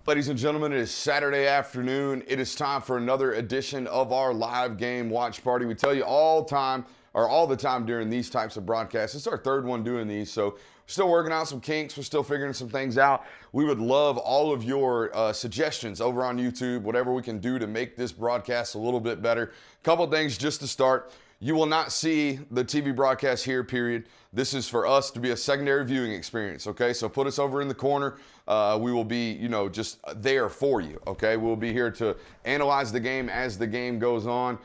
Ladies and gentlemen, it is Saturday afternoon. It is time for another edition of our live game watch party. We tell you all the time during these types of broadcasts. It's our third one doing these, so we're still working out some kinks. We're still figuring some things out. We would love all of your suggestions over on YouTube, whatever we can do to make this broadcast a little bit better. Couple things just to start. You will not see the TV broadcast here, period. This is for us to be a secondary viewing experience, okay? So put us over in the corner. We will be, just there for you, okay? We'll be here to analyze the game as the game goes on.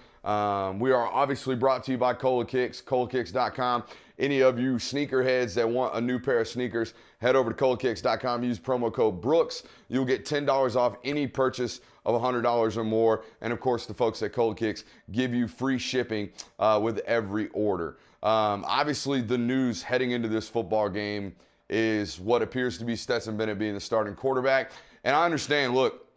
We are obviously brought to you by Cola Kicks, colakicks.com. Any of you sneakerheads that want a new pair of sneakers, head over to colakicks.com. Use promo code Brooks. You'll get $10 off any purchase of $100 or more. And, of course, the folks at Cola Kicks give you free shipping with every order. Obviously, the news heading into this football game is what appears to be Stetson Bennett being the starting quarterback. And I understand, look,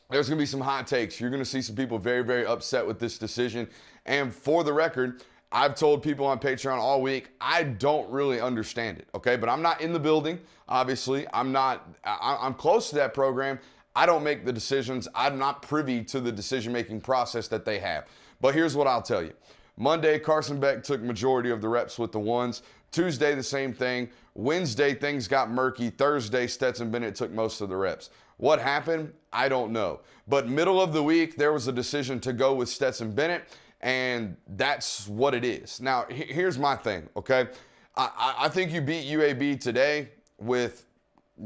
there's going to be some hot takes. You're going to see some people very, very upset with this decision. And for the record, I've told people on Patreon all week, I don't really understand it, okay? But I'm not in the building, obviously. I'm close to that program. I don't make the decisions. I'm not privy to the decision-making process that they have. But here's what I'll tell you. Monday, Carson Beck took majority of the reps with the ones. Tuesday, the same thing. Wednesday, things got murky. Thursday, Stetson Bennett took most of the reps. What happened? I don't know. But middle of the week, there was a decision to go with Stetson Bennett, and that's what it is. Now, here's my thing, okay? I think you beat UAB today with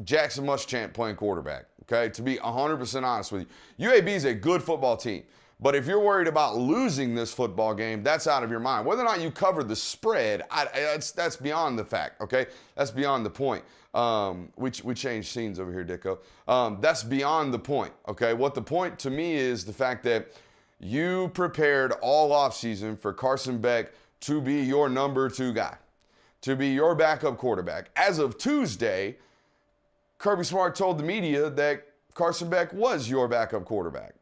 Jackson Muschamp playing quarterback, okay? To be 100% honest with you. UAB is a good football team. But if you're worried about losing this football game, that's out of your mind. Whether or not you cover the spread, that's beyond the fact, okay? That's beyond the point. We changed scenes over here, Dicko. That's beyond the point, okay? What the point to me is the fact that you prepared all offseason for Carson Beck to be your number 2 guy, to be your backup quarterback. As of Tuesday, Kirby Smart told the media that Carson Beck was your backup quarterback.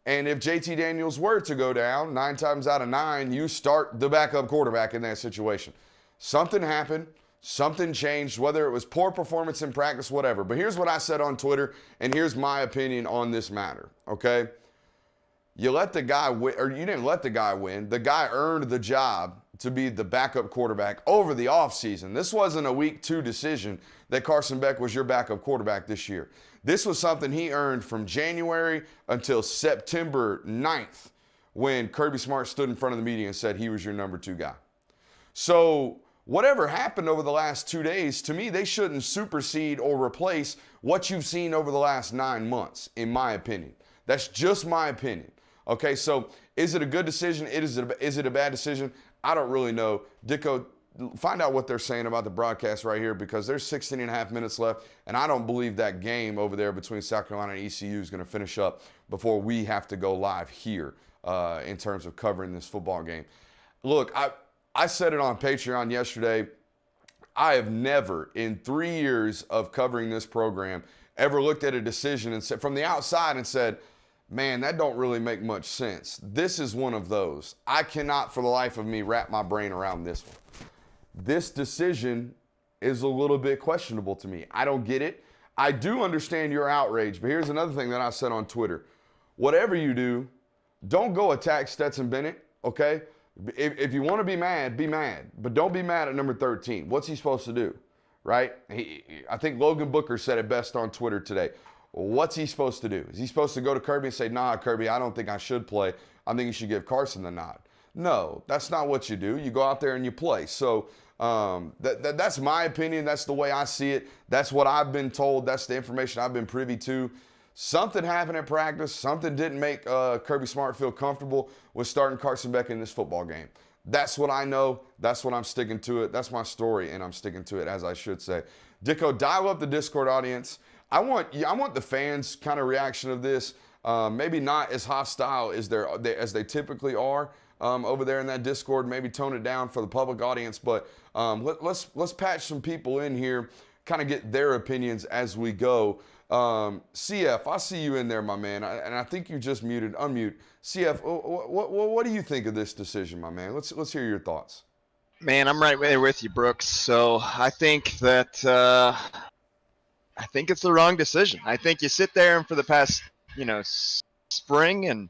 And if JT Daniels were to go down, 9 times out of 9, you start the backup quarterback in that situation. Something happened. Something changed, whether it was poor performance in practice, whatever. But here's what I said on Twitter, and here's my opinion on this matter, okay? You let the guy win, or you didn't let the guy win. The guy earned the job to be the backup quarterback over the offseason. This wasn't a week 2 decision that Carson Beck was your backup quarterback this year. This was something he earned from January until September 9th when Kirby Smart stood in front of the media and said he was your number 2 guy. So whatever happened over the last 2 days, to me, they shouldn't supersede or replace what you've seen over the last 9 months, in my opinion. That's just my opinion. Okay, so is it a good decision? Is it a bad decision? I don't really know. Dicko, find out what they're saying about the broadcast right here, because there's 16 and a half minutes left, and I don't believe that game over there between South Carolina and ECU is going to finish up before we have to go live here in terms of covering this football game. Look, I said it on Patreon yesterday. I have never, in 3 years of covering this program, ever looked at a decision and said, from the outside, and said, man, that don't really make much sense. This is one of those. I cannot for the life of me wrap my brain around this one. This decision is a little bit questionable to me. I don't get it. I do understand your outrage, but here's another thing that I said on Twitter. Whatever you do, don't go attack Stetson Bennett, okay? If you want to be mad, but don't be mad at number 13. What's he supposed to do, right? I think Logan Booker said it best on Twitter today. What's he supposed to do? Is he supposed to go to Kirby and say, nah, Kirby, I don't think I should play. I think you should give Carson the nod. No, that's not what you do. You go out there and you play. So that's my opinion. That's the way I see it. That's what I've been told. That's the information I've been privy to. Something happened at practice. Something didn't make Kirby Smart feel comfortable with starting Carson Beck in this football game. That's what I know. That's what I'm sticking to it. That's my story, and I'm sticking to it, as I should say. Dicko, dial up the Discord audience. I want the fans' kind of reaction of this. Maybe not as hostile as they typically are over there in that Discord. Maybe tone it down for the public audience. But let's patch some people in here, kind of get their opinions as we go. CF, I see you in there, my man, and I think you just muted. Unmute. CF, what do you think of this decision, my man? Let's hear your thoughts. Man, I'm right there with you, Brooks. So I think that I think it's the wrong decision. I think you sit there and for the past, spring and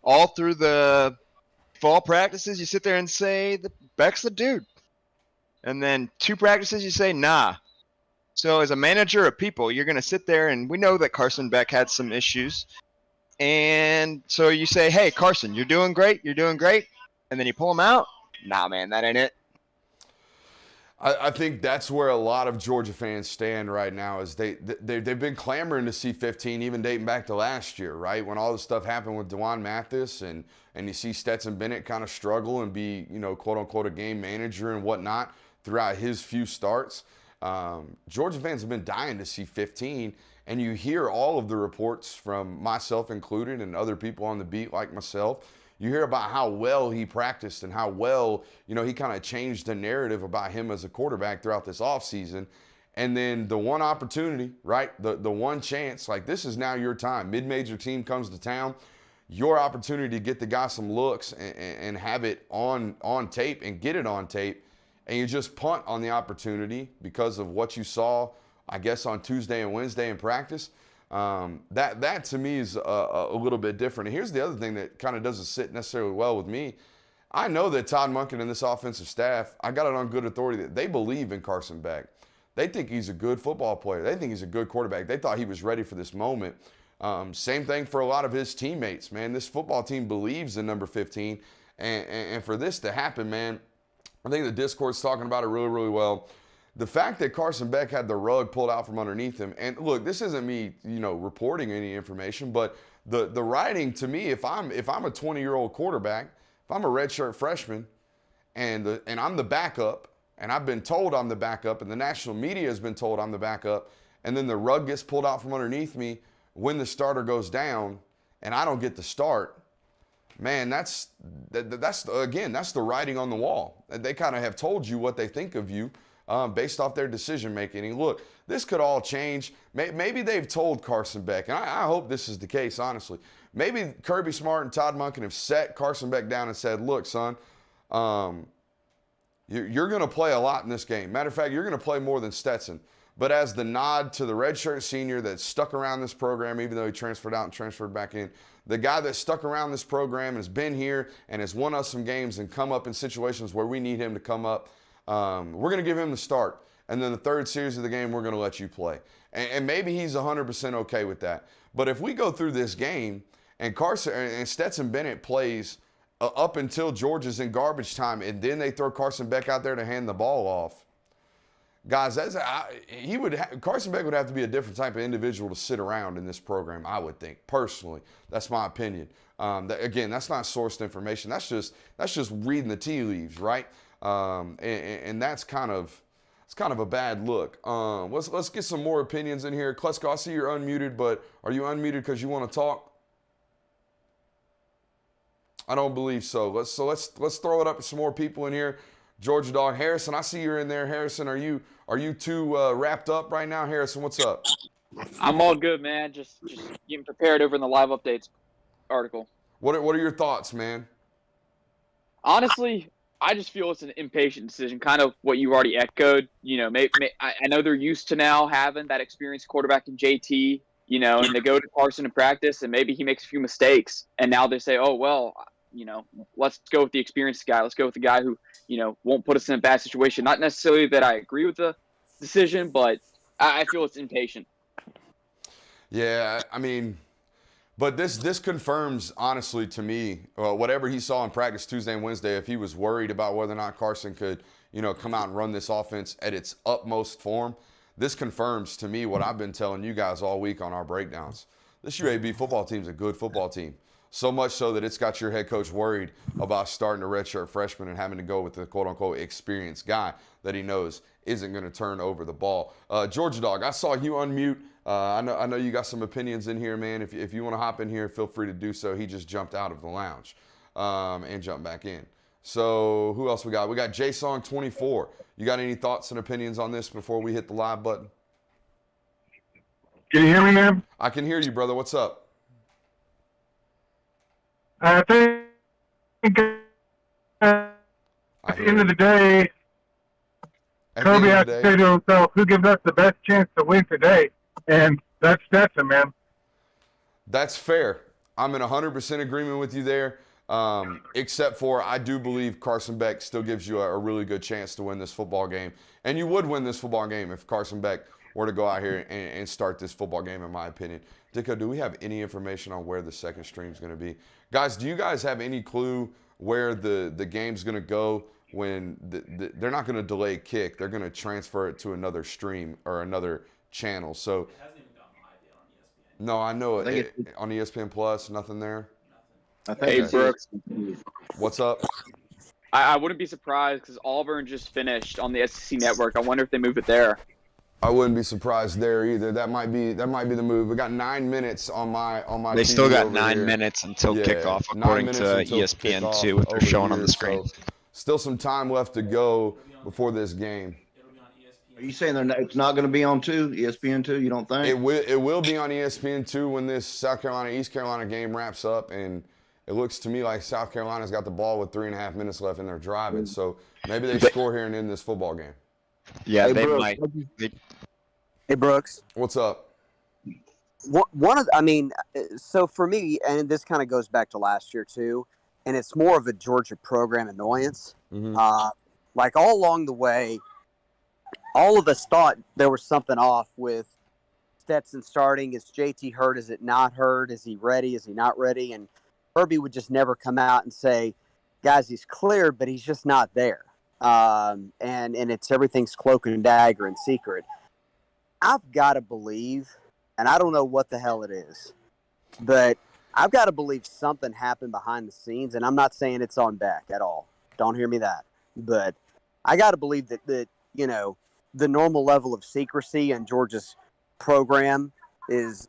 all through the fall practices, you sit there and say that Beck's the dude. And then 2 practices, you say, nah. So as a manager of people, you're going to sit there, and we know that Carson Beck had some issues. And so you say, hey, Carson, you're doing great. And then you pull him out. Nah, man, that ain't it. I think that's where a lot of Georgia fans stand right now. Is they've been clamoring to see 15, even dating back to last year, right? When all this stuff happened with DeJuan Mathis, and you see Stetson Bennett kind of struggle and be, quote unquote, a game manager and whatnot throughout his few starts. Georgia fans have been dying to see 15, and you hear all of the reports from myself included and other people on the beat like myself. You hear about how well he practiced and how well, he kind of changed the narrative about him as a quarterback throughout this offseason. And then the one opportunity, right, the one chance, like this is now your time. Mid-major team comes to town, your opportunity to get the guy some looks and have it on tape and get it on tape. And you just punt on the opportunity because of what you saw, I guess, on Tuesday and Wednesday in practice. That to me is a little bit different. And here's the other thing that kind of doesn't sit necessarily well with me. I know that Todd Monken and this offensive staff, I got it on good authority that they believe in Carson Beck. They think he's a good football player. They think he's a good quarterback. They thought he was ready for this moment. Same thing for a lot of his teammates, man. This football team believes in number 15. And for this to happen, man, I think the Discord's talking about it really, really well. The fact that Carson Beck had the rug pulled out from underneath him, and look, this isn't me, reporting any information, but the writing to me, if I'm a 20-year-old quarterback, if I'm a redshirt freshman, and I'm the backup, and I've been told I'm the backup, and the national media has been told I'm the backup, and then the rug gets pulled out from underneath me when the starter goes down, and I don't get the start. Man, that's the writing on the wall. They kind of have told you what they think of you. Based off their decision making. And look, this could all change. Maybe they've told Carson Beck, and I hope this is the case, honestly. Maybe Kirby Smart and Todd Monken have set Carson Beck down and said, look, son, you're going to play a lot in this game. Matter of fact, you're going to play more than Stetson. But as the nod to the redshirt senior that stuck around this program, even though he transferred out and transferred back in, the guy that stuck around this program and has been here and has won us some games and come up in situations where we need him to come up, we're going to give him the start. And then the third series of the game, we're going to let you play. And maybe he's 100% okay with that. But if we go through this game and Stetson Bennett plays up until Georgia's in garbage time, and then they throw Carson Beck out there to hand the ball off, guys, Carson Beck would have to be a different type of individual to sit around in this program, I would think, personally. That's my opinion. Again, that's not sourced information. That's just reading the tea leaves, right? And that's kind of a bad look. Let's get some more opinions in here. Klesko, I see you're unmuted, but are you unmuted because you want to talk? I don't believe so. Let's throw it up to some more people in here. Georgia Dog Harrison, I see you're in there. Harrison, are you too wrapped up right now? Harrison, what's up? I'm all good, man. Just getting prepared over in the live updates article. What are your thoughts, man? Honestly, I just feel it's an impatient decision, kind of what you already echoed. I know they're used to now having that experienced quarterback in JT, and they go to Carson in practice, and maybe he makes a few mistakes, and now they say, oh, well, let's go with the experienced guy. Let's go with the guy who, won't put us in a bad situation. Not necessarily that I agree with the decision, but I feel it's impatient. Yeah, I mean, but this confirms, honestly, to me, whatever he saw in practice Tuesday and Wednesday, if he was worried about whether or not Carson could, come out and run this offense at its utmost form, this confirms to me what I've been telling you guys all week on our breakdowns. This UAB football team is a good football team. So much so that it's got your head coach worried about starting a redshirt freshman and having to go with the quote-unquote experienced guy that he knows isn't going to turn over the ball. Georgia Dog, I saw you unmute. I know you got some opinions in here, man. If you want to hop in here, feel free to do so. He just jumped out of the lounge and jumped back in. So who else we got? We got JSong24. You got any thoughts and opinions on this before we hit the live button? Can you hear me, man? I can hear you, brother. What's up? I think at the end of the day, At the Kirby end has of the to day, say to himself, who gives us the best chance to win today? And that's Stetson, man. that's fair. I'm in 100% agreement with you there. Except for I do believe Carson Beck still gives you a really good chance to win this football game. And you would win this football game if Carson Beck were to go out here and start this football game, in my opinion. Dicko, do we have any information on where the second stream is going to be? Guys, do you guys have any clue where the game's going to go when they're not going to delay kick? They're going to transfer it to another stream or another channel. So, It hasn't even gone live yet on ESPN. no, I know I think it. On ESPN Plus, nothing there. I Hey, think Brooks. What's up? I wouldn't be surprised because Auburn just finished on the SEC Network. I wonder if they move it there. I wouldn't be surprised there either. That might be the move. We got 9 minutes on my They TV still got over 9 here. minutes until Yeah, kickoff, 9 according minutes to until ESPN2, kickoff what they're over showing on here, the screen. so still some time left to go before this game. It'll be on ESPN. Are you saying it's not going to be on ESPN2? You don't think? It will be on ESPN2 when this South Carolina East Carolina game wraps up, and it looks to me like South Carolina's got the ball with 3.5 minutes left and they're driving. So maybe they score here and end this football game. Yeah, Hey, they Brooks, might. Hey, Brooks. What's up? So for me, and this kind of goes back to last year too, and it's more of a Georgia program annoyance. Mhm. Like all along the way, all of us thought there was something off with Stetson starting. Is JT hurt? Is it not hurt? Is he ready? Is he not ready? And Kirby would just never come out and say, guys, he's cleared, but he's just not there. And it's everything's cloak and dagger and secret. I've got to believe, and I don't know what the hell it is, but I've got to believe something happened behind the scenes, and I'm not saying it's on Beck at all. Don't hear me that. But I got to believe that the normal level of secrecy in Georgia's program is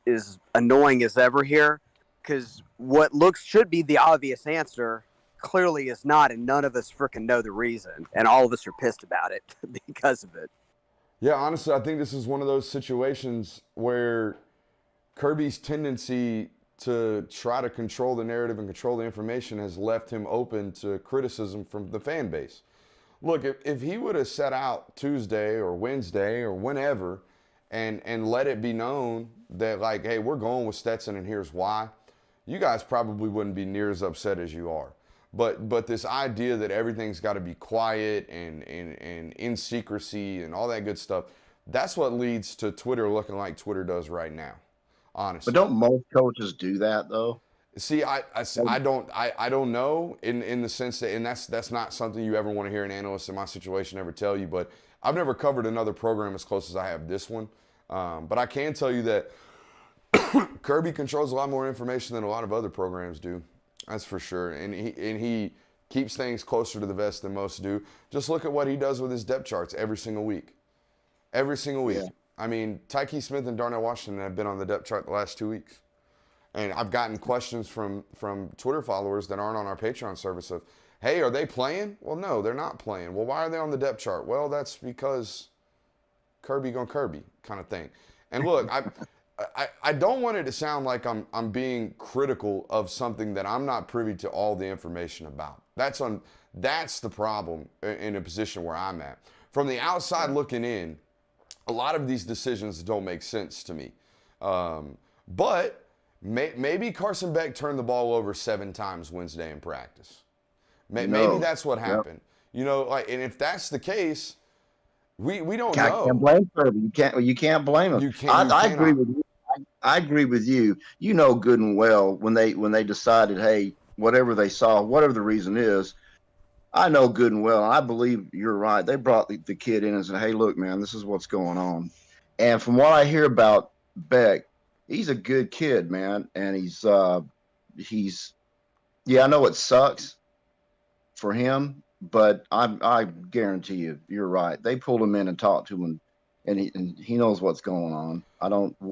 annoying as ever here, because what should be the obvious answer clearly is not, and none of us freaking know the reason, and all of us are pissed about it because of it. Yeah, honestly, I think this is one of those situations where Kirby's tendency to try to control the narrative and control the information has left him open to criticism from the fan base. Look, if he would have set out Tuesday or Wednesday or whenever and let it be known that, like, hey, we're going with Stetson and here's why, you guys probably wouldn't be near as upset as you are. But this idea that everything's got to be quiet and in secrecy and all that good stuff, that's what leads to Twitter looking like Twitter does right now, honestly. But don't most coaches do that though? See, I don't know in the sense that, and that's not something you ever want to hear an analyst in my situation ever tell you, but I've never covered another program as close as I have this one. But I can tell you that Kirby controls a lot more information than a lot of other programs do. That's for sure. And he keeps things closer to the vest than most do. Just look at what he does with his depth charts every single week. Every single week. Yeah. I mean, Tyke Smith and Darnell Washington have been on the depth chart the last 2 weeks. And I've gotten questions from Twitter followers that aren't on our Patreon service of, hey, are they playing? Well, no, they're not playing. Well, why are they on the depth chart? Well, that's because Kirby gone Kirby kind of thing. And look, I don't want it to sound like I'm being critical of something that I'm not privy to all the information about. That's the problem in a position where I'm at. From the outside looking in, a lot of these decisions don't make sense to me. But maybe Carson Beck turned the ball over 7 times Wednesday in practice. Maybe that's what happened. You know, like, and if that's the case, we don't know. I can't blame Kirby. You can't blame him. I agree with you. I agree with you. You know good and well when they decided, hey, whatever they saw, whatever the reason is, I know good and well. I believe you're right. They brought the kid in and said, hey, look, man, this is what's going on. And from what I hear about Beck, he's a good kid, man. And he's I know it sucks for him, but I guarantee you're right. They pulled him in and talked to him, and he knows what's going on.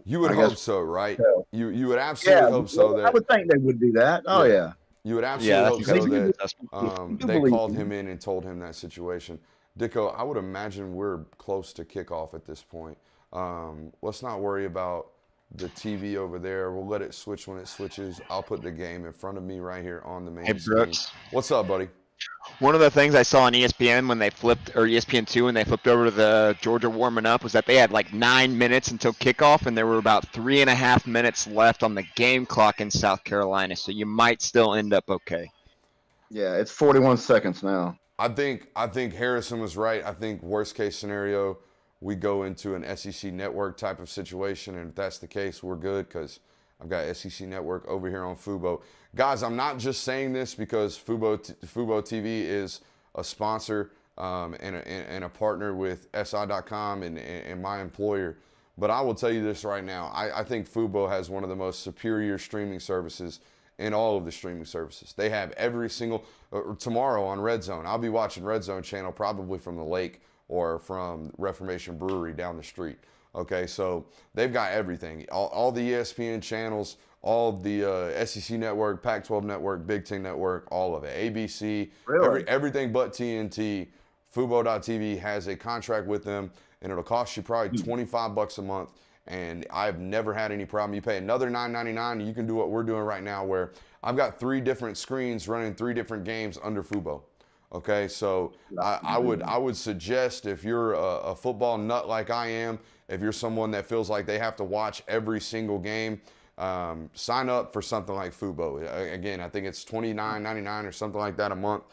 You would hope so, right? So. You would absolutely hope so. That I would think they would do that. Oh yeah. You would absolutely hope so that they believe called you. him in and told him that situation. Dicko, I would imagine we're close to kickoff at this point. Let's not worry about the TV over there. We'll let it switch when it switches. I'll put the game in front of me right here on the main Hey, screen. Brooks. What's up, buddy? One of the things I saw on ESPN when they flipped, or ESPN2 when they flipped over to the Georgia warming up, was that they had like 9 minutes until kickoff, and there were about 3.5 minutes left on the game clock in South Carolina. So you might still end up okay. Yeah, it's 41 seconds now. I think Harrison was right. I think worst case scenario, we go into an SEC network type of situation, and if that's the case, we're good because I've got SEC network over here on Fubo. Guys, I'm not just saying this because Fubo TV is a sponsor and a partner with SI.com and my employer. But I will tell you this right now. I think Fubo has one of the most superior streaming services in all of the streaming services. They have every single, tomorrow on Red Zone, I'll be watching Red Zone channel probably from the lake or from Reformation Brewery down the street. Okay, so they've got everything. All the ESPN channels, all the SEC network, Pac-12 network, Big Ten network, all of it. ABC, Really? everything but TNT. Fubo.tv has a contract with them, and it'll cost you probably $25 a month. And I've never had any problem. You pay another $9.99, and you can do what we're doing right now, where I've got 3 different screens running 3 different games under Fubo. Okay, so I would suggest if you're a football nut like I am, if you're someone that feels like they have to watch every single game, sign up for something like Fubo. Again, I think it's $29.99 or something like that a month.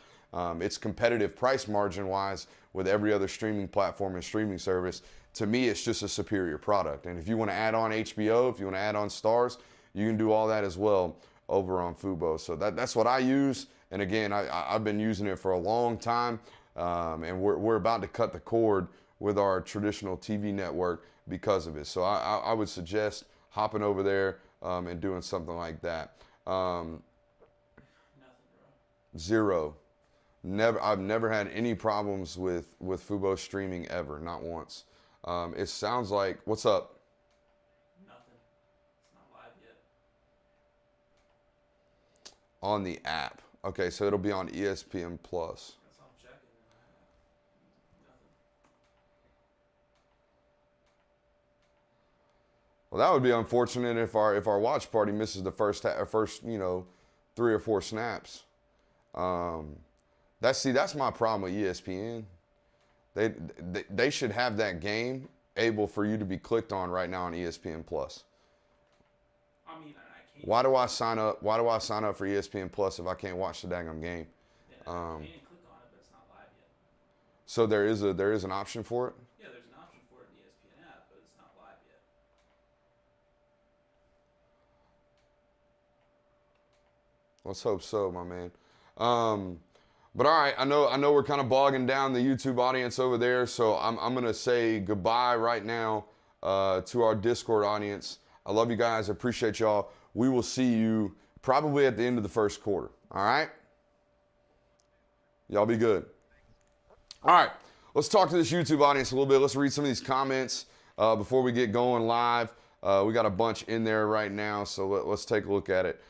It's competitive price margin wise with every other streaming platform and streaming service. To me, it's just a superior product. And if you want to add on HBO, if you want to add on Stars, you can do all that as well over on Fubo. So that's what I use. And again, I've been using it for a long time. And we're about to cut the cord with our traditional TV network because of it. So I would suggest hopping over there and doing something like that. Zero. I've never had any problems with Fubo streaming ever, not once. It sounds like, what's up? Nothing. It's not live yet. On the app. Okay, so it'll be on ESPN Plus. That's all I'm checking. Nothing. Well, that would be unfortunate if our watch party misses the first 3 or 4 snaps. That's my problem with ESPN. They should have that game able for you to be clicked on right now on ESPN Plus. I mean, I can't. Why do I sign up for ESPN Plus if I can't watch the daggum game? I can click on it, but it's not live yet. So there is an option for it? Yeah, there's an option for it in the ESPN app, but it's not live yet. Let's hope so, my man. But all right, I know we're kind of bogging down the YouTube audience over there, so I'm gonna say goodbye right now to our Discord audience. I love you guys. I appreciate y'all. We will see you probably at the end of the first quarter. All right? Y'all be good. All right, let's talk to this YouTube audience a little bit. Let's read some of these comments before we get going live. We got a bunch in there right now, so let's take a look at it.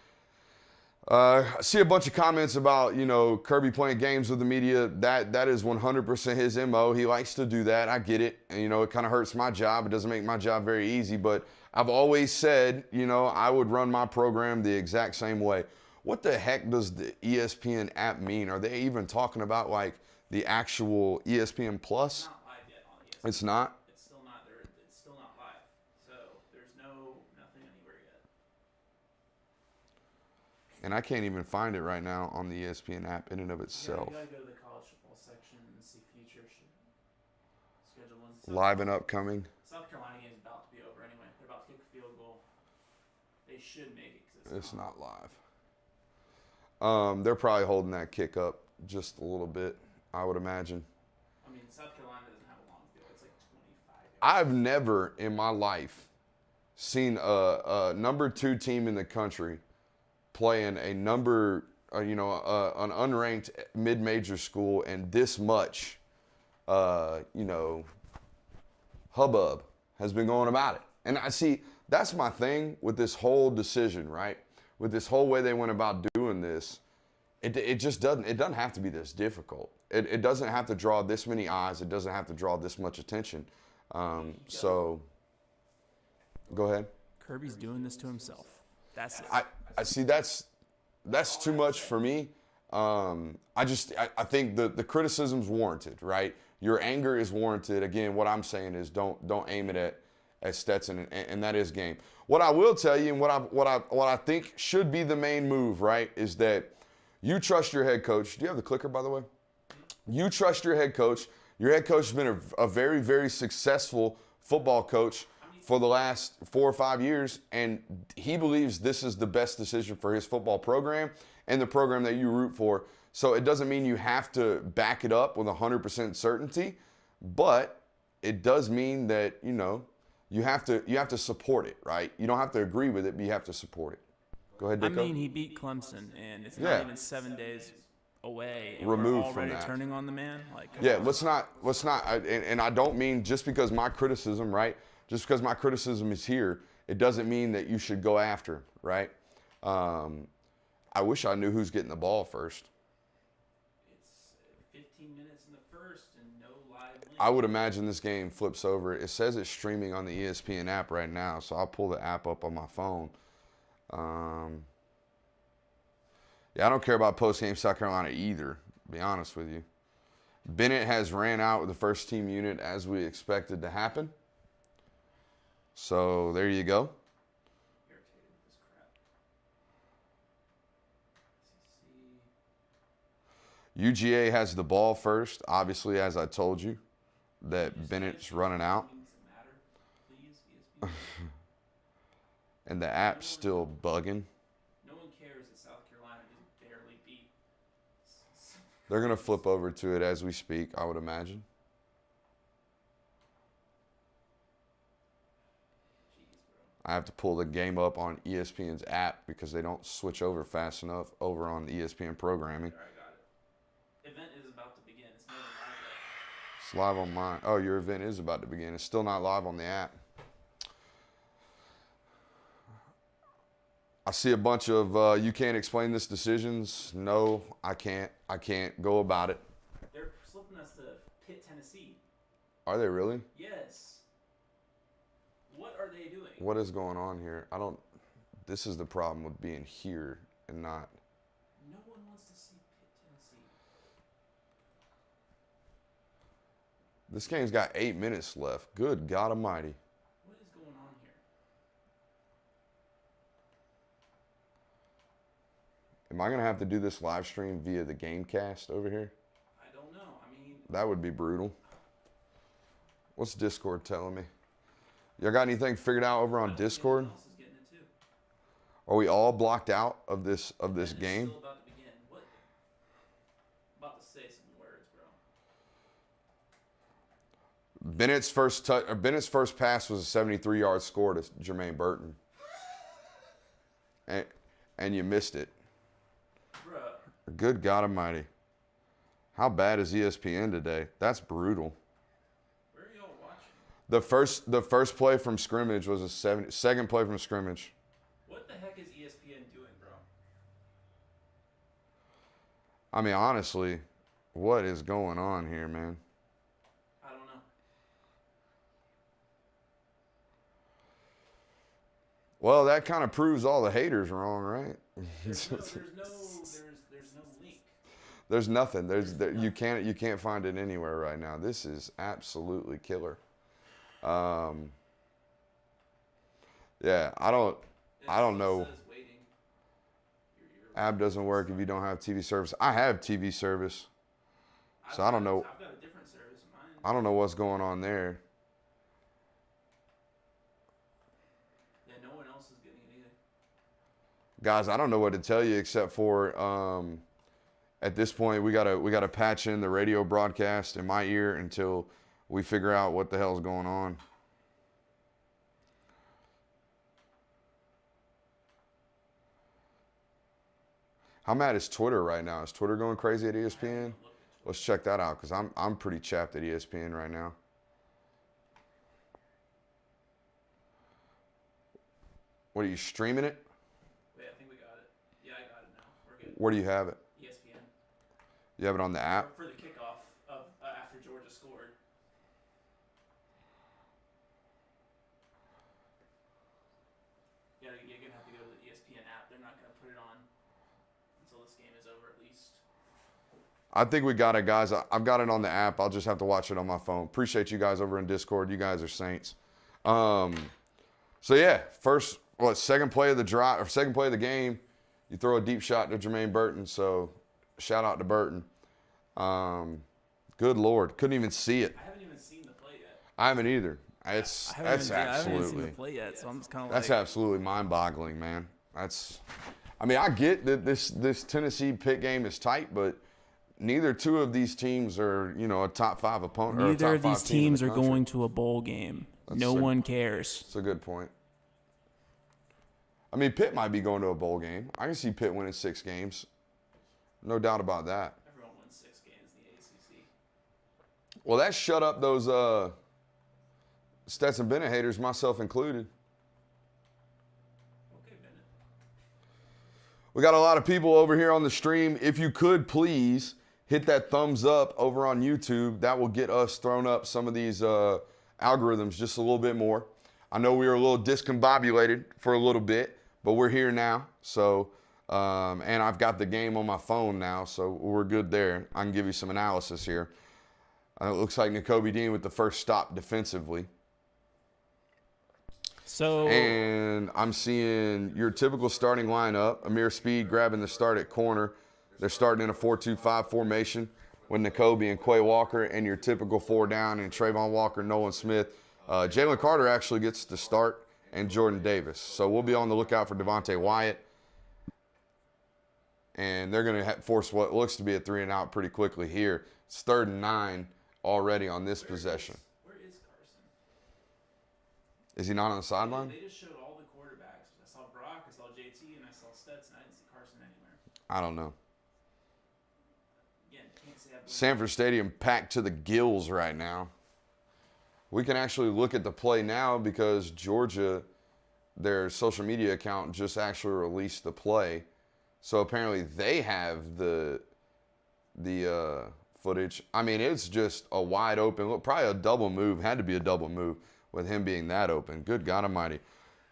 I see a bunch of comments about, Kirby playing games with the media. That is 100% his MO. He likes to do that. I get it. And, it kind of hurts my job. It doesn't make my job very easy. But I've always said, I would run my program the exact same way. What the heck does the ESPN app mean? Are they even talking about, the actual ESPN Plus? It's not live yet on ESPN. It's not? It's still not there. It's still not live. So there's nothing anywhere yet. And I can't even find it right now on the ESPN app in and of itself. You gotta go to the college football section and see features. Schedule ones. Live and upcoming. South Carolina game is about to be over anyway. They're about to kick a field goal. They should make it because It's not live. They're probably holding that kick up just a little bit, I would imagine. I mean, South Carolina doesn't have a long field. It's like 25 yards. I've never in my life seen a number 2 team in the country playing a an unranked mid-major school and this much, hubbub has been going about it. And I see, that's my thing with this whole decision, right? With this whole way they went about doing this, it just doesn't have to be this difficult. It doesn't have to draw this many eyes. It doesn't have to draw this much attention. So, go ahead. Kirby's doing this to himself. That's it. I see that's too much for me. I think the criticism's warranted, right? Your anger is warranted. Again, what I'm saying is don't aim it at Stetson, and that is game. What I will tell you, and what I think should be the main move, right, is that you trust your head coach. Do you have the clicker, by the way? You trust your head coach. Your head coach has been a very, very successful football coach for the last 4 or 5 years, and he believes this is the best decision for his football program and the program that you root for. So it doesn't mean you have to back it up with 100% certainty, but it does mean that, you have to support it, right? You don't have to agree with it, but you have to support it. Go ahead, Dicko. I mean, he beat Clemson, and it's not even 7 days away. And Removed we're from already that. turning on the man. Like, Yeah, let's not. And I don't mean just because my criticism, right? Just because my criticism is here, it doesn't mean that you should go after him, right? I wish I knew who's getting the ball first. It's 15 minutes in the first and no live link. I would imagine this game flips over. It says it's streaming on the ESPN app right now, so I'll pull the app up on my phone. Yeah, I don't care about post-game South Carolina either, to be honest with you. Bennett has ran out with the first team unit as we expected to happen. So there you go. Irritated with this crap. SEC. UGA has the ball first, obviously, as I told you, that Bennett's running out. Things that matter, please, ESPN. And the app's still bugging. No one cares that South Carolina just barely beat. They're going to flip over to it as we speak, I would imagine. Jeez, bro. I have to pull the game up on ESPN's app because they don't switch over fast enough over on the ESPN programming. There, I got it. Event is about to begin. It's not live yet. It's live on mine. Oh, your event is about to begin. It's still not live on the app. I see a bunch of, you can't explain this decisions. No, I can't. I can't go about it. They're slipping us to Pitt, Tennessee. Are they really? Yes. What are they doing? What is going on here? This is the problem with being here and not. No one wants to see Pitt, Tennessee. This game's got 8 minutes left. Good God Almighty. What is going on here? Am I going to have to do this live stream via the Gamecast over here? I don't know. I mean, That would be brutal. What's Discord telling me? Y'all got anything figured out over on Discord? Everyone else is getting it too. Are we all blocked out of this Event is game? Still about to begin. What? About to say some words, bro. Bennett's first pass was a 73-yard score to Jermaine Burton. And you missed it. Bruh. Good God Almighty. How bad is ESPN today? That's brutal. Where are y'all watching? The first play from scrimmage was second play from scrimmage. What the heck is ESPN doing, bro? I mean, honestly, what is going on here, man? I don't know. Well, that kind of proves all the haters wrong, right? There's no link. There's nothing. You can't find it anywhere right now. This is absolutely killer. Yeah, I don't know. Says waiting. App doesn't work if you don't have TV service. I have TV service, so I don't know. I've got a different service in mine. I don't know what's going on there. Yeah, no one else is getting it either. Guys, I don't know what to tell you except for at this point we gotta patch in the radio broadcast in my ear until we figure out what the hell's going on. How mad is Twitter right now? Is Twitter going crazy at ESPN? Let's check that out because I'm pretty chapped at ESPN right now. What are you streaming it? Wait, I think we got it. Yeah, I got it now. We're good. Where do you have it? ESPN. You have it on the app? For the kickoff of after Georgia scored. You're gonna have to go to the ESPN app. They're not gonna put it on until this game is over at least. I think we got it, guys. I've got it on the app. I'll just have to watch it on my phone. Appreciate you guys over in Discord. You guys are saints. So yeah, second play of the drive or second play of the game, you throw a deep shot to Jermaine Burton. So shout out to Burton. Good Lord, couldn't even see it. I haven't even seen the play yet. I haven't either. I haven't even seen the play yet, so I'm just kind of like. That's absolutely mind-boggling, man. I get that this Tennessee Pitt game is tight, but neither two of these teams are, a top 5 opponent. Neither of these teams are country. going to a bowl game. No one cares. That's a good point. I mean, Pitt might be going to a bowl game. I can see Pitt winning 6 games. No doubt about that. Everyone wins 6 games in the ACC. Well, that shut up those Stetson Bennett haters, myself included. Okay, Bennett. We got a lot of people over here on the stream. If you could please hit that thumbs up over on YouTube, that will get us thrown up some of these algorithms just a little bit more. I know we were a little discombobulated for a little bit, but we're here now. So, and I've got the game on my phone now, so we're good there. I can give you some analysis here. It looks like Nakobe Dean with the first stop defensively. And I'm seeing your typical starting lineup. Amir Speed grabbing the start at corner. They're starting in a 4-2-5 formation with Nakobe and Quay Walker, and your typical 4 down and Trayvon Walker, Nolan Smith. Jalen Carter actually gets the start, and Jordan Davis. So we'll be on the lookout for Devontae Wyatt. And they're going to force what looks to be a 3-and-out pretty quickly here. It's 3rd and 9 already on this possession. Where is Carson? Is he not on the sideline? They just showed all the quarterbacks. I saw Brock, I saw JT, and I saw Stetson. I didn't see Carson anywhere. I don't know. Again, can't say I believe Sanford Stadium packed to the gills right now. We can actually look at the play now because Georgia, their social media account, just actually released the play. So apparently they have the footage. I mean, it's just a wide open look, probably a double move. Had to be a double move with him being that open. Good God Almighty.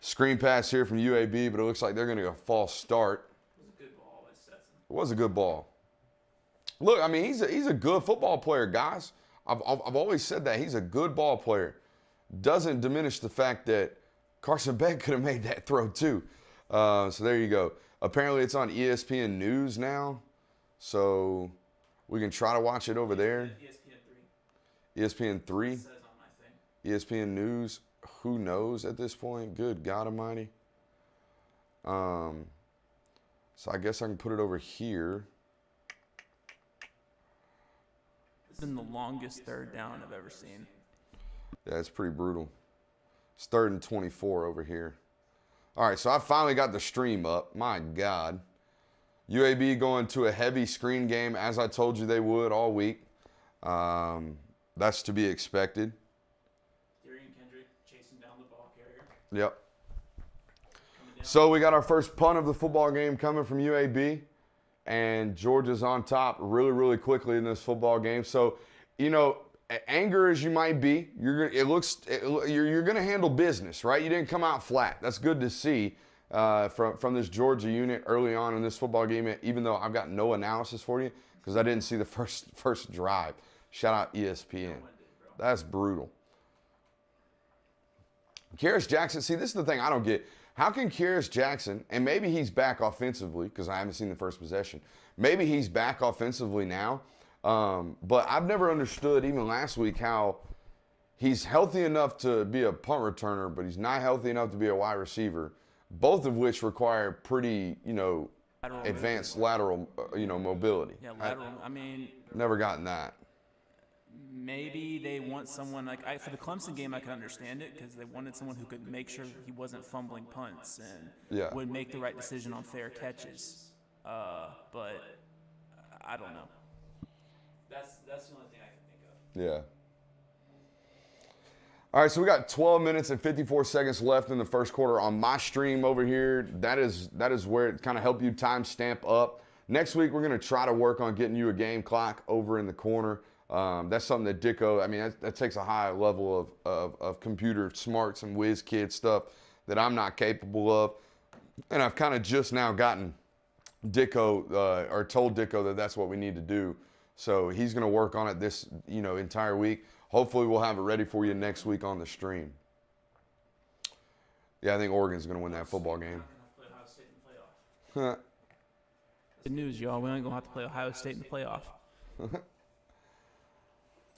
Screen pass here from UAB, but it looks like they're going to go false start. it was a good ball by Stetson. It was a good ball. Look, I mean, he's a good football player, guys. I've always said that. He's a good ball player. Doesn't diminish the fact that Carson Beck could have made that throw too. So there you go. Apparently it's on ESPN News now. So we can try to watch it over there. ESPN 3? It says on my thing. ESPN News. Who knows at this point? Good God Almighty. So I guess I can put it over here. It's been the longest 3rd down I've ever seen. Yeah, it's pretty brutal. It's 3rd and 24 over here. All right, so I finally got the stream up. My God. UAB going to a heavy screen game, as I told you they would all week. That's to be expected. Darian Kendrick chasing down the ball carrier. Yep. So we got our first punt of the football game coming from UAB. And Georgia's on top really, really quickly in this football game. So, anger as you might be, you're gonna handle business, right? You didn't come out flat. That's good to see from this Georgia unit early on in this football game. Even though I've got no analysis for you because I didn't see the first drive. Shout out ESPN. That's brutal. Karis Jackson. See, this is the thing I don't get. How can Karis Jackson, and maybe he's back offensively because I haven't seen the first possession. Maybe he's back offensively now. But I've never understood, even last week, how he's healthy enough to be a punt returner, but he's not healthy enough to be a wide receiver, both of which require pretty, advanced lateral, mobility. Yeah, lateral. I mean, never gotten that. Maybe they want someone for the Clemson game. I can understand it because they wanted someone who could make sure he wasn't fumbling punts and would make the right decision on fair catches. But I don't know. That's the only thing I can think of. Yeah. All right, so we got 12 minutes and 54 seconds left in the first quarter on my stream over here. That is where it kind of help you time stamp up. Next week, we're going to try to work on getting you a game clock over in the corner. That's something that Dicko, that takes a high level of computer smarts and whiz kid stuff that I'm not capable of. And I've kind of just now gotten Dicko, or told Dicko that that's what we need to do. So he's going to work on it this, entire week. Hopefully we'll have it ready for you next week on the stream. Yeah, I think Oregon's going to win that football game. Good news, y'all. We ain't going to have to play Ohio State in the playoff.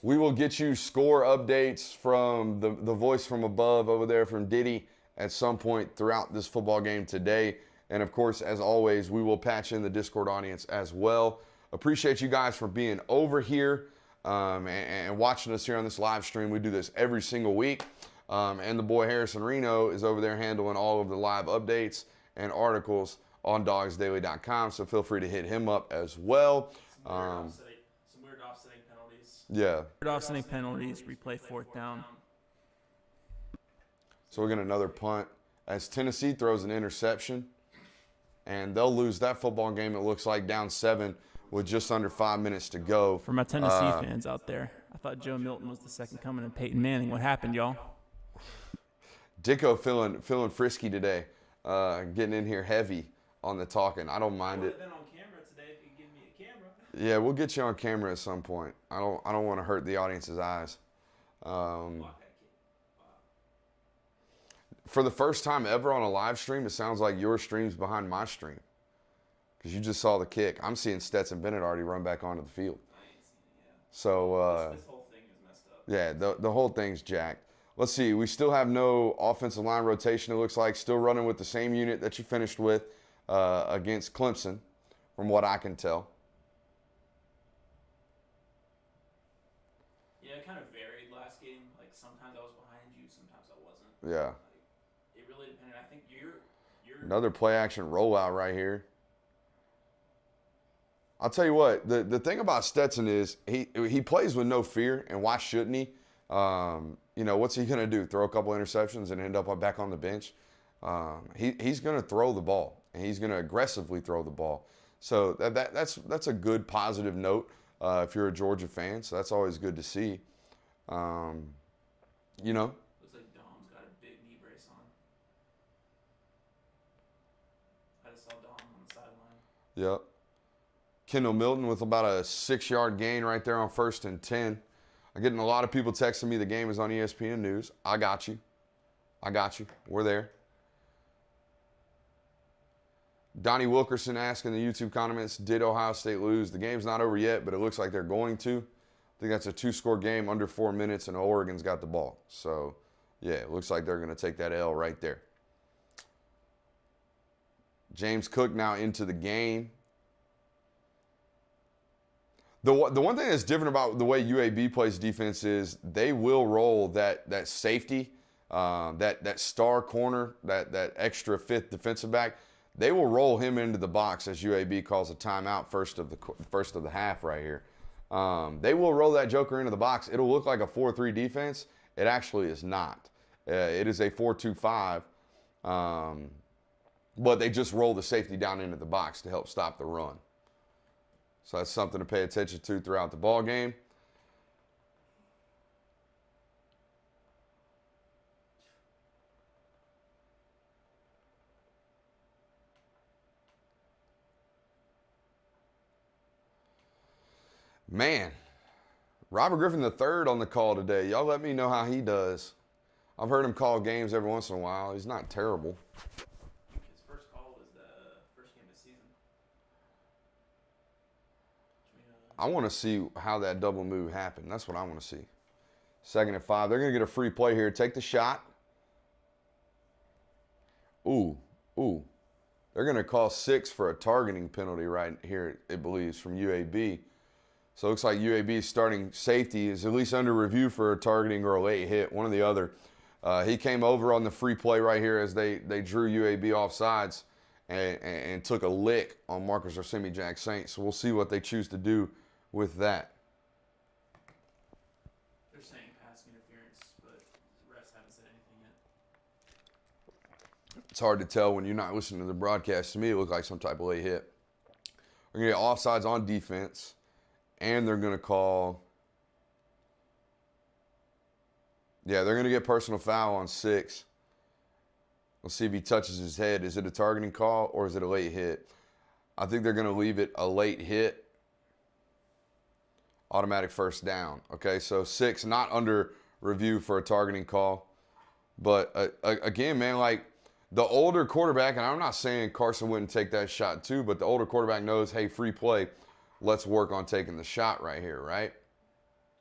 We will get you score updates from the voice from above over there from Diddy at some point throughout this football game today. And, of course, as always, we will patch in the Discord audience as well. Appreciate you guys for being over here and watching us here on this live stream. We do this every single week. And the boy Harrison Reno is over there handling all of the live updates and articles on dogsdaily.com. So feel free to hit him up as well. Some weird offsetting penalties. Yeah. Weird offsetting penalties, replay 4th down. So we're getting another punt as Tennessee throws an interception. And they'll lose that football game, it looks like, down 7 with just under 5 minutes to go. For my Tennessee fans out there, I thought Joe Milton was the second coming of Peyton Manning. What happened, y'all? Dicko feeling frisky today, getting in here heavy on the talking. I don't mind it. Been on camera today if you give me a camera. Yeah, we'll get you on camera at some point. I don't want to hurt the audience's eyes. For the first time ever on a live stream, it sounds like your stream's behind my stream. Because you just saw the kick. I'm seeing Stetson Bennett already run back onto the field. So, This whole thing is messed up. yeah, the whole thing's jacked. Let's see. We still have no offensive line rotation, it looks like. Still running with the same unit that you finished with against Clemson, from what I can tell. Yeah, it kind of varied last game. Like, sometimes I was behind you, sometimes I wasn't. Yeah. It really depended. I think you're Another play-action rollout right here. I'll tell you what, the thing about Stetson is he plays with no fear, and why shouldn't he? What's he going to do? Throw a couple interceptions and end up back on the bench? He's going to throw the ball, and he's going to aggressively throw the ball. So that's a good positive note if you're a Georgia fan. So that's always good to see. Looks like Dom's got a big knee brace on. I just saw Dom on the sideline. Yep. Kendall Milton with about a 6-yard gain right there on 1st and 10. I'm getting a lot of people texting me the game is on ESPN News. I got you. We're there. Donnie Wilkerson asking the YouTube comments, did Ohio State lose? The game's not over yet, but it looks like they're going to. I think that's a 2-score game under 4 minutes, and Oregon's got the ball. So, yeah, it looks like they're going to take that L right there. James Cook now into the game. The one thing that's different about the way UAB plays defense is they will roll that safety, that star corner, that extra 5th defensive back. They will roll him into the box as UAB calls a timeout first of the half right here. They will roll that joker into the box. It'll look like a 4-3 defense. It actually is not. It is a 4-2-5, but they just roll the safety down into the box to help stop the run. So that's something to pay attention to throughout the ball game. Man, Robert Griffin III on the call today. Y'all let me know how he does. I've heard him call games every once in a while. He's not terrible. His first call was the first game of the season. I want to see how that double move happened. That's what I want to see. 2nd and 5. They're going to get a free play here. Take the shot. Ooh. They're going to call 6 for a targeting penalty right here, it believes, from UAB. So it looks like UAB's starting safety is at least under review for a targeting or a late hit, one or the other. He came over on the free play right here as they drew UAB off sides and took a lick on Marcus Arsemi Saint. So we'll see what they choose to do with that. They're saying pass interference, but the refs haven't said anything yet. It's hard to tell when you're not listening to the broadcast. To me, it looked like some type of late hit. We're going to get offsides on defense, and they're going to call... Yeah, they're going to get personal foul on 6. Let's see if he touches his head. Is it a targeting call or is it a late hit? I think they're going to leave it a late hit. Automatic first down. Okay, so 6 not under review for a targeting call. But again, man, like the older quarterback, and I'm not saying Carson wouldn't take that shot too, but the older quarterback knows, hey, free play, let's work on taking the shot right here, right?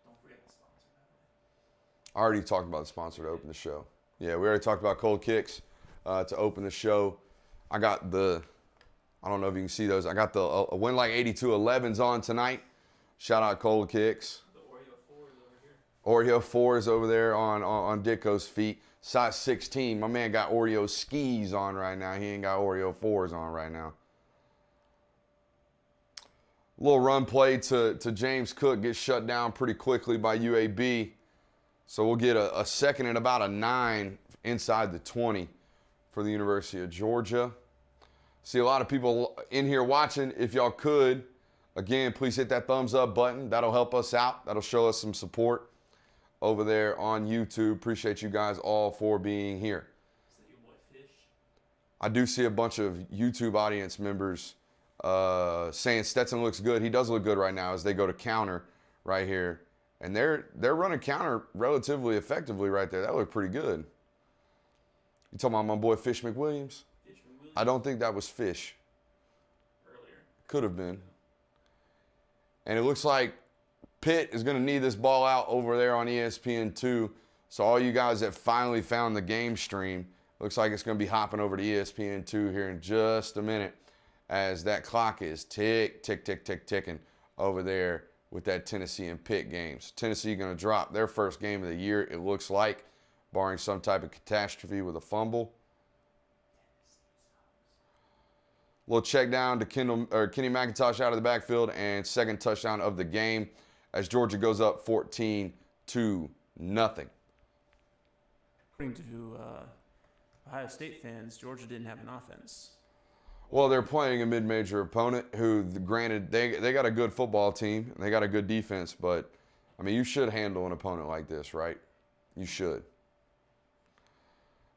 Don't forget the sponsor, by the way. I already talked about the sponsor to open the show. Yeah, we already talked about Cold Kicks to open the show. I got the, I don't know if you can see those. I got the Win Like 82 11s on tonight. Shout out Cold Kicks. The Oreo 4 is over here. Oreo 4 is over there on Ditko's feet. Size 16. My man got Oreo skis on right now. He ain't got Oreo 4s on right now. Little run play to James Cook gets shut down pretty quickly by UAB. So we'll get a second and about a 9 inside the 20 for the University of Georgia. See a lot of people in here watching. If y'all could, again, please hit that thumbs up button. That'll help us out. That'll show us some support over there on YouTube. Appreciate you guys all for being here. Is that your boy Fish? I do see a bunch of YouTube audience members saying Stetson looks good. He does look good right now as they go to counter right here. And they're running counter relatively effectively right there. That looked pretty good. You talking about my boy Fish McWilliams? Fish McWilliams? I don't think that was Fish. Earlier. Could have been. And it looks like Pitt is going to need this ball out over there on ESPN2. So all you guys that finally found the game stream, looks like it's going to be hopping over to ESPN2 here in just a minute as that clock is ticking over there with that Tennessee and Pitt games. Tennessee going to drop their first game of the year, it looks like, barring some type of catastrophe with a fumble. Little check down to Kenny McIntosh out of the backfield and second touchdown of the game as Georgia goes up 14-0. According to Ohio State fans, Georgia didn't have an offense. Well, they're playing a mid-major opponent who, granted, they got a good football team and they got a good defense, but, I mean, you should handle an opponent like this, right? You should.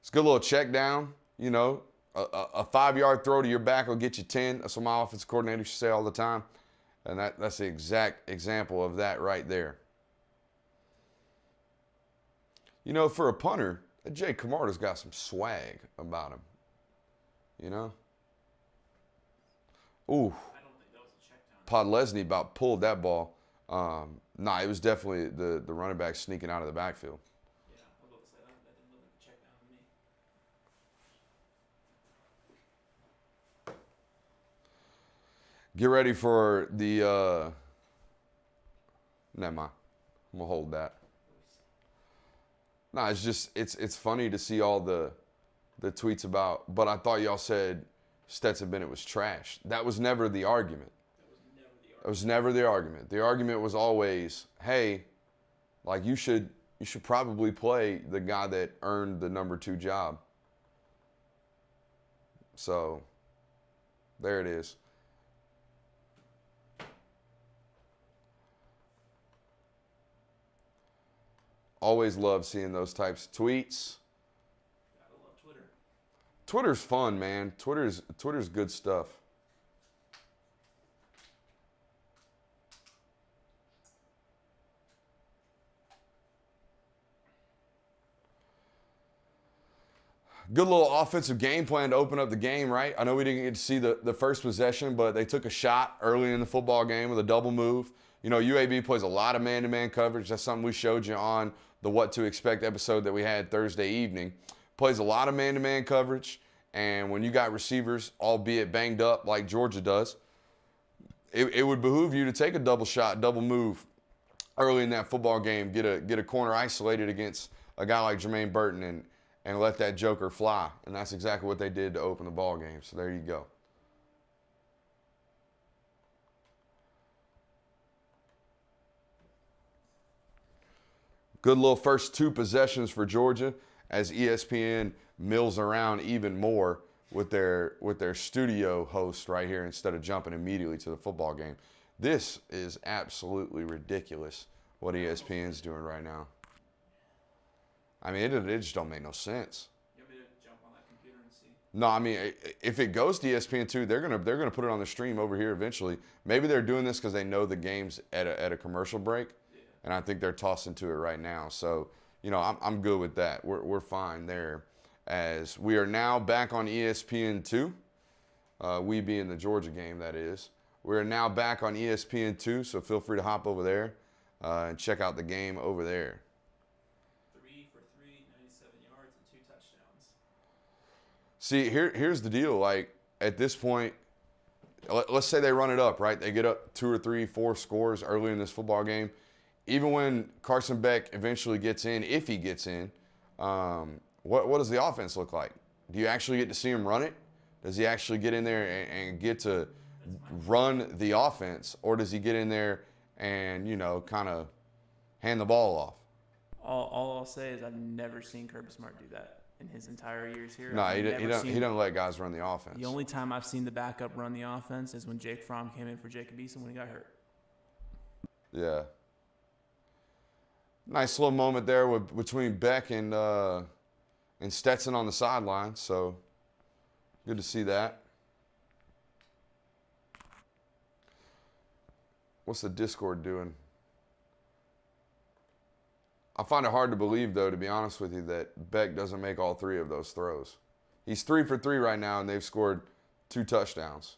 It's a good little check down, you know. A 5-yard throw to your back will get you 10. That's what my offensive coordinator should say all the time. And that's the exact example of that right there. You know, for a punter, Jay Camarda's got some swag about him. You know? Ooh. I don't think that was a check down. Podlesny about pulled that ball. Nah, it was definitely the running back sneaking out of the backfield. Yeah, I was about to say that didn't look like a check down to me. Get ready for the, never mind. I'm gonna hold that. No, it's just, it's funny to see all the tweets about, but I thought y'all said Stetson Bennett was trash. That was never the argument. That was never the argument. The argument was always, hey, like you should probably play the guy that earned the number 2 job. So, there it is. Always love seeing those types of tweets. Gotta love Twitter. Twitter's fun, man. Twitter's good stuff. Good little offensive game plan to open up the game, right? I know we didn't get to see the first possession, but they took a shot early in the football game with a double move. You know, UAB plays a lot of man-to-man coverage. That's something we showed you on the What to Expect episode that we had Thursday evening. Plays a lot of man-to-man coverage, and when you got receivers, albeit banged up like Georgia does, it would behoove you to take a double shot, double move early in that football game, get a corner isolated against a guy like Jermaine Burton and let that joker fly. And that's exactly what they did to open the ball game. So there you go. Good little first 2 possessions for Georgia as ESPN mills around even more with their studio host right here instead of jumping immediately to the football game. This is absolutely ridiculous what ESPN's doing right now. I mean, it just don't make no sense. You want me to jump on that computer and see? No, I mean, if it goes to ESPN2, they're gonna put it on the stream over here eventually. Maybe they're doing this because they know the game's at a commercial break, and I think they're tossing to it right now. So, you know, I'm good with that. We're fine there. As we are now back on ESPN2, we being the Georgia game, that is. We're now back on ESPN2, so feel free to hop over there and check out the game over there. 3 for 3, 97 yards and 2 touchdowns. See, here's the deal. Like, at this point, let's say they run it up, right? They get up 2 or 3, 4 scores early in this football game. Even when Carson Beck eventually gets in, if he gets in, what does the offense look like? Do you actually get to see him run it? Does he actually get in there and get to run the offense? Or does he get in there and, you know, kind of hand the ball off? All I'll say is I've never seen Kirby Smart do that in his entire years here. No, he don't let guys run the offense. The only time I've seen the backup run the offense is when Jake Fromm came in for Jacob Eason when he got hurt. Yeah. Nice little moment there between Beck and Stetson on the sideline. So good to see that. What's the Discord doing? I find it hard to believe, though, to be honest with you, that Beck doesn't make all 3 of those throws. He's 3 for 3 right now, and they've scored 2 touchdowns.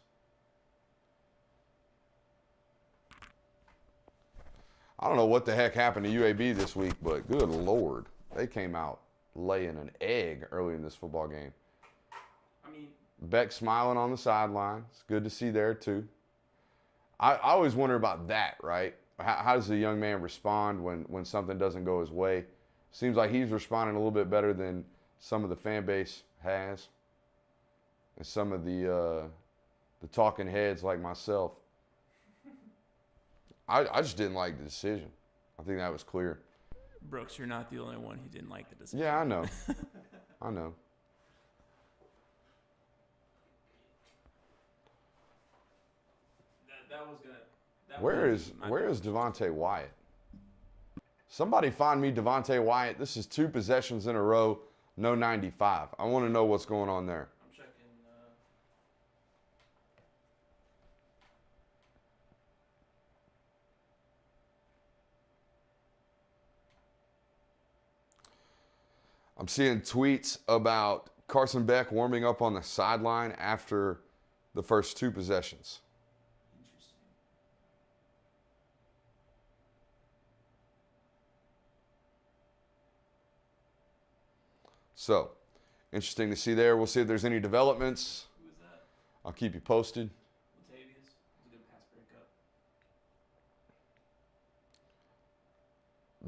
I don't know what the heck happened to UAB this week, but good Lord, they came out laying an egg early in this football game. I mean, Beck smiling on the sideline. It's good to see there, too. I always wonder about that, right? How does the young man respond when something doesn't go his way? Seems like he's responding a little bit better than some of the fan base has, and some of the talking heads like myself. I just didn't like the decision. I think that was clear. Brooks, you're not the only one who didn't like the decision. Yeah, I know. I know. That was gonna. Where is Devontae Wyatt? Somebody find me Devontae Wyatt. This is 2 possessions in a row, no 95. I want to know what's going on there. I'm checking. I'm seeing tweets about Carson Beck warming up on the sideline after the first 2 possessions. So, interesting to see there. We'll see if there's any developments. Who is that? I'll keep you posted. Latavius. He's a good pass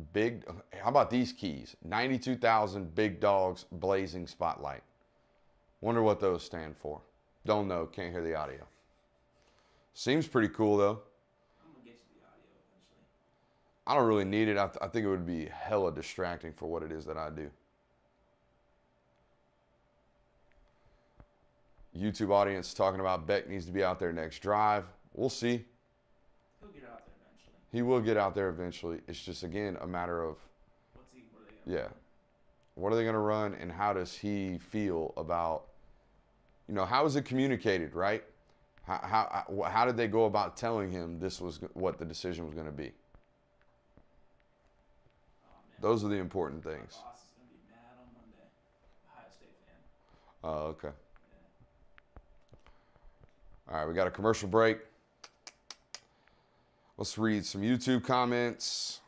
breakup. How about these keys? 92,000 big dogs blazing spotlight. Wonder what those stand for. Don't know. Can't hear the audio. Seems pretty cool, though. I'm going to get you the audio eventually. I don't really need it. I think it would be hella distracting for what it is that I do. YouTube audience talking about Beck needs to be out there next drive. We'll see. He'll get out there eventually. He will get out there eventually. It's just, again, a matter of, What are they gonna run? what are they going to run, and how does he feel about, how is it communicated, right? How did they go about telling him this was what the decision was going to be? Those are the important things. My boss is going to be mad on Monday. Ohio State fan. Oh, okay. All right, we got a commercial break. Let's read some YouTube comments.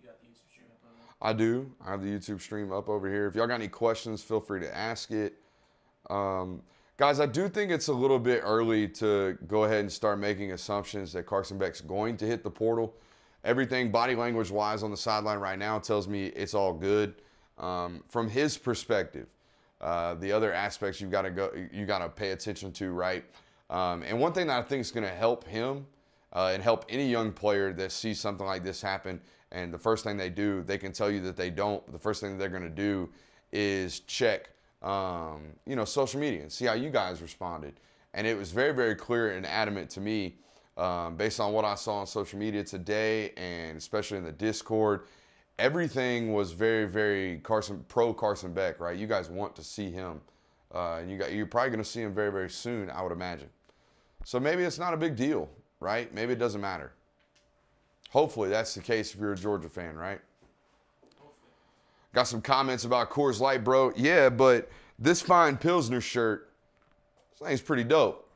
You got the YouTube stream up on there? I do. I have the YouTube stream up over here. If y'all got any questions, feel free to ask it. Guys, I do think it's a little bit early to go ahead and start making assumptions that Carson Beck's going to hit the portal. Everything body language-wise on the sideline right now tells me it's all good. From his perspective, the other aspects you got to pay attention to, right? And one thing that I think is going to help him and help any young player that sees something like this happen, and the first thing they do, they can tell you that they don't. The first thing that they're going to do is check, social media and see how you guys responded. And it was very, very clear and adamant to me, based on what I saw on social media today, and especially in the Discord. everything was very, very pro Carson Beck, right? You guys want to see him. And you're probably going to see him very, very soon, I would imagine. So maybe it's not a big deal, right? Maybe it doesn't matter. Hopefully that's the case if you're a Georgia fan, right? Got some comments about Coors Light, bro. Yeah, but this fine Pilsner shirt, this thing's pretty dope.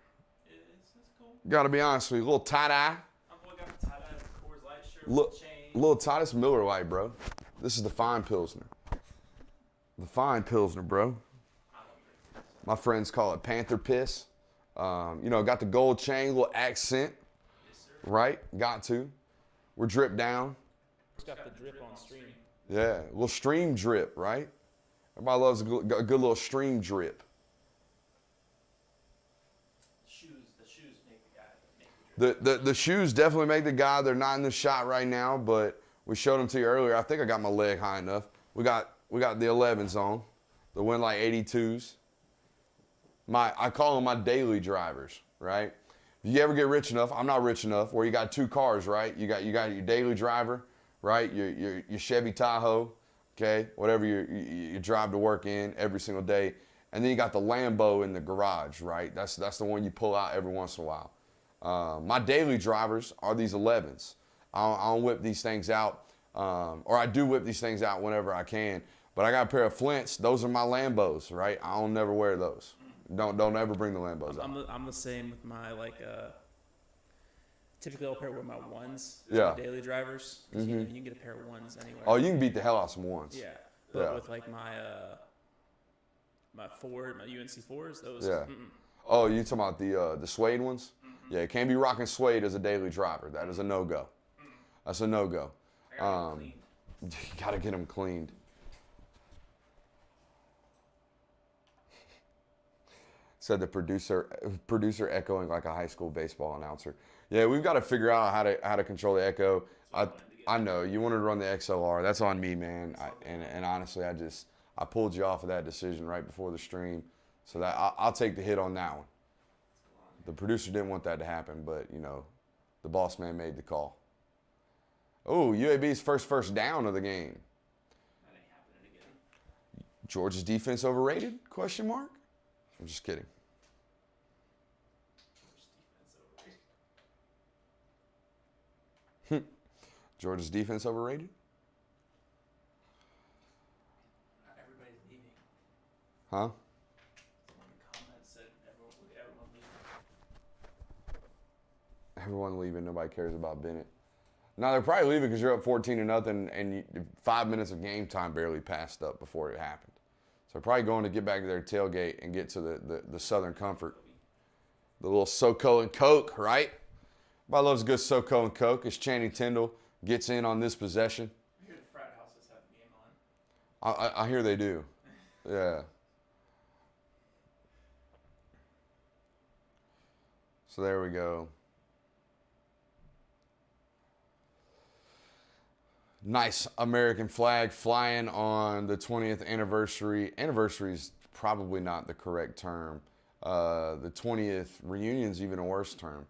It's cool. Got to be honest with you. A little tie-dye. My boy got the tie-dye Coors Light shirt with chain. Little Titus Miller Lite, bro. This is the fine Pilsner. The fine Pilsner, bro. My friends call it Panther Piss. Got the gold chain, little accent. Yes, sir. Right? Got to. We're dripped down. It's got the drip on stream. Yeah, a little stream drip, right? Everybody loves a good little stream drip. The shoes make the guy make the drip. The shoes definitely make the guy. They're not in the shot right now, but we showed them to you earlier. I think I got my leg high enough. We got the 11s on, the Winlight 82s. I call them my daily drivers, right? If you ever get rich enough, I'm not rich enough, where you got two cars, right? You got your daily driver, right? Your Chevy Tahoe, okay, whatever you drive to work in every single day, and then you got the Lambo in the garage, right? That's the one you pull out every once in a while. My daily drivers are these 11s. I don't whip these things out, or I do whip these things out whenever I can. But I got a pair of Flints. Those are my Lambos, right? I don't never wear those. Don't ever bring the Lambos out. I'm the same with my typically I'll pair with my ones. Yeah. My daily drivers. You can get a pair of ones anywhere. Oh, you can beat the hell out of some ones. Yeah. But with like my Ford, my UNC fours, those. Yeah. Oh, you talking about the suede ones? Yeah, you can't be rocking suede as a daily driver. That is a no-go. That's a no-go. You gotta get them cleaned. Said the producer echoing like a high school baseball announcer. Yeah, we've got to figure out how to control the echo. I know you wanted to run the XLR. That's on me, man. And honestly, I pulled you off of that decision right before the stream, so that I'll take the hit on that one. The producer didn't want that to happen, but the boss man made the call. Oh, UAB's first down of the game. That ain't happening again. Georgia's defense overrated? Question mark. I'm just kidding. Georgia's defense overrated? Everybody's leaving. Huh? Someone in the comments said everyone leaving. Everyone leaving. Nobody cares about Bennett. No, they're probably leaving because you're up 14-0 and 5 minutes of game time barely passed up before it happened. So they're probably going to get back to their tailgate and get to the Southern Comfort. The little SoCo and Coke, right? Everybody loves a good SoCo and Coke as Channing Tindall gets in on this possession. I hear the frat houses have the game on. I hear they do. Yeah. So there we go. Nice American flag flying on the 20th anniversary. Anniversary is probably not the correct term. The 20th reunion is even a worse term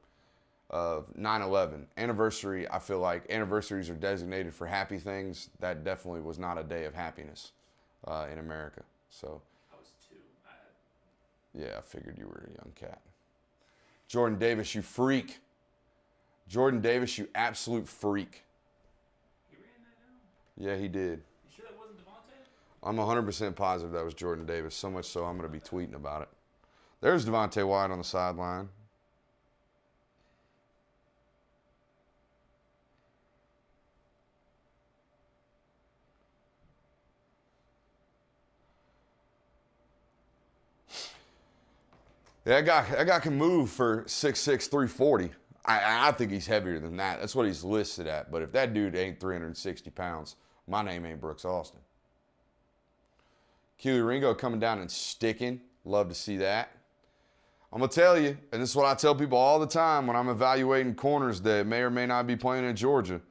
of 9/11. Anniversary, I feel like anniversaries are designated for happy things. That definitely was not a day of happiness in America. So I was 2. yeah, I figured you were a young cat. Jordan Davis, you freak. Jordan Davis, you absolute freak. He ran that down? Yeah, he did. You sure that wasn't Devontae? I'm 100% positive that was Jordan Davis, so much so I'm going to be tweeting about it. There's Devontae White on the sideline. Yeah, that guy can move for 6'6", 340. I think he's heavier than that. That's what he's listed at. But if that dude ain't 360 pounds, my name ain't Brooks Austin. Keely Ringo coming down and sticking. Love to see that. I'm going to tell you, and this is what I tell people all the time when I'm evaluating corners that may or may not be playing in Georgia.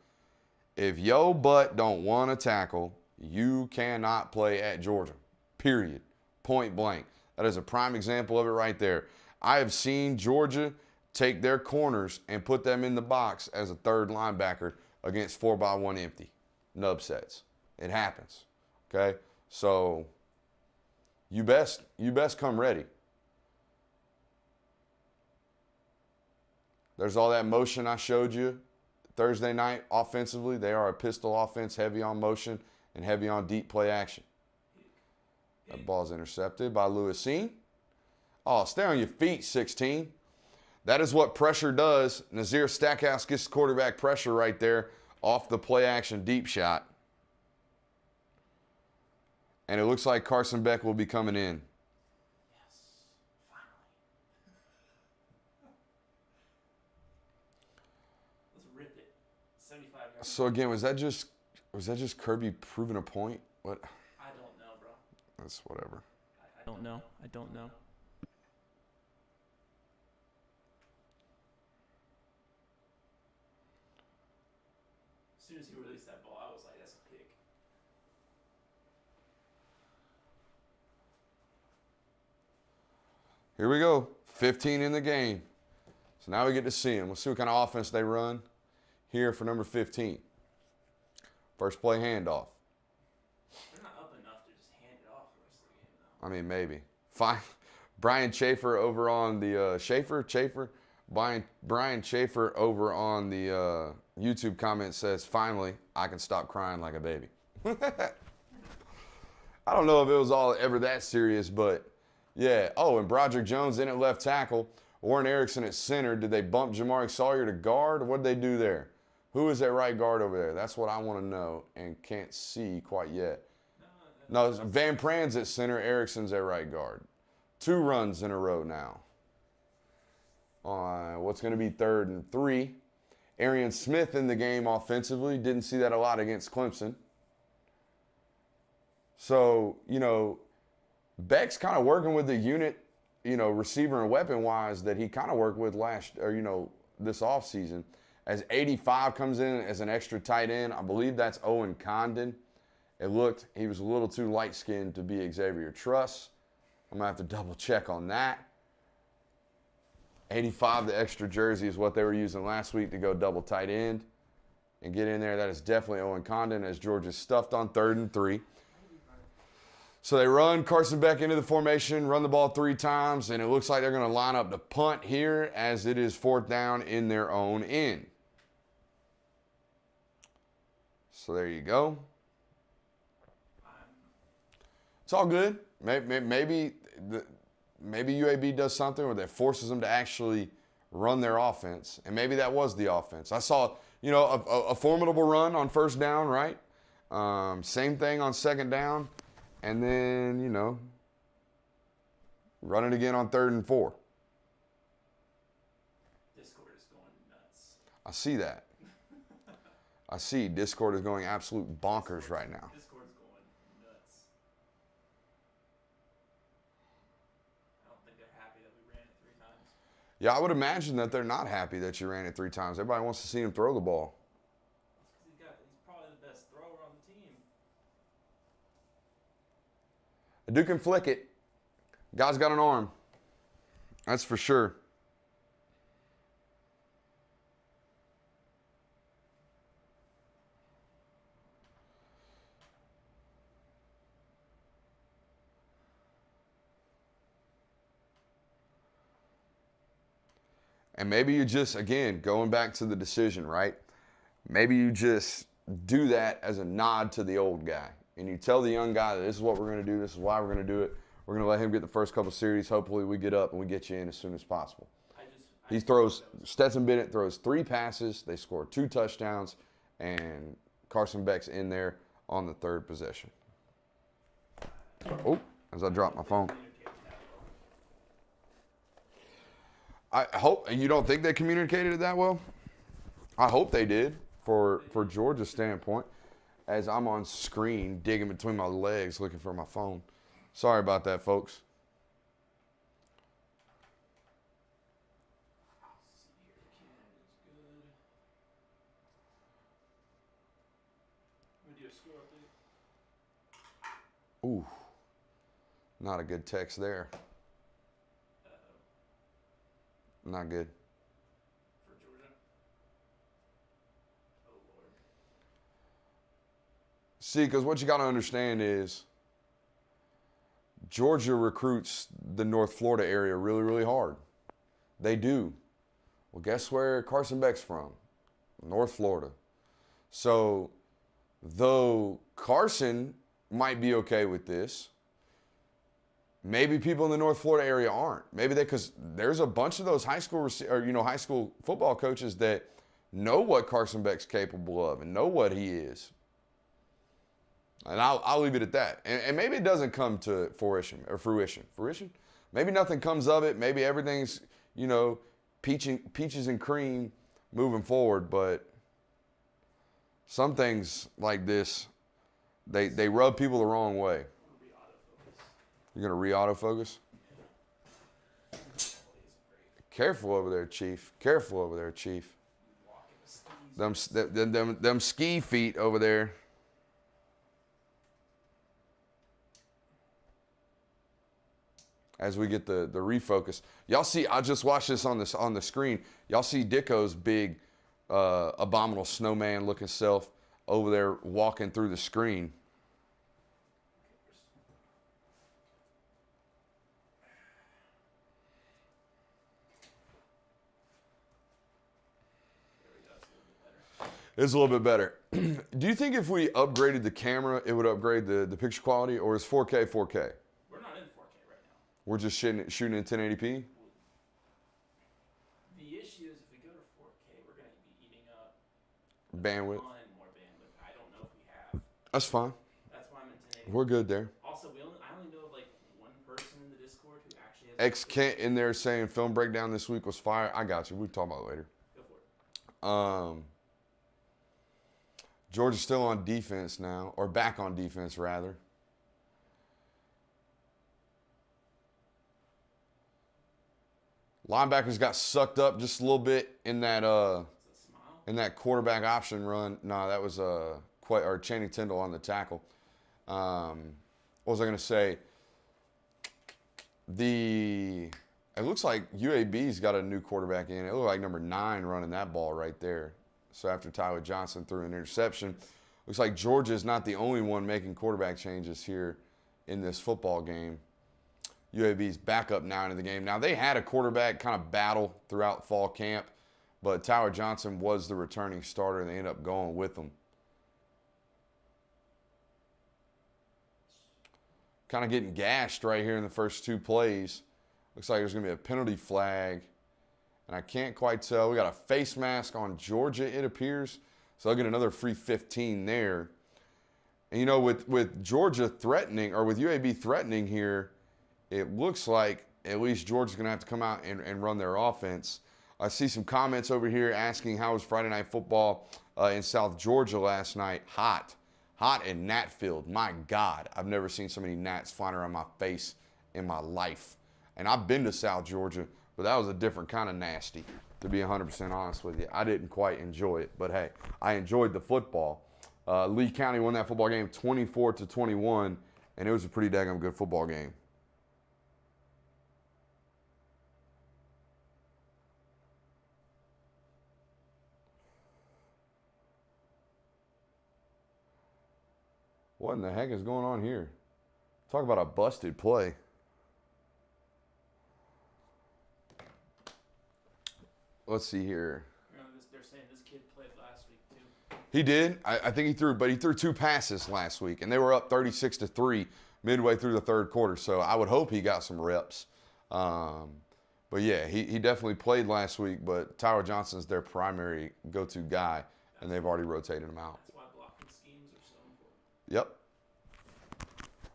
If your butt don't want to tackle, you cannot play at Georgia. Period. Point blank. That is a prime example of it right there. I have seen Georgia take their corners and put them in the box as a third linebacker against 4x1 empty. Nub sets. It happens. Okay? So you best come ready. There's all that motion I showed you Thursday night offensively. They are a pistol offense, heavy on motion and heavy on deep play action. That ball's intercepted by Lewisine. Oh, stay on your feet, 16. That is what pressure does. Nazir Stackhouse gets quarterback pressure right there off the play action deep shot. And it looks like Carson Beck will be coming in. Yes, finally. Let's rip it. 75 yards. So again, was that just Kirby proving a point? What? I don't know, bro. That's whatever. I don't know. I don't know. As soon as he released that ball, I was like, that's a pick. Here we go. 15 in the game. So now we get to see them. Let's see what kind of offense they run here for number 15. First play handoff. They're not up enough to just hand it off the rest of the game, though. I mean, maybe. Fine. Brian Schaefer over on the Brian Schaefer over on the YouTube comment says, finally, I can stop crying like a baby. I don't know if it was all ever that serious, but yeah. Oh, and Broderick Jones in at left tackle. Warren Erickson at center. Did they bump Jamari Sawyer to guard? What did they do there? Who is that right guard over there? That's what I want to know and can't see quite yet. No, Van Pran's at center. Erickson's at right guard. 2 runs in a row now. What's going to be 3rd and 3. Arian Smith in the game offensively. Didn't see that a lot against Clemson. So, Beck's kind of working with the unit, receiver and weapon-wise that he kind of worked with this offseason. As 85 comes in as an extra tight end, I believe that's Owen Condon. He was a little too light-skinned to be Xavier Truss. I'm going to have to double-check on that. 85, the extra jersey, is what they were using last week to go double tight end and get in there. That is definitely Owen Condon as Georgia's stuffed on 3rd and 3. So they run Carson Beck into the formation, run the ball 3 times, and it looks like they're going to line up to punt here as it is 4th down in their own end. So there you go. It's all good. Maybe UAB does something where that forces them to actually run their offense, and maybe that was the offense. I saw, a formidable run on 1st down, right? Same thing on 2nd down. And then, run it again on 3rd and 4. Discord is going nuts. I see that. I see Discord is going absolute bonkers right now. Discord's going nuts. I don't think they're happy that we ran it 3 times. Yeah, I would imagine that they're not happy that you ran it 3 times. Everybody wants to see him throw the ball. That's because he's probably the best thrower on the team. A dude can flick it. Guy's got an arm. That's for sure. And maybe you just, again, going back to the decision, right? Maybe you just do that as a nod to the old guy. And you tell the young guy that this is what we're going to do, this is why we're going to do it. We're going to let him get the first couple series. Hopefully we get up and we get you in as soon as possible. Stetson Bennett throws 3 passes. They score 2 touchdowns. And Carson Beck's in there on the 3rd possession. Oh, as I dropped my phone. I hope, you don't think they communicated it that well? I hope they did for Georgia's standpoint. As I'm on screen, digging between my legs, looking for my phone. Sorry about that, folks. Ooh, not a good text there. Not good. For Georgia. Oh, Lord. See, because what you got to understand is Georgia recruits the North Florida area really, really hard. They do. Well, guess where Carson Beck's from? North Florida. So, though Carson might be okay with this, maybe people in the North Florida area aren't. Maybe because there's a bunch of those high school football coaches that know what Carson Beck's capable of and know what he is. And I'll leave it at that. And maybe it doesn't come to fruition. Fruition? Maybe nothing comes of it. Maybe everything's, peaches and cream moving forward. But some things like this, they rub people the wrong way. You're going to re-autofocus? Careful over there, Chief. Careful over there, Chief. Them ski feet over there. As we get the refocus. Y'all see, I just watched this on the screen. Y'all see Dicko's big abominable snowman looking self over there walking through the screen. It's a little bit better. Do you think if we upgraded the camera, it would upgrade the picture quality, or is 4K 4K? We're not in 4K right now. We're just shooting in 1080p? The issue is if we go to 4K, we're going to be eating up bandwidth. More bandwidth. I don't know if we have. That's fine. That's why I'm in 1080p. We're good there. Also, I only know of like one person in the Discord who actually has. X Kent in there saying film breakdown this week was fire. I got you. We'll talk about it later. Go for it. Georgia's still on defense now, or back on defense rather. Linebackers got sucked up just a little bit in that quarterback option run. No, that was Channing Tindall on the tackle. What was I going to say? It looks like UAB's got a new quarterback in. It looked like number 9 running that ball right there. So after Tyler Johnson threw an interception, looks like Georgia is not the only one making quarterback changes here in this football game. UAB's back up now into the game. Now, they had a quarterback kind of battle throughout fall camp, but Tyler Johnson was the returning starter, and they ended up going with him. Kind of getting gashed right here in the first 2 plays. Looks like there's going to be a penalty flag. And I can't quite tell. We got a face mask on Georgia, it appears. So they'll get another free 15 there. And, with Georgia threatening, or with UAB threatening here, it looks like at least Georgia's going to have to come out and run their offense. I see some comments over here asking how was Friday Night Football in South Georgia last night. Hot in Gnatfield. My God, I've never seen so many gnats flying around my face in my life. And I've been to South Georgia. But that was a different kind of nasty, to be 100% honest with you. I didn't quite enjoy it, but hey, I enjoyed the football. Lee County won that football game 24-21, and it was a pretty daggone good football game. What in the heck is going on here? Talk about a busted play. Let's see here. They're saying this kid played last week too. He did. I think he threw 2 passes last week, and they were up 36-3 midway through the third quarter. So I would hope he got some reps. But yeah, he definitely played last week. But Tyler Johnson's their primary go-to guy, and they've already rotated him out. That's why blocking schemes are so important. Yep.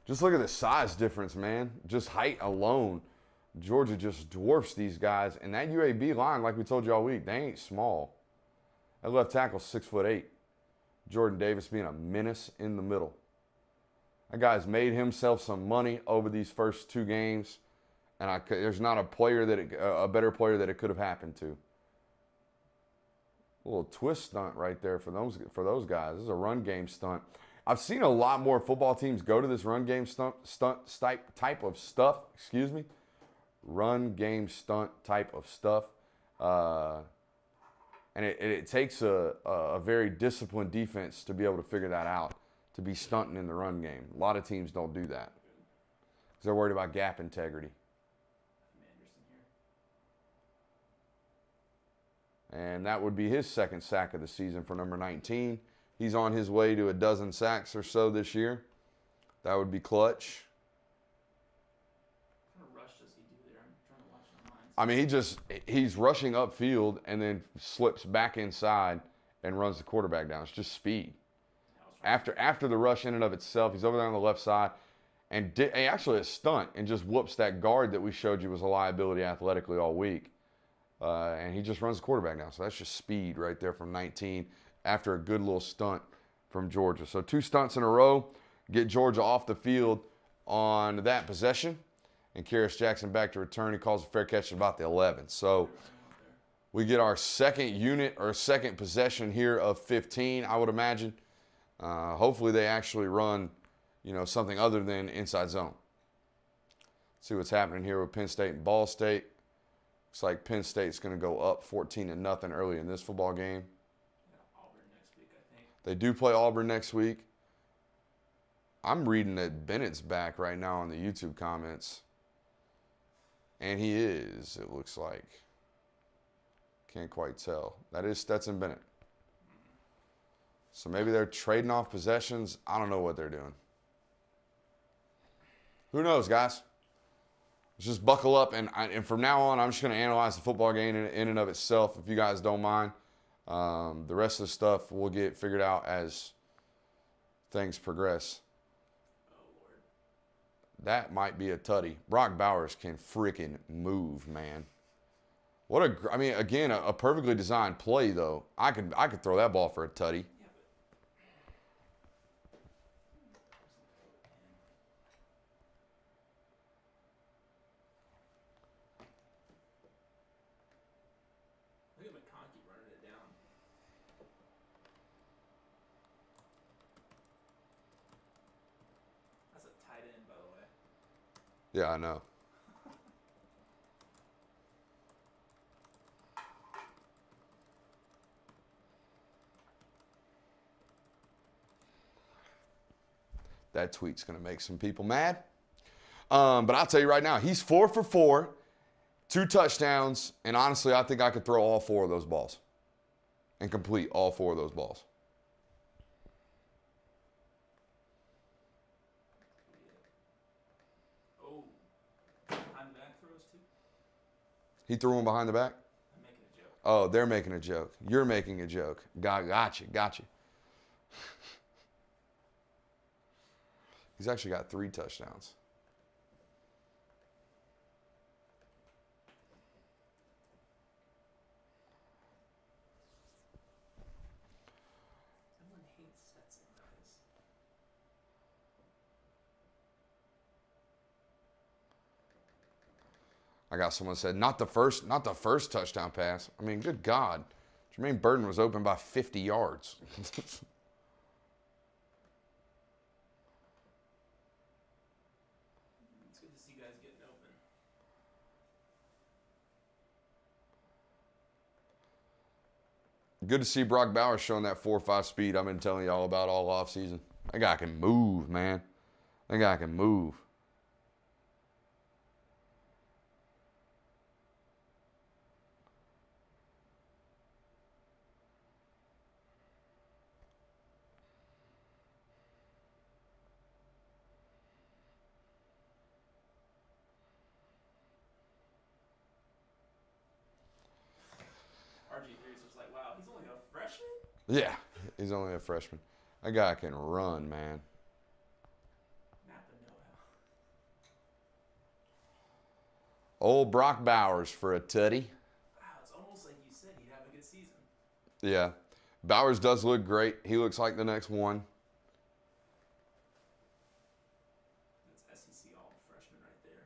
Just look at the size difference, man. Just height alone. Georgia just dwarfs these guys. And that UAB line, like we told you all week, they ain't small. That left tackle's 6'8". Jordan Davis being a menace in the middle. That guy's made himself some money over these first 2 games. And there's not a better player that it could have happened to. A little twist stunt right there for those guys. This is a run game stunt. I've seen a lot more football teams go to this run game stunt type of stuff. Excuse me. Run game stunt type of stuff. And it takes a very disciplined defense to be able to figure that out, to be stunting in the run game. A lot of teams don't do that because they're worried about gap integrity. And that would be his second sack of the season for number 19. He's on his way to a dozen sacks or so this year. That would be clutch. What kind of rush does he do there? I'm trying to watch it online. I mean, he's rushing upfield and then slips back inside and runs the quarterback down. It's just speed. After the rush in and of itself, he's over there on the left side and actually a stunt and just whoops that guard that we showed you was a liability athletically all week. And he just runs the quarterback down. So that's just speed right there from 19 after a good little stunt from Georgia. So 2 stunts in a row, get Georgia off the field on that possession. And Karis Jackson back to return. He calls a fair catch at about the 11. So we get our second unit or second possession here of 15, I would imagine. Hopefully they actually run, something other than inside zone. See what's happening here with Penn State and Ball State. Looks like Penn State's going to go up 14-0 early in this football game. Yeah, Auburn next week, I think. They do play Auburn next week. I'm reading that Bennett's back right now on the YouTube comments. And he is, it looks like. Can't quite tell. That is Stetson Bennett. So maybe they're trading off possessions. I don't know what they're doing. Who knows, guys? Let's just buckle up. And from now on, I'm just going to analyze the football game in and of itself, if you guys don't mind. The rest of the stuff we'll get figured out as things progress. That might be a tutty. Brock Bowers can freaking move, man. Again, a perfectly designed play, though. I could throw that ball for a tutty. Look at McConkey running it down. That's a tight end, by the way. Yeah, I know. That tweet's going to make some people mad. But I'll tell you right now, he's 4 for 4, 2 touchdowns, and honestly, I think I could throw all 4 of those balls and complete all 4 of those balls. Oh, behind the back throws too. He threw one behind the back? I'm making a joke. Oh, they're making a joke. You're making a joke. Gotcha. He's actually got 3 touchdowns. Someone hates Stetson, guys. I got someone said, not the first touchdown pass. I mean, good God. Jermaine Burton was open by 50 yards. It's good to see guys getting open. Good to see Brock Bowers showing that 4.5 speed I've been telling y'all about all offseason. That guy can move, man. That guy can move. RG3's just like, wow, he's only a freshman? Yeah, he's only a freshman. That guy can run, man. Napa know-how. Old Brock Bowers for a tutty. Wow, it's almost like you said he'd have a good season. Yeah. Bowers does look great. He looks like the next one. That's SEC all freshman right there.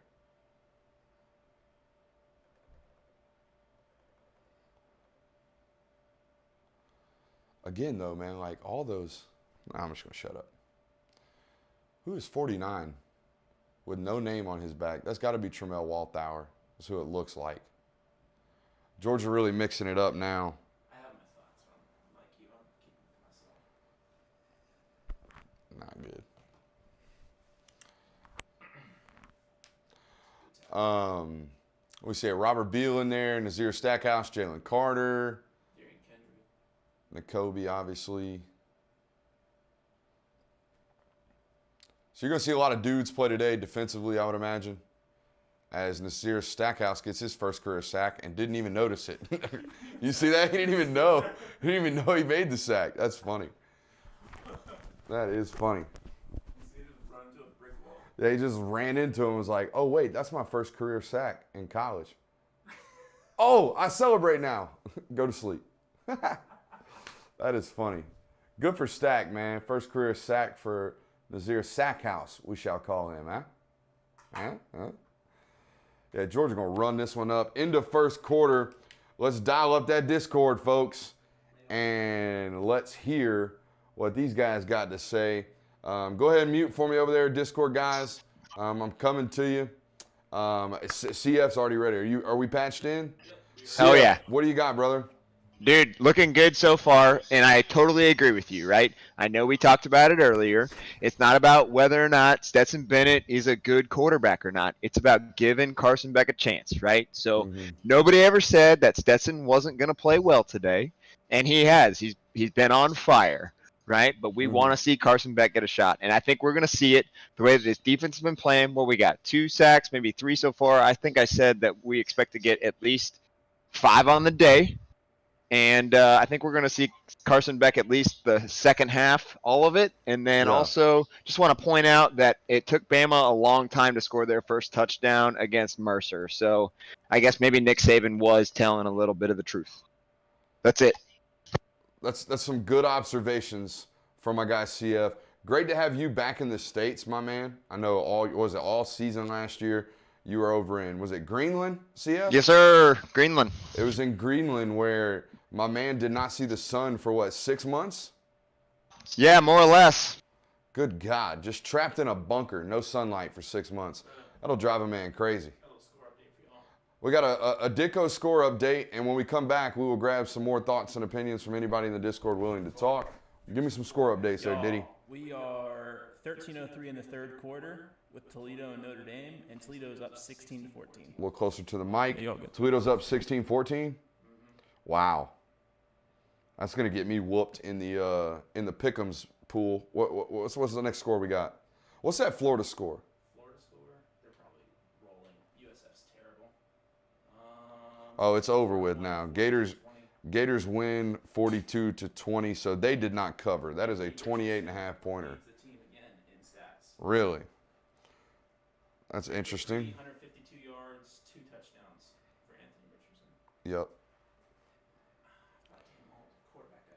Again, though, man, like all those. I'm just going to shut up. Who is 49 with no name on his back? That's got to be Tramel Walthour. That's who it looks like. Georgia really mixing it up now. I have my thoughts. I'm like you. I'm keeping it to Not good. We see Robert Beal in there, Nazir Stackhouse, Jalen Carter, N'Kobe, obviously. So you're going to see a lot of dudes play today defensively, I would imagine, as Nazir Stackhouse gets his first career sack and didn't even notice it. You see that? He didn't even know. He didn't even know he made the sack. That's funny. That is funny. Yeah, he just ran into him and was like, oh, wait, that's my first career sack in college. Oh, I celebrate now. Go to sleep. That is funny. Good for Stack, man. First career sack for Nazir Sackhouse, we shall call him, huh? Yeah, Georgia going to run this one up into first quarter. Let's dial up that Discord, folks, and let's hear what these guys got to say. Go ahead and mute for me over there, Discord guys. I'm coming to you. CF's already ready. Are we patched in? Oh, yeah. What do you got, brother? Dude, looking good so far, and I totally agree with you, right? I know we talked about it earlier. It's not about whether or not Stetson Bennett is a good quarterback or not. It's about giving Carson Beck a chance, right? So nobody ever said that Stetson wasn't going to play well today, and he has. He's been on fire, right? But we want to see Carson Beck get a shot, and I think we're going to see it the way that his defense has been playing. Well, we got 2 sacks, maybe 3 so far. I think I said that we expect to get at least 5 on the day. And I think we're going to see Carson Beck at least the second half, all of it. And then also just want to point out that it took Bama a long time to score their first touchdown against Mercer. So I guess maybe Nick Saban was telling a little bit of the truth. That's it. That's some good observations from my guy CF. Great to have you back in the States, my man. I know all season last year you were over in, was it Greenland, CF? Yes, sir. Greenland. It was in Greenland where my man did not see the sun for 6 months? Yeah, more or less. Good God. Just trapped in a bunker, no sunlight for 6 months. That'll drive a man crazy. We got a Dicko score update, and when we come back, we will grab some more thoughts and opinions from anybody in the Discord willing to talk. Give me some score updates there, Diddy. We are 13:03 in the third quarter with Toledo and Notre Dame, and Toledo's up 16-14. A little closer to the mic. Yeah, Toledo's up 16-14? Wow. That's going to get me whooped in the Pick'ems pool. What's the next score we got? What's that Florida score? Florida score? They're probably rolling. USF's terrible. Oh, it's over with now. Gators win 42-20, so they did not cover. That is a 28.5 pointer. Really? That's interesting. 152 yards, 2 touchdowns for Anthony Richardson. Yep.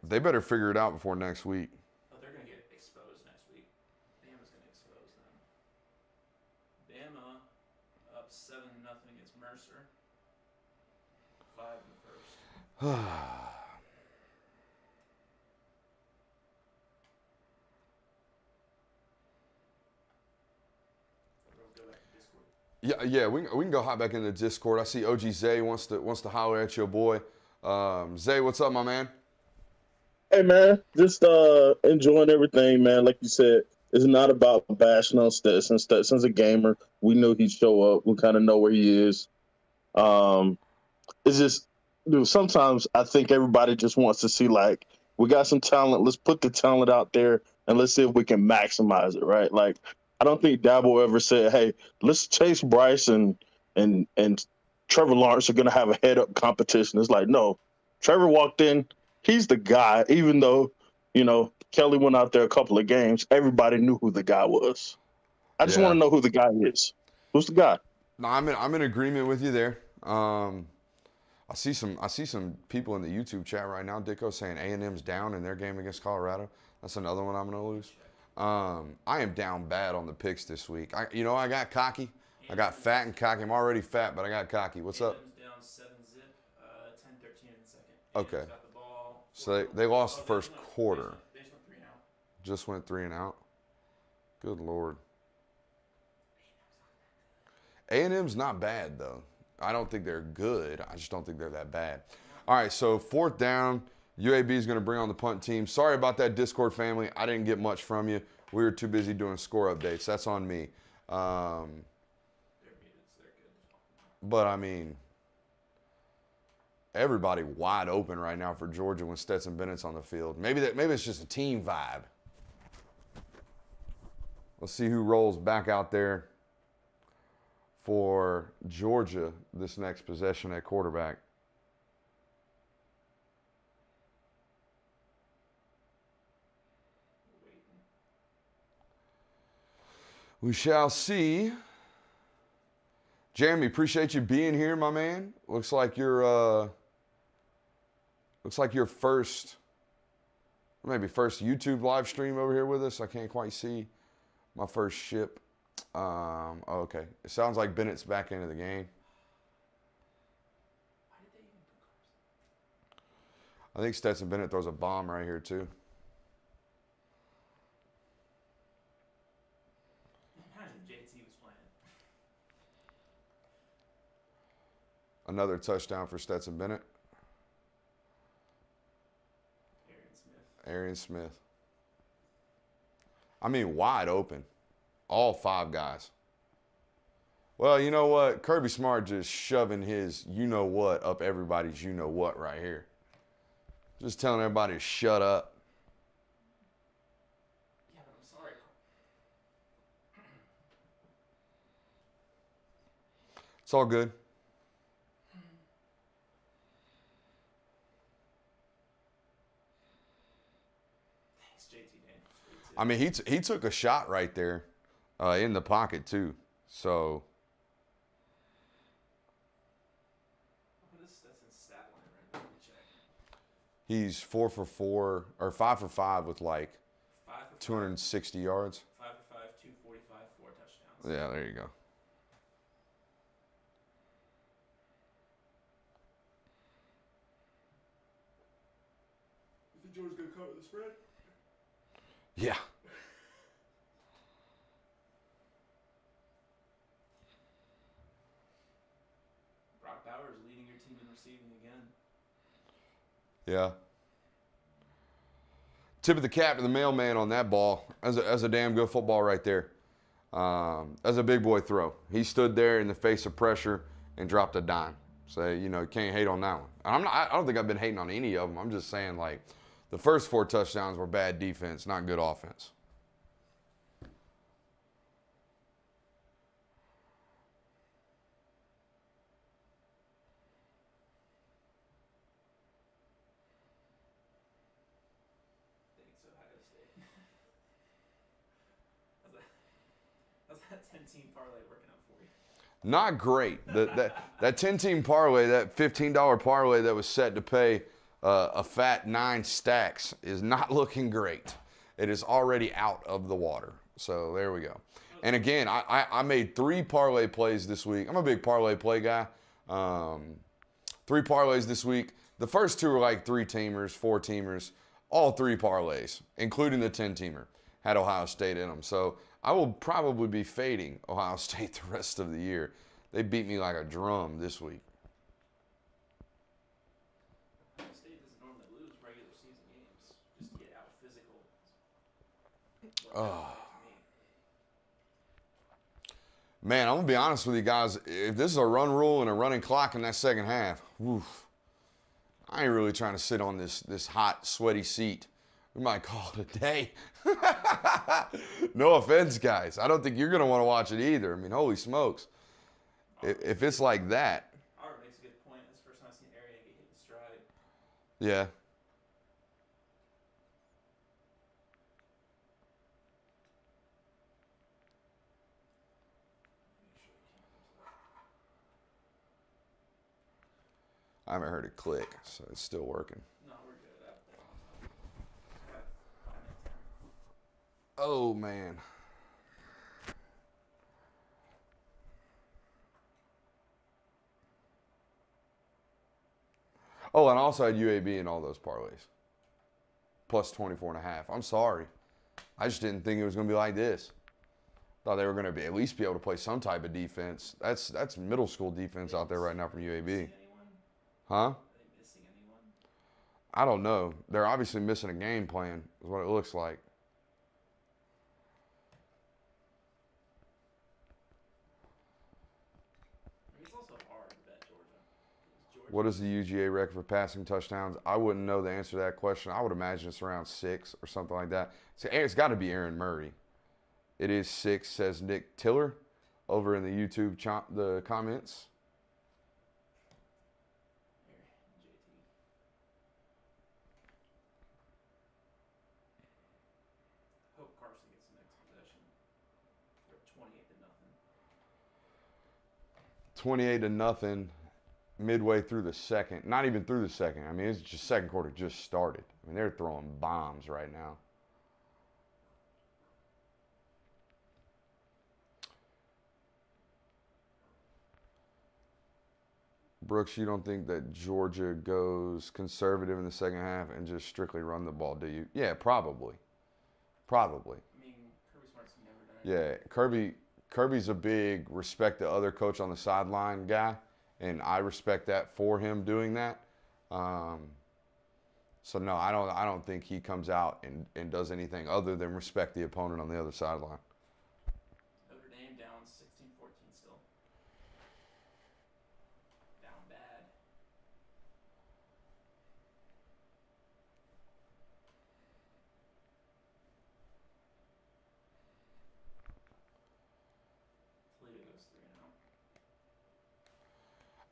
They better figure it out before next week. Oh, they're going to get exposed next week. Bama's going to expose them. Bama up 7-0 against Mercer. 5 in the first. Yeah, we can go hop back into the Discord. I see OG Zay wants to holler at your boy. Zay, what's up, my man? Hey man, just enjoying everything, man. Like you said, it's not about bashing on Stetson. Stetson's a gamer. We knew he'd show up. We kind of know where he is. It's just, dude, sometimes I think everybody just wants to see, like, we got some talent. Let's put the talent out there and let's see if we can maximize it, right? Like, I don't think Dabo ever said, hey, let's chase Bryce and Trevor Lawrence are going to have a head-up competition. It's like, no, Trevor walked in. He's the guy, even though, Kelly went out there a couple of games. Everybody knew who the guy was. I just want to know who the guy is. Who's the guy? No, I'm in agreement with you there. I see some people in the YouTube chat right now, Dicko, saying A&M's down in their game against Colorado. That's another one I'm going to lose. I am down bad on the picks this week. I got cocky. I got fat and cocky. I'm already fat, but I got cocky. What's up? Down 7-0, 10-13 in the second. Okay. So they lost the first quarter. They just went 3 and out. Just went 3 and out. Good Lord. A&M's not bad, though. I don't think they're good. I just don't think they're that bad. All right, so 4th down. UAB is going to bring on the punt team. Sorry about that, Discord family. I didn't get much from you. We were too busy doing score updates. That's on me. But, I mean, everybody wide open right now for Georgia when Stetson Bennett's on the field. Maybe it's just a team vibe. Let's see who rolls back out there for Georgia this next possession at quarterback. We shall see. Jeremy, appreciate you being here, my man. Looks like your first YouTube live stream over here with us. I can't quite see my first ship. Okay. It sounds like Bennett's back into the game. I think Stetson Bennett throws a bomb right here too. Another touchdown for Stetson Bennett. Arian Smith. I mean, wide open. All 5 guys. Well, you know what? Kirby Smart just shoving his you-know-what up everybody's you-know-what right here. Just telling everybody to shut up. Yeah, but I'm sorry. It's all good. I mean, he took a shot right there in the pocket, too. So. What is Stetson's stat line right now? Let me check. He's 4 for 4, or 5 for 5 with like 5 for 260 yards. 5 for 5, 245, 4 touchdowns. Yeah, there you go. You think Georgia's going to cover the spread? Yeah. Brock Bowers leading your team in receiving again. Yeah. Tip of the cap to the mailman on that ball. That's a damn good football right there. That's a big boy throw. He stood there in the face of pressure and dropped a dime. So, you can't hate on that one. I don't think I've been hating on any of them. I'm just saying, like, the first 4 touchdowns were bad defense, not good offense. How's that 10-team parlay working out for you? Not great. That 10-team parlay, that $15 parlay that was set to pay a fat 9 stacks is not looking great. It is already out of the water. So there we go. And again, I made 3 parlay plays this week. I'm a big parlay play guy. 3 parlays this week. The first 2 were like 3-teamers, 4-teamers, all 3 parlays, including the 10-teamer, had Ohio State in them. So I will probably be fading Ohio State the rest of the year. They beat me like a drum this week. Ohio State doesn't normally lose regular season games just to get out physical. Oh. Man, I'm going to be honest with you guys. If this is a run rule and a running clock in that second half, woof, I ain't really trying to sit on this hot, sweaty seat. We might call it a day. No offense, guys. I don't think you're going to want to watch it either. I mean, holy smokes. If it's like that. Art makes a good point. That's the first time I've seen Arian get hit in stride. Yeah. I haven't heard it click, so it's still working. No, we're good. Oh, man. Oh, and I also had UAB in all those parlays. Plus 24.5. I'm sorry. I just didn't think it was going to be like this. Thought they were going to at least be able to play some type of defense. That's middle school defense out there right now from UAB. Huh? Are they missing anyone? I don't know. They're obviously missing a game plan, is what it looks like. What is the UGA record for passing touchdowns? I wouldn't know the answer to that question. I would imagine it's around 6 or something like that. It's got to be Aaron Murray. It is 6, says Nick Tiller over in the YouTube the comments. Hope Carson gets the next possession. They're 28-0 midway through the second. Not even through the second. I mean, it's just second quarter just started. I mean, they're throwing bombs right now. Brooks, you don't think that Georgia goes conservative in the second half and just strictly run the ball, do you? Yeah, probably. Probably. I mean, Kirby Smart's never done it. Yeah, Kirby's a big respect the other coach on the sideline guy, and I respect that for him doing that. So no, I don't think he comes out and does anything other than respect the opponent on the other sideline. Notre Dame down 16-14 still. Down bad. Toledo goes 3-0.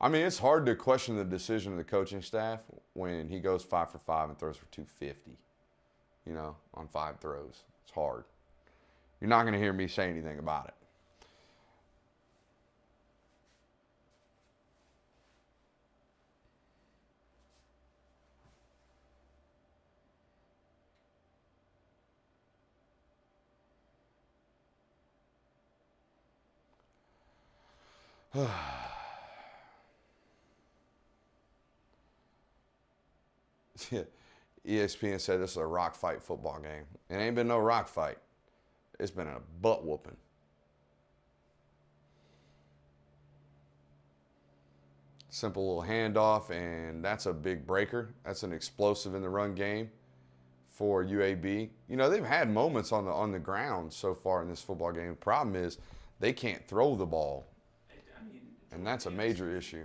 I mean, it's hard to question the decision of the coaching staff when he goes 5 for 5 and throws for 250, on 5 throws. It's hard. You're not going to hear me say anything about it. ESPN said this is a rock fight football game. It ain't been no rock fight. It's been a butt whooping. Simple little handoff, and that's a big breaker. That's an explosive in the run game for UAB. They've had moments on the ground so far in this football game. The problem is they can't throw the ball, and that's a major issue.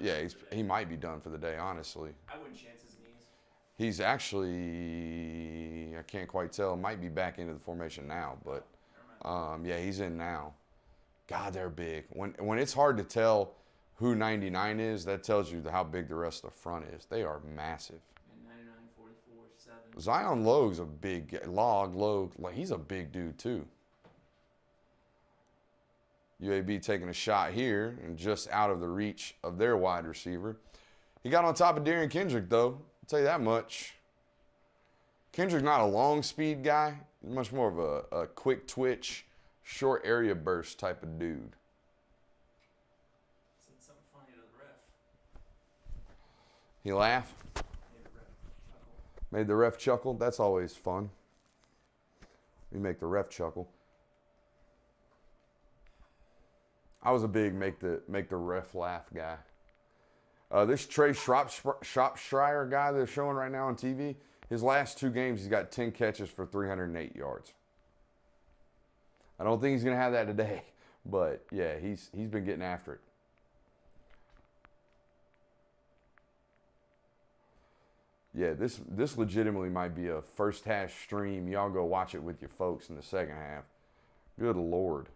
Yeah, he might be done for the day, honestly. I wouldn't chance his knees. He's actually, I can't quite tell, might be back into the formation now, but yeah, he's in now. God, they're big. When it's hard to tell who 99 is, that tells you how big the rest of the front is. They are massive. And 99, 44, 7. Zion Logue's a big, Logue, he's a big dude too. UAB taking a shot here and just out of the reach of their wide receiver. He got on top of Darian Kendrick, though. I'll tell you that much. Kendrick's not a long speed guy. He's much more of a quick twitch, short area burst type of dude. Said something funny to the ref. He laughed? Made the ref chuckle? That's always fun. We make the ref chuckle. I was a big make the ref laugh guy. This Trey Shropshire guy they're showing right now on TV, his last 2 games, he's got 10 catches for 308 yards. I don't think he's going to have that today, but yeah, he's been getting after it. Yeah, this legitimately might be a first half stream. Y'all go watch it with your folks in the second half. Good Lord.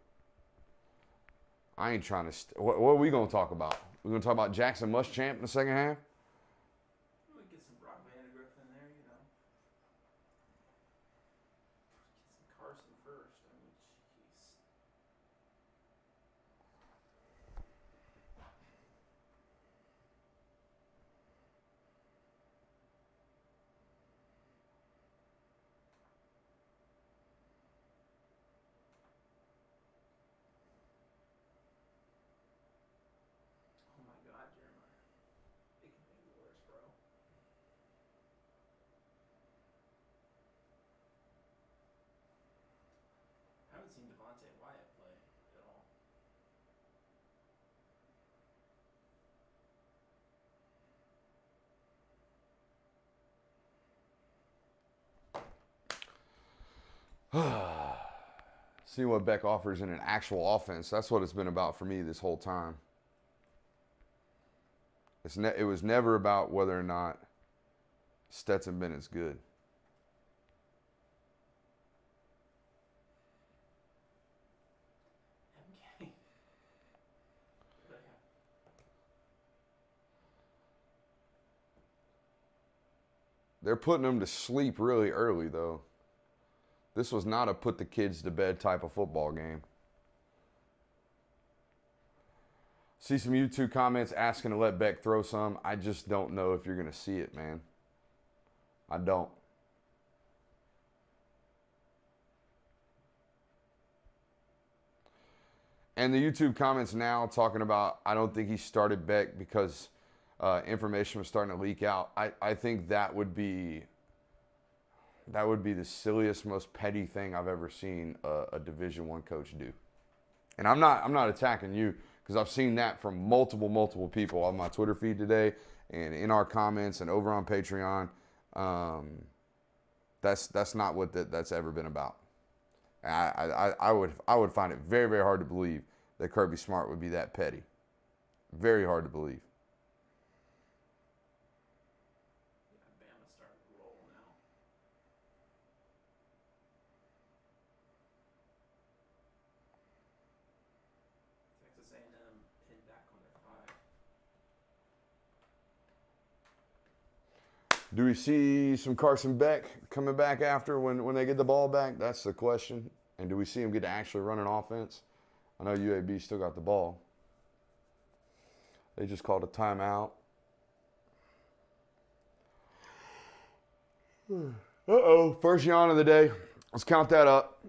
I ain't trying to. What are we going to talk about? We're going to talk about Jackson Muschamp in the second half? We'll get some Brock Vandegrift in there, Get some Carson first. I mean, jeez. Oh my God, Jeremiah. It can be worse, bro. I haven't seen Devontae Wyatt play at all. See what Beck offers in an actual offense. That's what it's been about for me this whole time. It was never about whether or not Stetson Bennett's good. Okay. They're putting them to sleep really early, though. This was not a put the kids to bed type of football game. See some YouTube comments asking to let Beck throw some. I just don't know if you're going to see it, man. I don't. And the YouTube comments now talking about, I don't think he started Beck because information was starting to leak out. I think that would be the silliest, most petty thing I've ever seen a Division I coach do. And I'm not attacking you, because I've seen that from multiple people on my Twitter feed today and in our comments and over on Patreon. That's not what that's ever been about. I would find it very, very hard to believe that Kirby Smart would be that petty. Very hard to believe. Yeah, Bama started to roll now. Texas A&M pinned back on their 5. Do we see some Carson Beck coming back after when they get the ball back? That's the question. And do we see him get to actually run an offense? I know UAB still got the ball. They just called a timeout. Uh-oh, first yawn of the day. Let's count that up.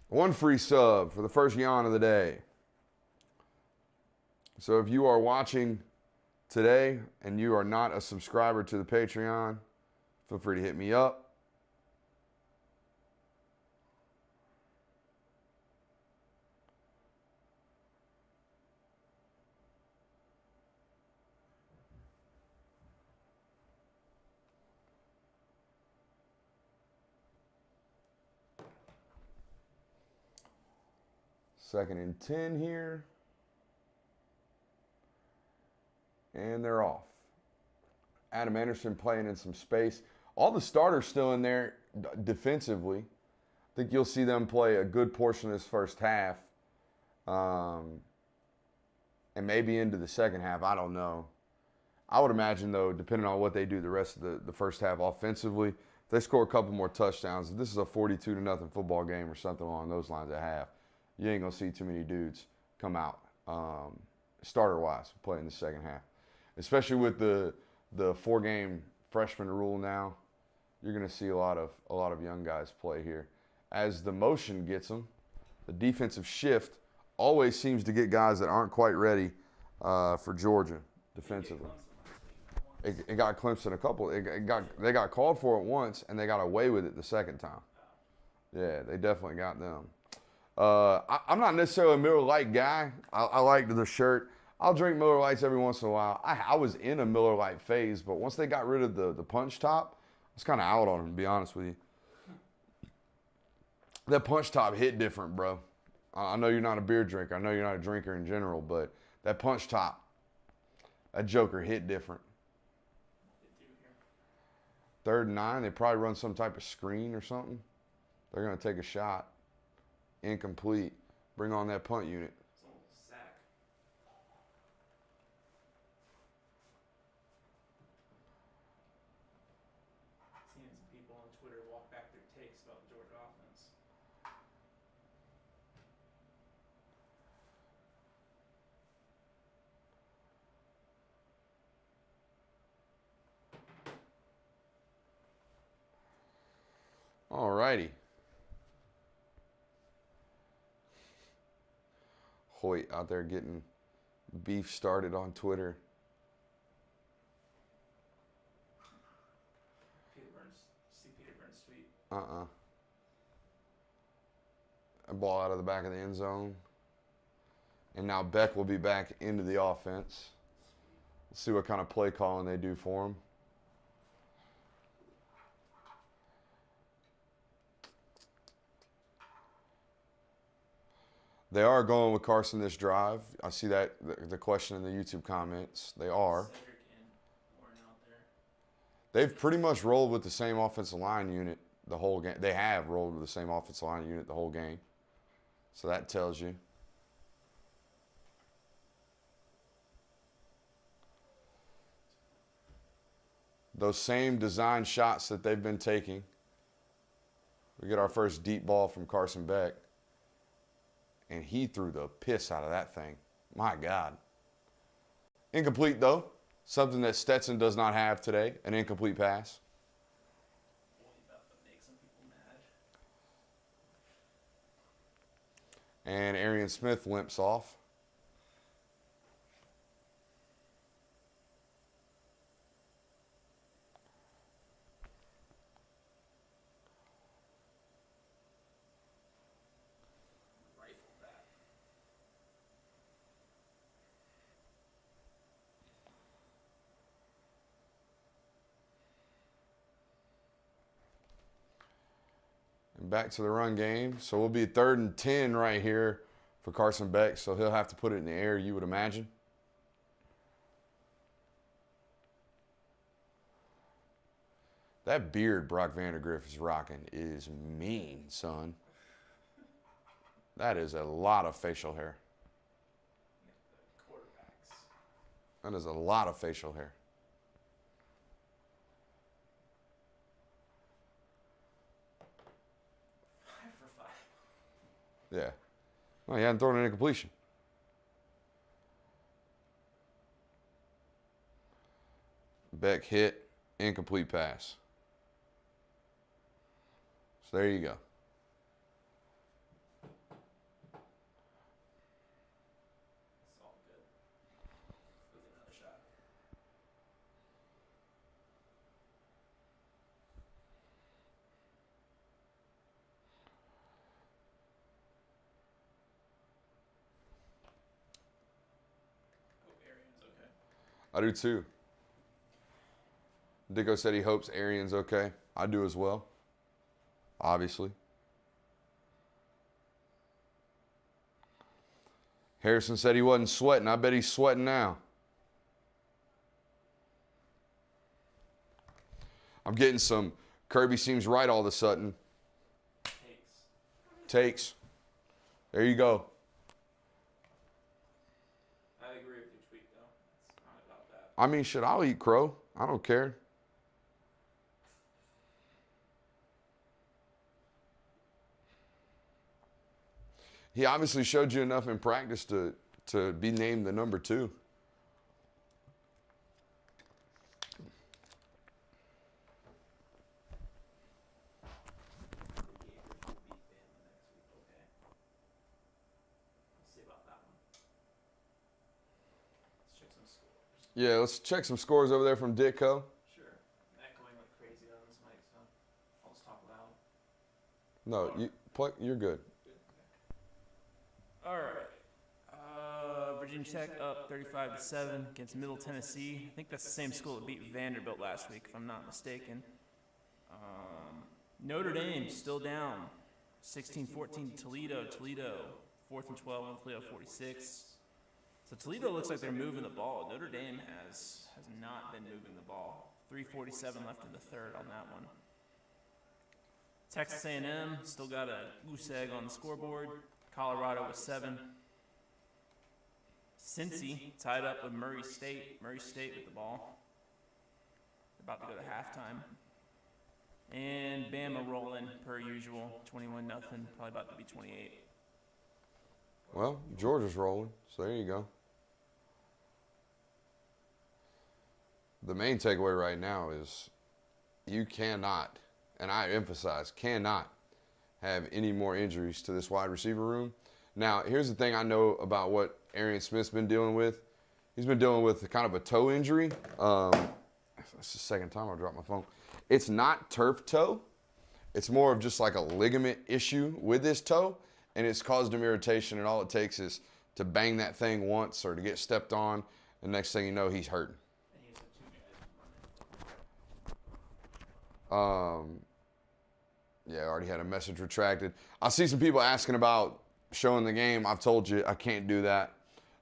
One free sub for the first yawn of the day. So if you are watching today and you are not a subscriber to the Patreon, feel free to hit me up. Second and 10 here. And they're off. Adam Anderson playing in some space. All the starters still in there defensively. I think you'll see them play a good portion of this first half. And maybe into the second half. I don't know. I would imagine, though, depending on what they do the rest of the first half offensively, if they score a couple more touchdowns, if this is a 42-0 football game or something along those lines at half, you ain't going to see too many dudes come out starter-wise play in the second half. Especially with the 4-game freshman rule now, you're going to see a lot of young guys play here. As the motion gets them, the defensive shift always seems to get guys that aren't quite ready for Georgia defensively. It got Clemson a couple. They got called for it once, and they got away with it the second time. Yeah, they definitely got them. I'm not necessarily a Miller Lite guy. I like the shirt. I'll drink Miller Lites every once in a while. I was in a Miller Lite phase, but once they got rid of the punch top, I was kind of out on them, to be honest with you. That punch top hit different, bro. I know you're not a beer drinker. I know you're not a drinker in general, but that punch top, that joker hit different. 3rd and 9, they probably run some type of screen or something. They're going to take a shot. Incomplete. Bring on that punt unit. It's almost a sack. Seeing some people on Twitter walk back their takes about the Georgia offense. All righty. Hoyt out there getting beef started on Twitter. Peter Burns. See Peter Burns tweet. A ball out of the back of the end zone. And now Beck will be back into the offense. Let's see what kind of play calling they do for him. They are going with Carson this drive. I see that the question in the YouTube comments. They are. They've pretty much rolled with the same offensive line unit the whole game. They have rolled with the same offensive line unit the whole game. So that tells you. Those same design shots that they've been taking. We get our first deep ball from Carson Beck. And he threw the piss out of that thing. My God. Incomplete, though. Something that Stetson does not have today. An incomplete pass. And Arian Smith limps off. Back to the run game. So we'll be 3rd and 10 right here for Carson Beck. So he'll have to put it in the air, you would imagine. That beard Brock Vandegrift is rocking is mean, son. That is a lot of facial hair. That is a lot of facial hair. Yeah. Well, he hadn't thrown an incompletion. Beck hit, incomplete pass. So there you go. It's all good. Let's get another shot. I do too. Dicko said he hopes Arian's okay. I do as well. Obviously. Harrison said he wasn't sweating. I bet he's sweating now. I'm getting some Kirby seems right all of a sudden. Takes. There you go. I agree with your tweet, though. It's not about that. I mean, shit, I'll eat crow. I don't care. He obviously showed you enough in practice to be named the number 2. Yeah, let's check some scores over there from Ditko. Sure. I'm echoing like crazy on this mic, so I'll just talk loud. No, you're good. All right. Virginia Tech up 35-7 against Middle Tennessee. I think that's the same school that beat Vanderbilt last week, if I'm not mistaken. Notre Dame still down 16-14 Toledo. Toledo 4th and 12 on Toledo 46. So Toledo looks like they're moving the ball. Notre Dame has not been moving the ball. 3:47 left in the third on that one. Texas A&M still got a goose egg on the scoreboard. Colorado with 7. Cincy tied up with Murray State. Murray State with the ball. They're about to go to halftime. And Bama rolling per usual. 21-0. Probably about to be 28. Well, Georgia's rolling, so there you go. The main takeaway right now is you cannot, and I emphasize, cannot have any more injuries to this wide receiver room. Now, here's the thing I know about what Arian Smith's been dealing with. He's been dealing with kind of a toe injury. That's the second time I dropped my phone. It's not turf toe. It's more of just like a ligament issue with his toe, and it's caused him irritation, and all it takes is to bang that thing once or to get stepped on, and next thing you know, he's hurting. Yeah, I already had a message retracted. I see some people asking about showing the game. I've told you I can't do that.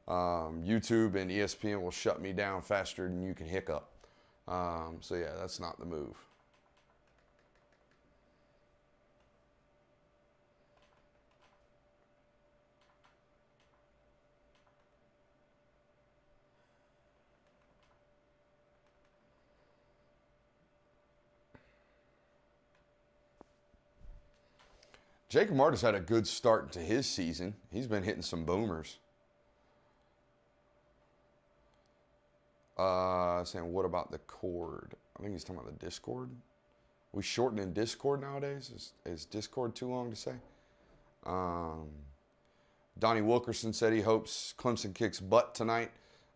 YouTube and ESPN will shut me down faster than you can hiccup. So yeah, that's not the move. Jacob Martis had a good start to his season. He's been hitting some boomers. Saying, what about the cord? I think he's talking about the Discord. We shortening Discord nowadays? Is Discord too long to say? Donnie Wilkerson said he hopes Clemson kicks butt tonight.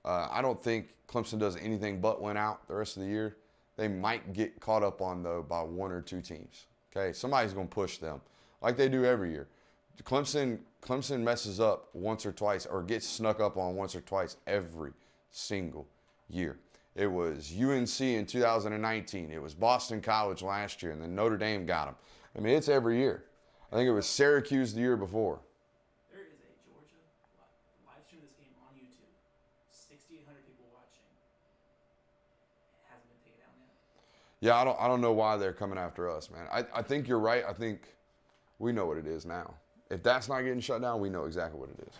I don't think Clemson does anything but win out the rest of the year. They might get caught up on, though, by one or two teams. Okay, somebody's going to push them, like they do every year. Clemson messes up once or twice, or gets snuck up on once or twice every single year. It was UNC in 2019. It was Boston College last year, and then Notre Dame got them. I mean, it's every year. I think it was Syracuse the year before. There is a Georgia live stream this game on YouTube. 6,800 people watching. It hasn't been taken down yet. Yeah, I don't know why they're coming after us, man. I think you're right. I think we know what it is now. If that's not getting shut down, we know exactly what it is.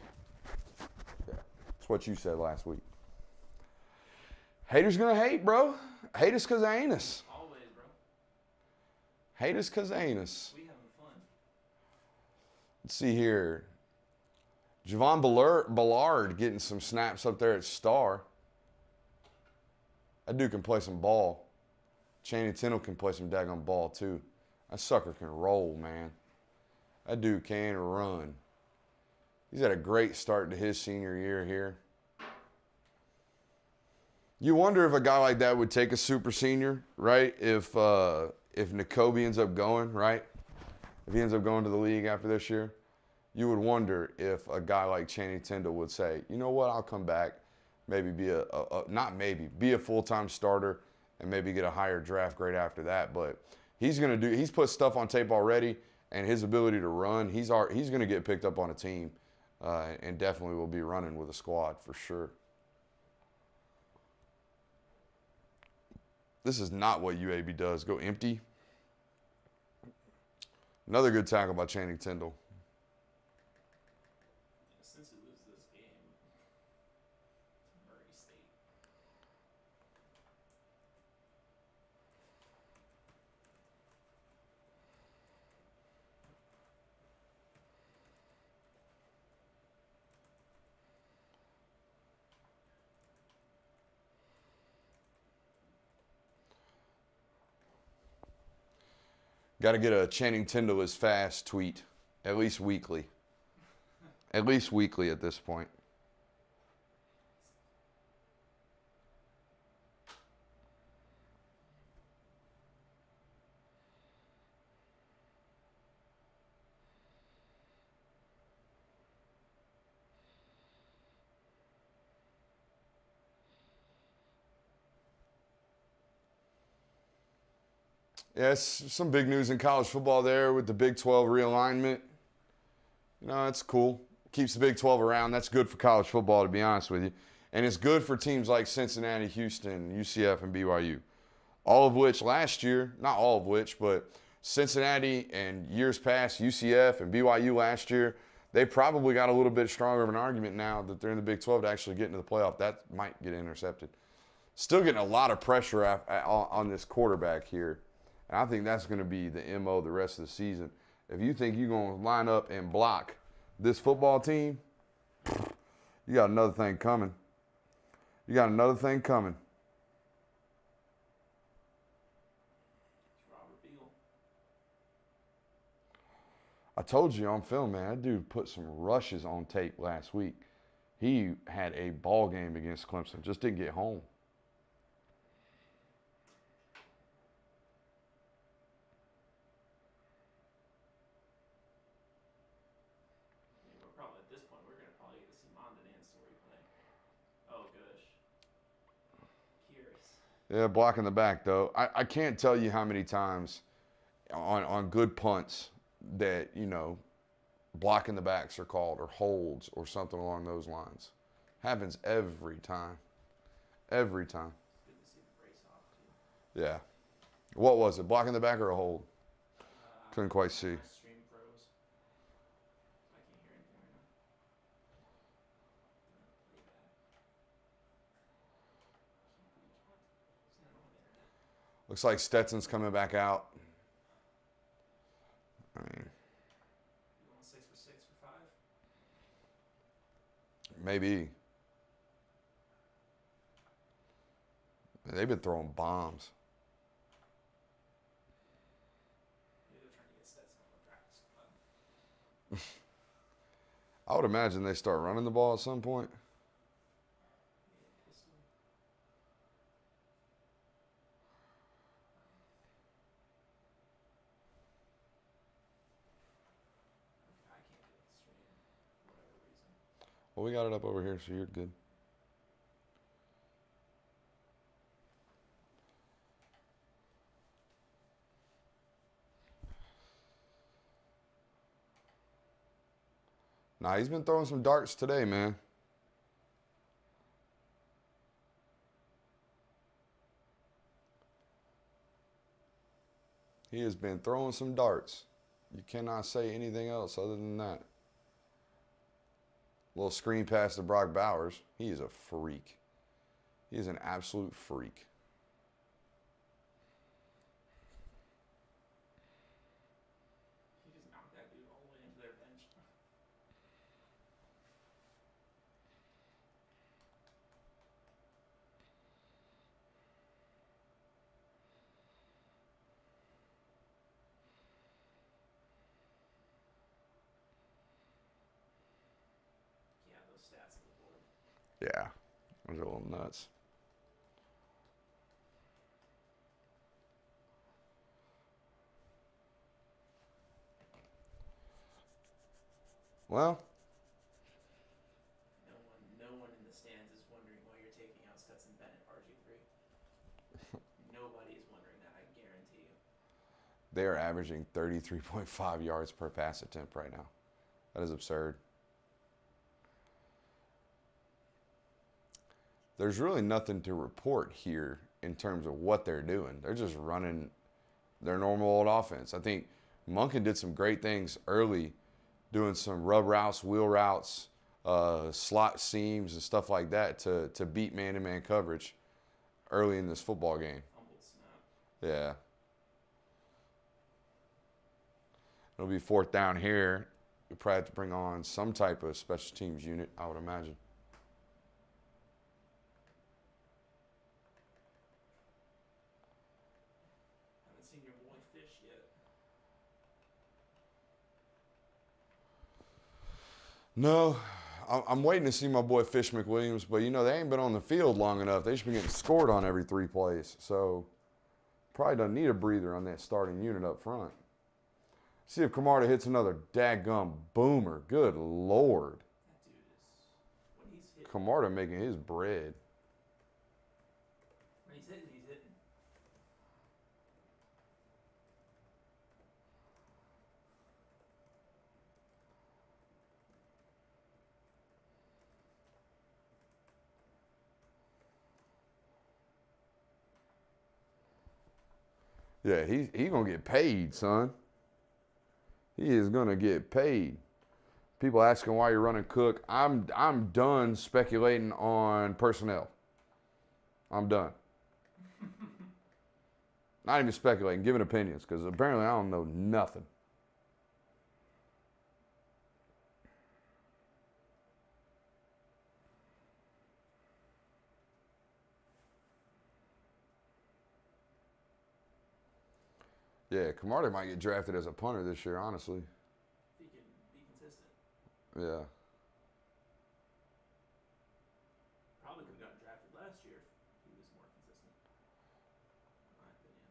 Yeah, it's what you said last week. Haters gonna hate, bro. Hate us because they ain't us. Always, bro. Hate us because they ain't us. We having fun. Let's see here. Javon Ballard getting some snaps up there at Star. That dude can play some ball. Channing Tindall can play some daggone ball, too. That sucker can roll, man. That dude can run. He's had a great start to his senior year here. You wonder if a guy like that would take a super senior, right? If Nakobe ends up going, right? If he ends up going to the league after this year, you would wonder if a guy like Channing Tindall would say, you know what, I'll come back, maybe be be a full-time starter and maybe get a higher draft grade after that. But he's put stuff on tape already, and his ability to run, he's going to get picked up on a team and definitely will be running with a squad for sure. This is not what UAB does. Go empty. Another good tackle by Channing Tindall. Since he loses this game, Murray State. Got to get a Channing Tindall is fast tweet, at least weekly. At least weekly at this point. Yes, some big news in college football there with the Big 12 realignment. You know, that's cool. Keeps the Big 12 around. That's good for college football, to be honest with you. And it's good for teams like Cincinnati, Houston, UCF, and BYU. All of which last year, not all of which, but Cincinnati and years past, UCF and BYU last year, they probably got a little bit stronger of an argument now that they're in the Big 12 to actually get into the playoff. That might get intercepted. Still getting a lot of pressure on this quarterback here. And I think that's going to be the MO the rest of the season. If you think you're going to line up and block this football team, you got another thing coming. You got another thing coming. Robert Beal. I told you on film, man, that dude put some rushes on tape last week. He had a ball game against Clemson, just didn't get home. Yeah, blocking the back, though. I can't tell you how many times on good punts that, you know, blocking the backs are called, or holds, or something along those lines. Happens every time. Every time. Good to see the brace off, too. Yeah. What was it? Blocking the back or a hold? Couldn't quite see. Stream froze. I can't hear anything right now. Looks like Stetson's coming back out. I mean, You going 6 for 6 for 5? maybe. They've been throwing bombs. Maybe they're trying to get Stetson on the practice squad. I would imagine they start running the ball at some point. I can't get the stream for whatever reason. Well, we got it up over here, so you're good. Nah, he's been throwing some darts today, man. He has been throwing some darts. You cannot say anything else other than that. Little screen pass to Brock Bowers. He is a freak. He is an absolute freak. He just knocked that dude all the way into their bench. Yeah, those stats on the board. Yeah, those are a little nuts. Well, No one in the stands is wondering why you're taking out Stetson Bennett, RG3. Nobody is wondering that, I guarantee you. they are averaging 33.5 yards per pass attempt right now. That is absurd. There's really nothing to report here in terms of what they're doing. They're just running their normal old offense. I think Monken did some great things early, doing some rub routes, wheel routes, slot seams, and stuff like that to beat man-to-man coverage early in this football game. Humbled snap. Yeah. It'll be fourth down here. We probably have to bring on some type of special teams unit, I would imagine. Haven't seen your boy Fish yet. No, I'm waiting to see my boy Fish McWilliams, but you know, they ain't been on the field long enough. They should be getting scored on every 3 plays. So probably doesn't need a breather on that starting unit up front. See if Camarda hits another daggum boomer. Good Lord. That dude is, when he's hitting, Camarda making his bread. when he's hitting, he's hitting. Yeah, he gonna get paid, son. He is gonna get paid. People asking why you're running Cook. I'm done speculating on personnel. I'm done. Not even speculating, giving opinions, because apparently I don't know nothing. Yeah, Camarda might get drafted as a punter this year, honestly. If he can be consistent. Yeah. Probably could have gotten drafted last year if he was more consistent. In my opinion.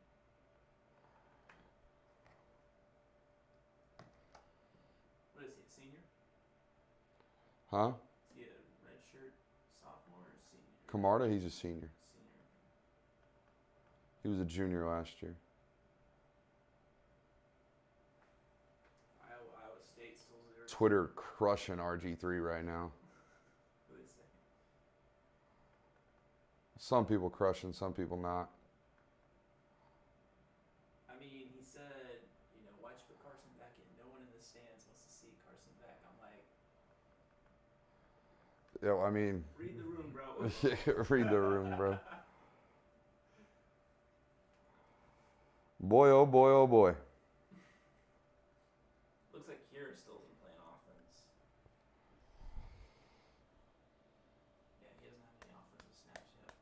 What is he, a senior? Huh? Is he a redshirt sophomore or senior? Camarda, he's a senior. Senior. He was a junior last year. Iowa State still 0-2. Twitter crushing RG3 right now. Some people crushing, some people not. I mean, he said, why'd you put Carson back in? No one in the stands wants to see Carson back. I'm like, yeah, I mean, read the room, bro. Read the room, bro. Boy, oh boy, oh boy. Looks like Kira still isn't playing offense. Yeah, he doesn't have any offensive snaps yet.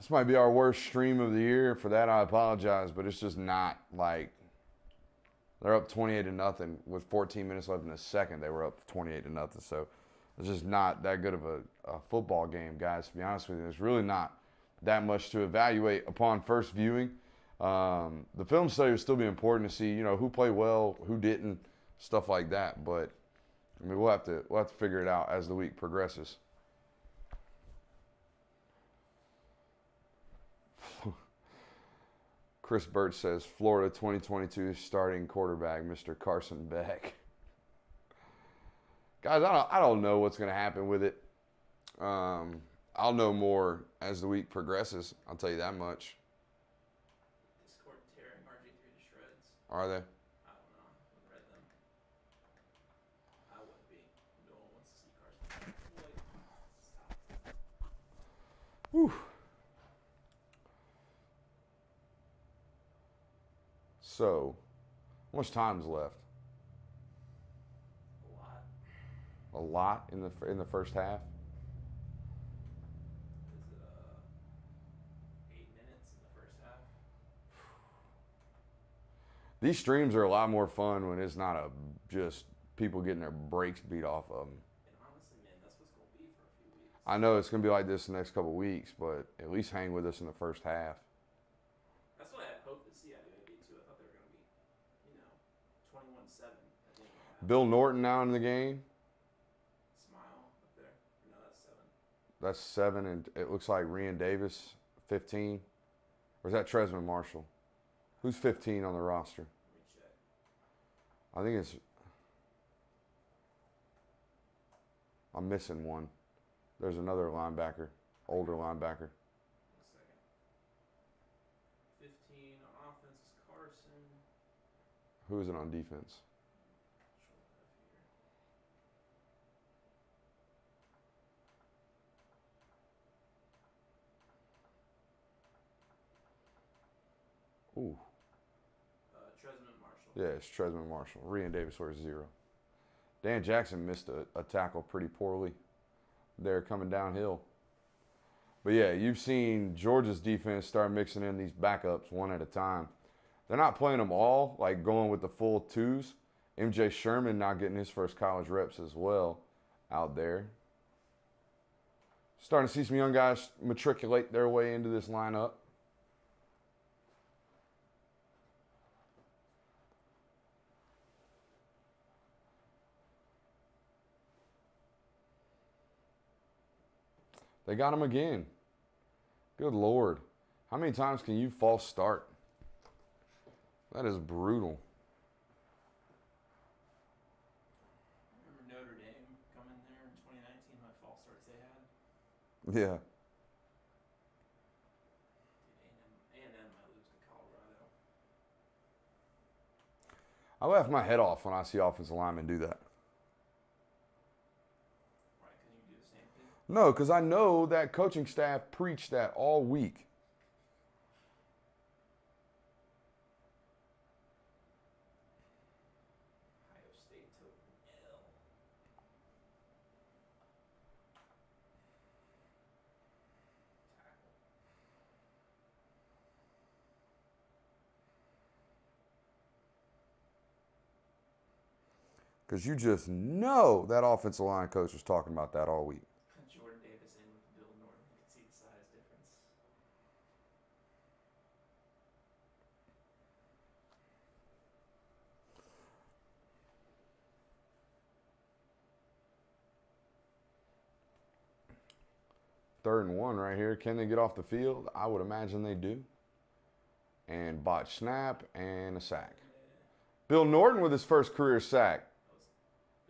This might be our worst stream of the year. For that, I apologize, but it's just not like they're up 28-0 with 14 minutes left in the second. They were up 28-0, so it's just not that good of a football game, guys. To be honest with you, there's really not that much to evaluate upon first viewing. The film study will still be important to see, who played well, who didn't, stuff like that. But I mean, we'll have to figure it out as the week progresses. Chris Birch says, Florida 2022 starting quarterback, Mr. Carson Beck. Guys, I don't know what's going to happen with it. I'll know more as the week progresses. I'll tell you that much. Discord tearing RG3 to shreds. Are they? I don't know. I haven't read them. I wouldn't be. No one wants to see Carson. Stop. Whew. So, how much time's left? A lot. A lot in the first half. Is it 8 minutes in the first half? These streams are a lot more fun when it's not just people getting their brakes beat off of them. And honestly, man, that's what's going to be for a few weeks. I know it's going to be like this the next couple of weeks, but at least hang with us in the first half. That's what I had hoped to see out of UAB too. I thought they were going to be, 21-7 at the end of the half. Bill Norton now in the game. Smile up there. No, that's 7. That's 7, and it looks like Rian Davis, 15. Or is that Tresman Marshall? Who's 15 on the roster? Let me check. I think it's... I'm missing one. There's another linebacker, older linebacker. 15 on offense is Carson. Who is it on defense? Ooh. Tresman Marshall. Yeah, it's Tresman Marshall. Rian Davis wears 0. Dan Jackson missed a tackle pretty poorly there coming downhill. But yeah, you've seen Georgia's defense start mixing in these backups one at a time. They're not playing them all, like going with the full 2s. MJ Sherman not getting his first college reps as well out there. Starting to see some young guys matriculate their way into this lineup. They got him again. Good Lord. How many times can you false start? That is brutal. Remember Notre Dame coming there in 2019, my false starts they had? Yeah. A&M might lose to Colorado. I laugh my head off when I see offensive linemen do that. Right, because you do the same thing. No, because I know that coaching staff preached that all week. Ohio State took an L. Tackle. Because you just know that offensive line coach was talking about that all week. Jordan Davis in with Bill Norton. You can see the size difference. Third and 1 right here. Can they get off the field? I would imagine they do. And botch snap and a sack. Bill Norton with his first career sack.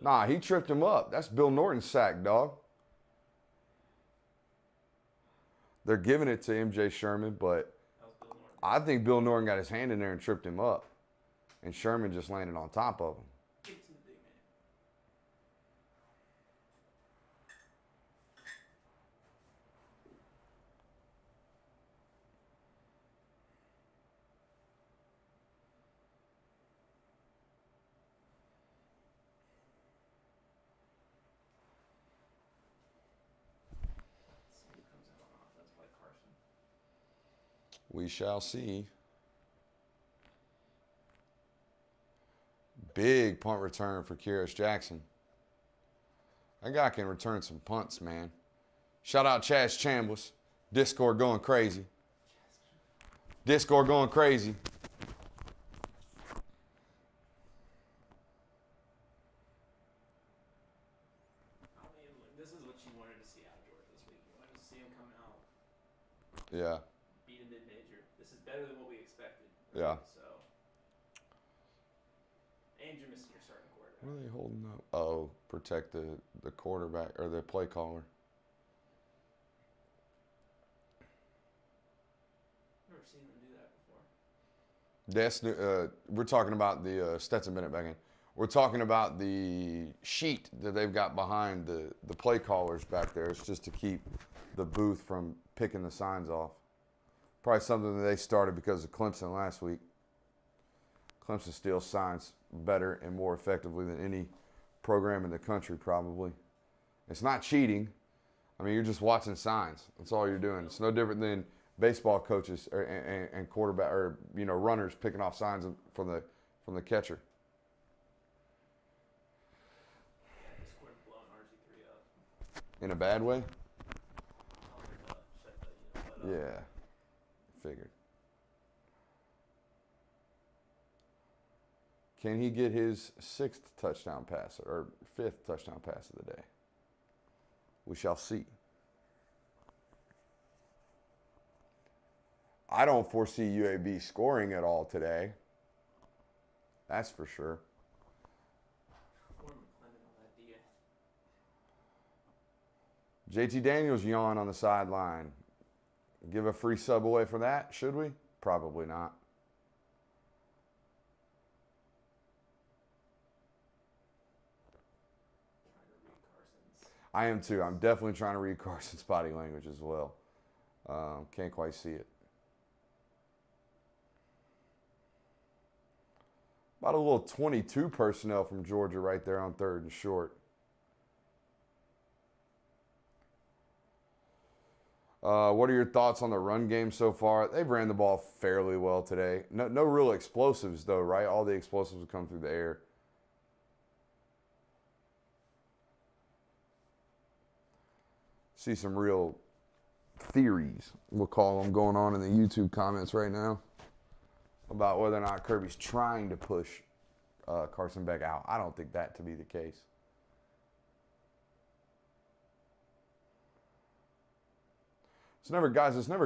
Nah, he tripped him up. That's Bill Norton's sack, dog. They're giving it to MJ Sherman, but I think Bill Norton got his hand in there and tripped him up. And Sherman just landed on top of him. We shall see. Big punt return for Kyrus Jackson. That guy can return some punts, man. Shout out Chaz Chambliss. Discord going crazy. Discord going crazy. This is what you wanted to see out of Georgia this week. You wanted to see him come out. Yeah. Beat a mid-major. This is better than what we expected. Yeah. So. And you're missing your starting quarterback. What are they holding up? Oh, protect the quarterback or the play caller. Never seen them do that before. That's we're talking about the Stetson Bennett back in. We're talking about the sheet that they've got behind the play callers back there. It's just to keep the booth from picking the signs off. Probably something that they started because of Clemson last week. Clemson steals signs better and more effectively than any program in the country, probably. It's not cheating. I mean, you're just watching signs. That's all you're doing. It's no different than baseball coaches and quarterback or runners picking off signs from the catcher. In a bad way? Yeah. Figured. Can he get his 6th touchdown pass or 5th touchdown pass of the day? We shall see. I don't foresee UAB scoring at all today. That's for sure. JT Daniels yawn on the sideline. Give a free sub away for that, should we? Probably not. I am too. I'm definitely trying to read Carson's body language as well. Can't quite see it. About a little 22 personnel from Georgia right there on 3rd and short. What are your thoughts on the run game so far? They've ran the ball fairly well today. No real explosives, though, right? All the explosives have come through the air. See some real theories, we'll call them, going on in the YouTube comments right now about whether or not Kirby's trying to push Carson Beck out. I don't think that to be the case. It's never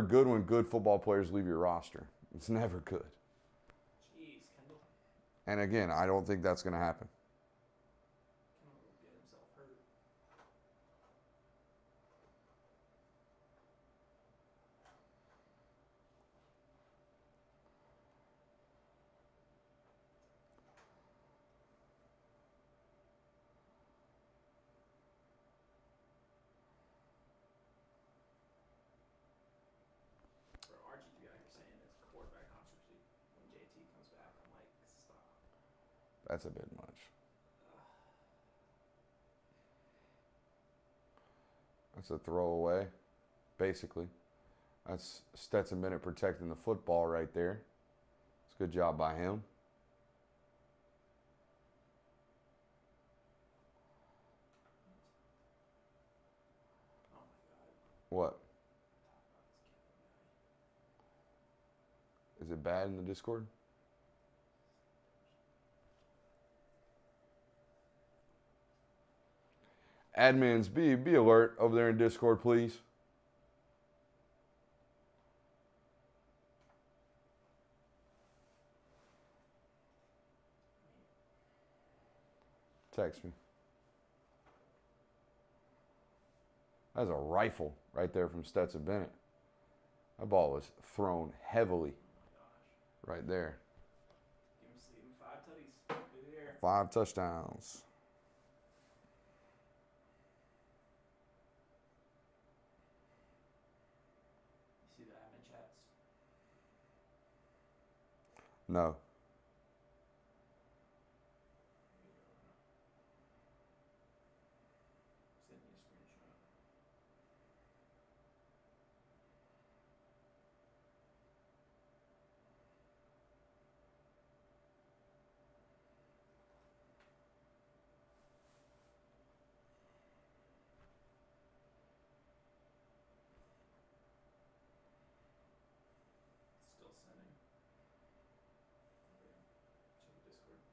good when good football players leave your roster. It's never good. Jeez, Kendall. And again, I don't think that's going to happen. Kendall will get himself hurt. That's a bit much. That's a throwaway, basically. That's Stetson Bennett protecting the football right there. It's a good job by him. What? Is it bad in the Discord? Admins, be alert over there in Discord, please. Text me. That's a rifle right there from Stetson Bennett. That ball was thrown heavily right there. Give him 5 tutties. Through the air. 5 touchdowns. You see the admin chats? No. Send me a screenshot. Still sending. Okay. Check the Discord.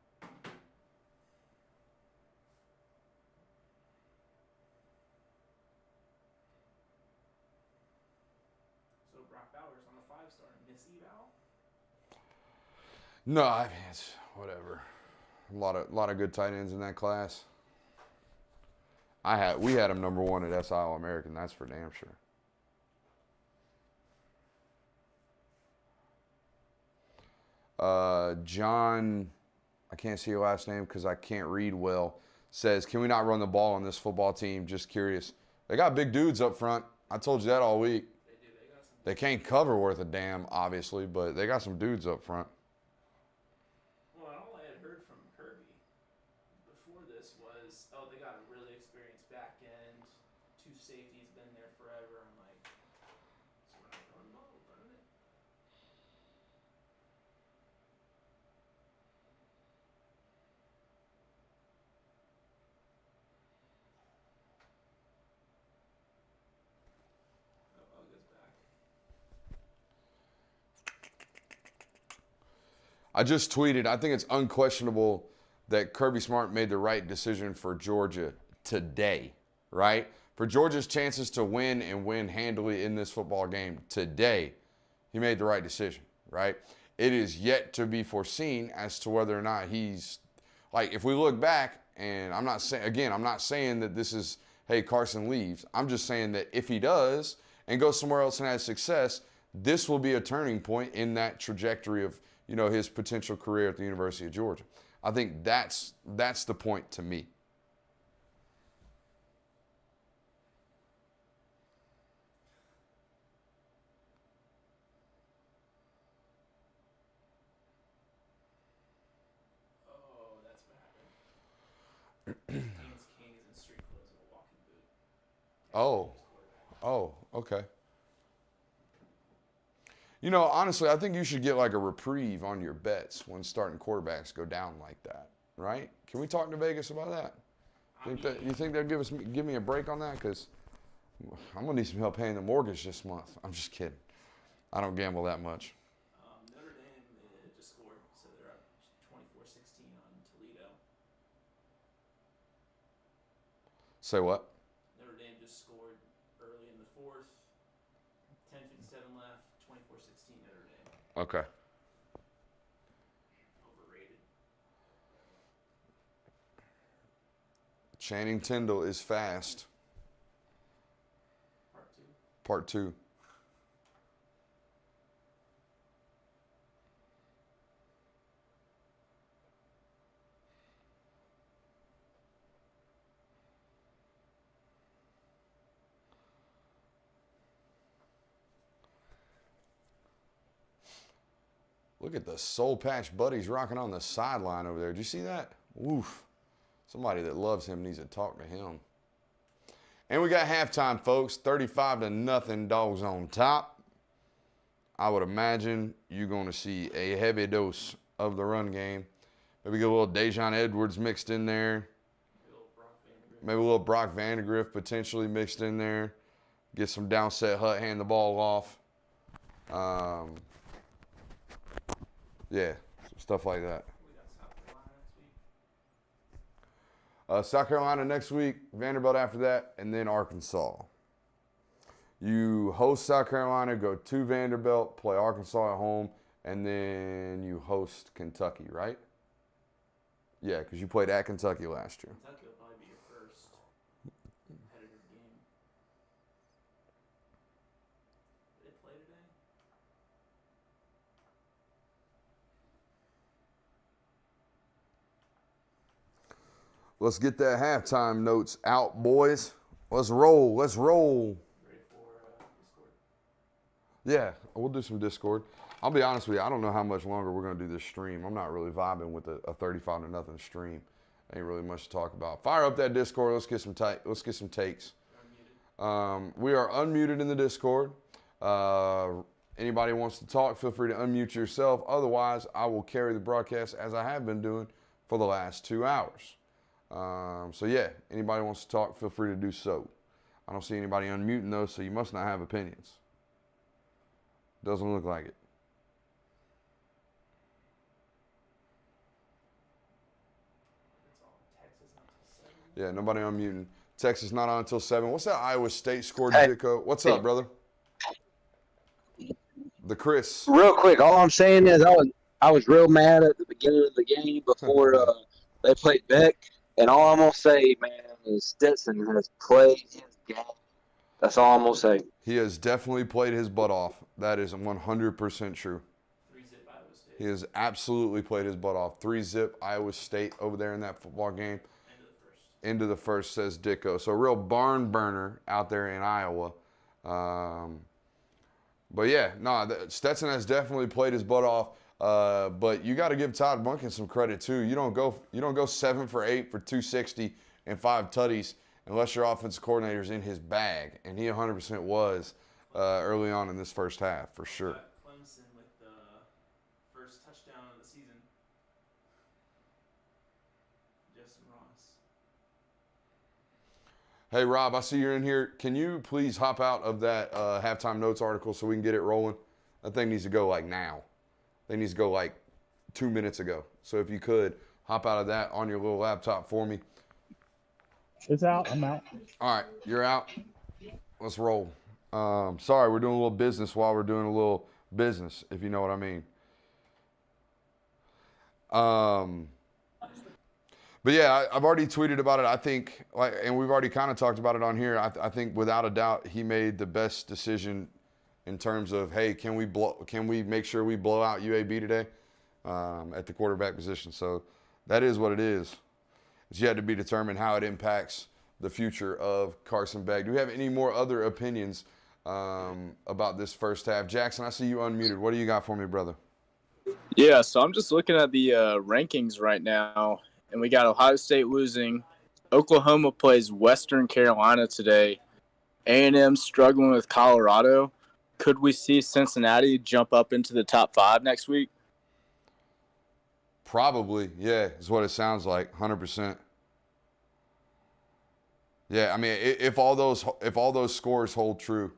So Brock Bowers on the 5-star. Miss eval? No, I mean, it's whatever. A lot of good tight ends in that class. We had him number 1 at SI All-American. That's for damn sure. John, I can't see your last name because I can't read well, says, can we not run the ball on this football team? Just curious. They got big dudes up front. I told you that all week. They do. They got some. They can't cover worth a damn, obviously, but they got some dudes up front. Well, and all I had heard from Kirby before this was, oh, they got a really experienced back end. 2 safeties, been there forever. I'm like, so we're not running the ball, we're running it. Oh, Uga's back. I just tweeted, I think it's unquestionable that Kirby Smart made the right decision for Georgia today, right? For Georgia's chances to win and win handily in this football game today, he made the right decision, right? It is yet to be foreseen as to whether or not he's, like, if we look back, and I'm not saying that this is, hey, Carson leaves. I'm just saying that if he does and goes somewhere else and has success, this will be a turning point in that trajectory of, you know, his potential career at the University of Georgia. I think that's the point to me. Oh, that's what happened. James King is in street clothes and a walking boot. Oh, okay. You know, honestly, I think you should get like a reprieve on your bets when starting quarterbacks go down like that, right? Can we talk to Vegas about that? You think they'll give me a break on that? Because I'm gonna need some help paying the mortgage this month. I'm just kidding. I don't gamble that much. Notre Dame just scored, so they're up 24-16 on Toledo. Say what? Notre Dame just scored early in the 4th. 10:57 left. 24-16 Notre Dame. Okay. Overrated. Channing Tindall is fast. Part 2. Part 2. Look at the soul patch buddies rocking on the sideline over there. Did you see that? Woof. Somebody that loves him needs to talk to him. And we got halftime, folks. 35-0, Dogs on top. I would imagine you're going to see a heavy dose of the run game. Maybe get a little Dejon Edwards mixed in there. Maybe a little Brock Vandegrift potentially mixed in there. Get some downset Hut, hand the ball off. Yeah, some stuff like that. We got South Carolina next week. South Carolina next week, Vanderbilt after that, and then Arkansas. You host South Carolina, go to Vanderbilt, play Arkansas at home, and then you host Kentucky, right? Yeah, because you played at Kentucky last year. Kentucky will probably be your first competitive game. Did they play today? Let's get that halftime notes out, boys. Let's roll. Let's roll. Ready for Discord? Yeah, we'll do some Discord. I'll be honest with you. I don't know how much longer we're going to do this stream. I'm not really vibing with a 35-0 stream. Ain't really much to talk about. Fire up that Discord. Let's get some takes. We are unmuted in the Discord. Anybody wants to talk, feel free to unmute yourself. Otherwise, I will carry the broadcast as I have been doing for the last 2 hours. So yeah, anybody wants to talk, feel free to do so. I don't see anybody unmuting those, so you must not have opinions. Doesn't look like it. Yeah, nobody unmuting. Texas not on until 7. What's that Iowa State score, Ditko? What's up, brother? The Chris. Real quick, all I'm saying is I was real mad at the beginning of the game before they played Beck, and all I'm gonna say, man, is Stetson has played his game. That's all I'm gonna say. He has definitely played his butt off. That is 100% true. 3-zip Iowa State. He has absolutely played his butt off. 3-zip Iowa State over there in that football game. Into the first, says Dicko. So a real barn burner out there in Iowa. But yeah, Stetson has definitely played his butt off. But you got to give Todd Monken some credit too. You don't go 7 for 8 for 260 and 5 tutties unless your offensive coordinator's in his bag, and he 100% was early on in this first half for sure. Clemson with the first touchdown of the season. Justin Ross. Hey, Rob, I see you're in here. Can you please hop out of that halftime notes article so we can get it rolling? That thing needs to go like now. That needs to go like 2 minutes ago. So if you could, hop out of that on your little laptop for me. It's out. I'm out. All right, you're out. Let's roll. Sorry, we're doing a little business while we're doing a little business, if you know what I mean. But yeah, I've already tweeted about it. I think, and we've already kind of talked about it on here. I think without a doubt, he made the best decision in terms of, hey, can we make sure we blow out UAB today at the quarterback position? So that is what it is. It's yet to be determined how it impacts the future of Carson Beck. Do we have any more other opinions about this first half? Jackson, I see you unmuted. What do you got for me, brother? Yeah, so I'm just looking at the rankings right now. And we got Ohio State losing. Oklahoma plays Western Carolina today. A&M struggling with Colorado. Could we see Cincinnati jump up into the top 5 next week? Probably, yeah, is what it sounds like, 100%. Yeah, I mean, if all those scores hold true.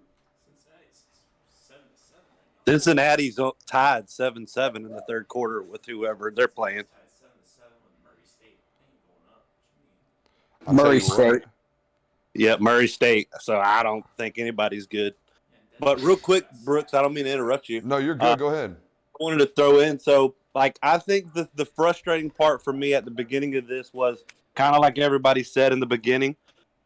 Cincinnati's tied 7-7 in the third quarter with whoever they're playing. Murray State. Yeah, Murray State. So I don't think anybody's good. But real quick, Brooks, I don't mean to interrupt you. No, you're good. Go ahead. I wanted to throw in. So, I think the frustrating part for me at the beginning of this was kind of like everybody said in the beginning.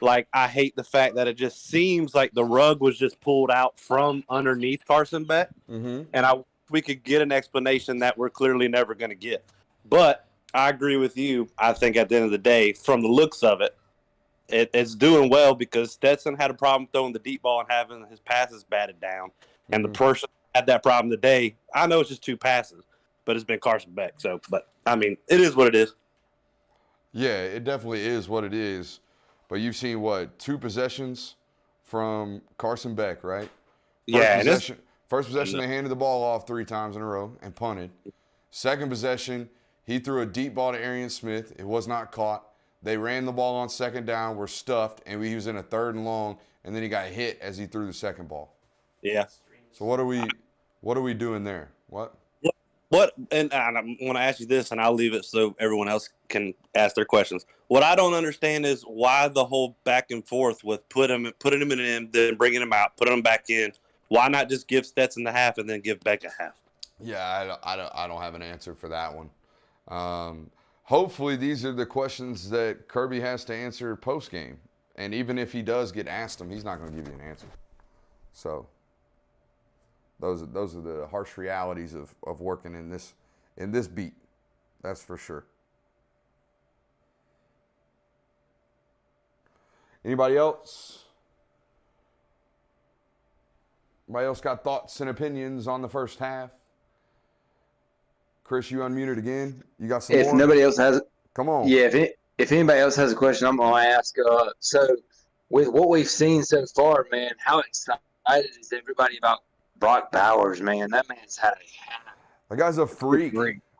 I hate the fact that it just seems like the rug was just pulled out from underneath Carson Beck. Mm-hmm. And we could get an explanation that we're clearly never going to get. But I agree with you. I think at the end of the day, from the looks of it, it's doing well because Stetson had a problem throwing the deep ball and having his passes batted down. And the person had that problem today. I know it's just 2 passes, but it's been Carson Beck. So, but I mean, it is what it is. Yeah, it definitely is what it is. But you've seen 2 possessions from Carson Beck, right? First possession, they handed the ball off 3 times in a row and punted. Second possession, he threw a deep ball to Arian Smith. It was not caught. They ran the ball on second down, were stuffed, and he was in a 3rd and long, and then he got hit as he threw the second ball. Yeah. So what are we doing there? What? And I want to ask you this, and I'll leave it so everyone else can ask their questions. What I don't understand is why the whole back and forth with putting him in, then bringing him out, putting him back in. Why not just give Stetson the half and then give Beck a half? Yeah, I don't have an answer for that one. hopefully these are the questions that Kirby has to answer post game. And even if he does get asked them, he's not going to give you an answer. So those are the harsh realities of working in this beat. That's for sure. Anybody else? Anybody else got thoughts and opinions on the first half? Chris, you unmuted again. You got some more? If nobody else has, come on. Yeah, if anybody else has a question, I'm gonna ask. So, with what we've seen so far, man, how excited is everybody about Brock Bowers? Man, that man's had that guy's a freak.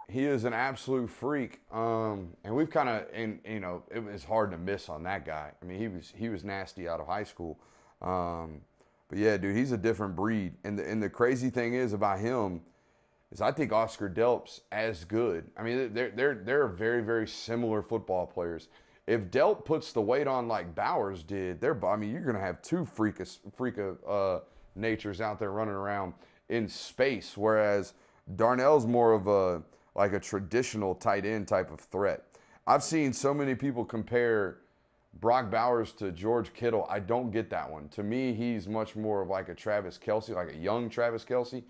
He is an absolute freak. And we've kind of, and you know, it was hard to miss on that guy. I mean, he was nasty out of high school. But yeah, dude, he's a different breed. And the crazy thing is about him is I think Oscar Delp's as good. I mean, they're very, very similar football players. If Delp puts the weight on like Bowers did, you're gonna have two freak of natures out there running around in space. Whereas Darnell's more of a traditional tight end type of threat. I've seen so many people compare Brock Bowers to George Kittle. I don't get that one. To me, he's much more of like a Travis Kelce, like a young Travis Kelce.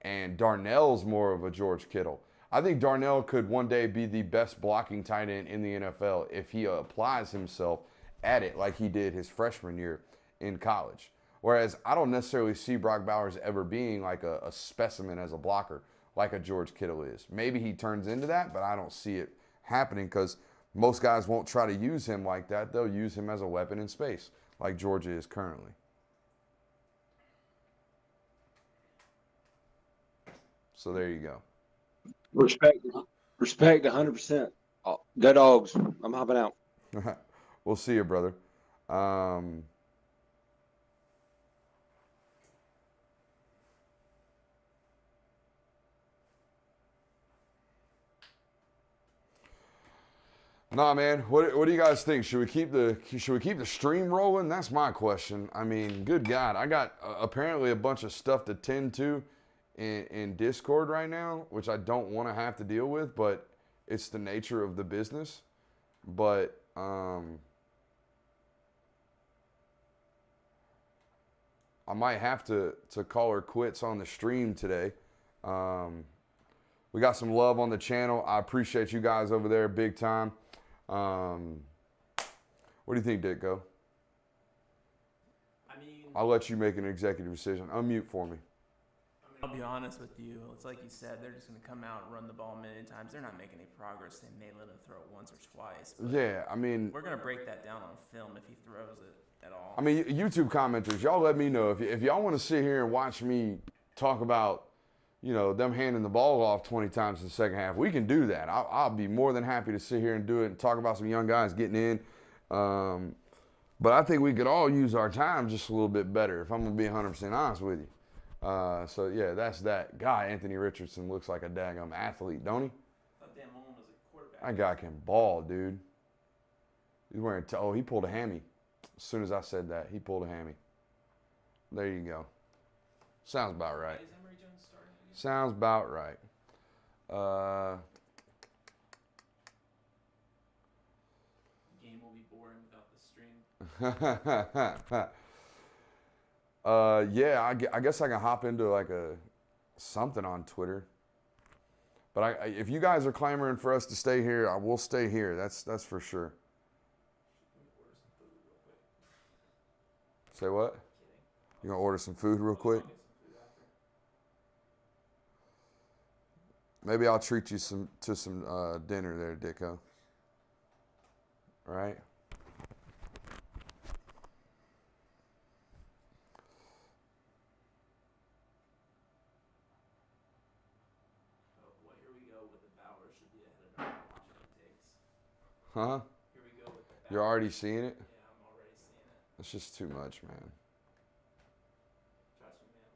And Darnell's more of a George Kittle. I think Darnell could one day be the best blocking tight end in the NFL if he applies himself at it like he did his freshman year in college. Whereas I don't necessarily see Brock Bowers ever being like a specimen as a blocker like a George Kittle is. Maybe he turns into that, but I don't see it happening because most guys won't try to use him like that. They'll use him as a weapon in space like Georgia is currently. So there you go. Respect 100%. Go Dogs. I'm hopping out. We'll see you, brother. Nah, man. What do you guys think? Should we keep the stream rolling? That's my question. I mean, good God, I got apparently a bunch of stuff to tend to in Discord right now, which I don't want to have to deal with, but it's the nature of the business. But I might have to call her quits on the stream today. We got some love on the channel. I appreciate you guys over there big time. What do you think, Ditko? I mean, I'll let you make an executive decision. Unmute for me. I'll be honest with you. It's like you said, they're just going to come out and run the ball many times. They're not making any progress. They may let him throw it once or twice. Yeah, I mean, we're going to break that down on film if he throws it at all. I mean, YouTube commenters, y'all let me know if y'all want to sit here and watch me talk about, you know, them handing the ball off 20 times in the second half. We can do that. I'll be more than happy to sit here and do it and talk about some young guys getting in. But I think we could all use our time just a little bit better, if I'm going to be 100% honest with you. So, yeah, that's that. Guy, Anthony Richardson, looks like a daggum athlete, don't he? Dan Mullen was a quarterback. That guy can ball, dude. He's wearing he pulled a hammy. As soon as I said that, he pulled a hammy. There you go. Sounds about right. Sounds about right. The game will be boring without the stream. Yeah, I guess I can hop into like something on Twitter. But if you guys are clamoring for us to stay here, I will stay here. That's for sure. Say what? You gonna order some food real quick? Maybe I'll treat you to some dinner there, Dicko. All right? Huh? Here we go with the You're already seeing it? Yeah, I'm already seeing it. It's just too much, man. Trust me, man.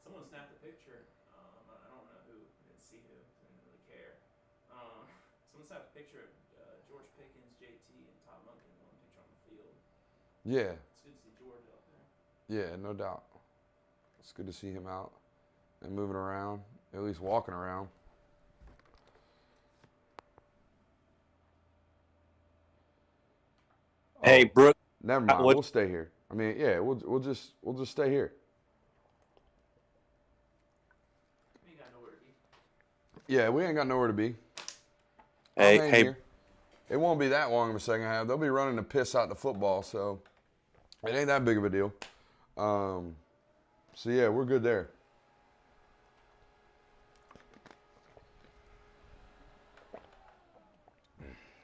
Someone snapped a picture. I don't know who. I didn't see who. I didn't really care. Someone snapped a picture of George Pickens, JT, and Todd Monken in one picture on the field. Yeah. It's good to see George out there. Yeah, no doubt. It's good to see him out and moving around, at least walking around. Hey, Brooke. Never mind. We'll stay here. I mean, yeah, we'll just stay here. We ain't got nowhere to be. Yeah, we ain't got nowhere to be. Hey. Here. It won't be that long of a second half. They'll be running the piss out the football, so it ain't that big of a deal. So yeah, we're good there.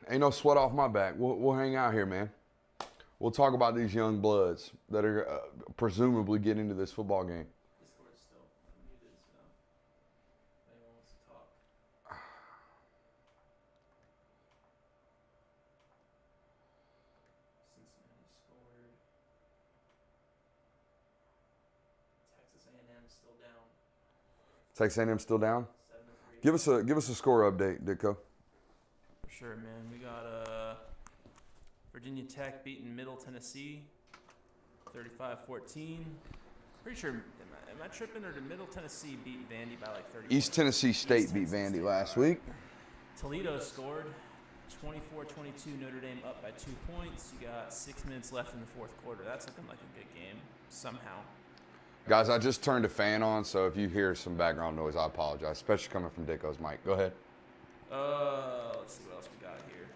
Ain't no sweat off my back. We'll hang out here, man. We'll talk about these young bloods that are presumably getting into this football game. Discord's still muted, so if anyone wants to talk. Cincinnati scored. Texas A&M still down. Texas A&M still down? 7-3. Give us a score update, Ditko. For sure, man. We got Virginia Tech beating Middle Tennessee 35-14. Pretty sure, am I tripping, or did Middle Tennessee beat Vandy by like 30 East Tennessee State beat Vandy last week. Toledo scored 24-22. Notre Dame up by 2 points. You got 6 minutes left in the fourth quarter. That's looking like a good game somehow. Guys, I just turned a fan on, so if you hear some background noise, I apologize, especially coming from Ditko's mic. Go ahead. Let's see what else we got here.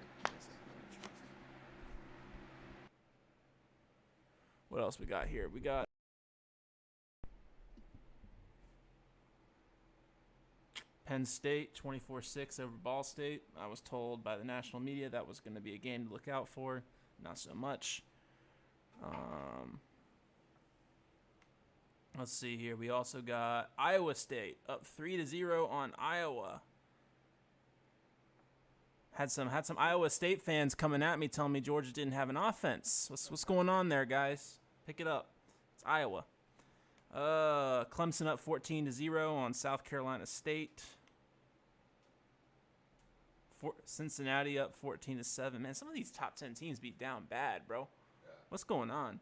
What else we got here? We got Penn State 24-6 over Ball State. I was told by the national media that was going to be a game to look out for. Not so much. Let's see here. We also got Iowa State up 3-0 on Iowa. Had some Iowa State fans coming at me telling me Georgia didn't have an offense. What's going on there, guys? Pick it up. It's Iowa. Clemson up 14-0 on South Carolina State. Cincinnati up 14-7. Man, some of these top 10 teams beat down bad, bro. What's going on?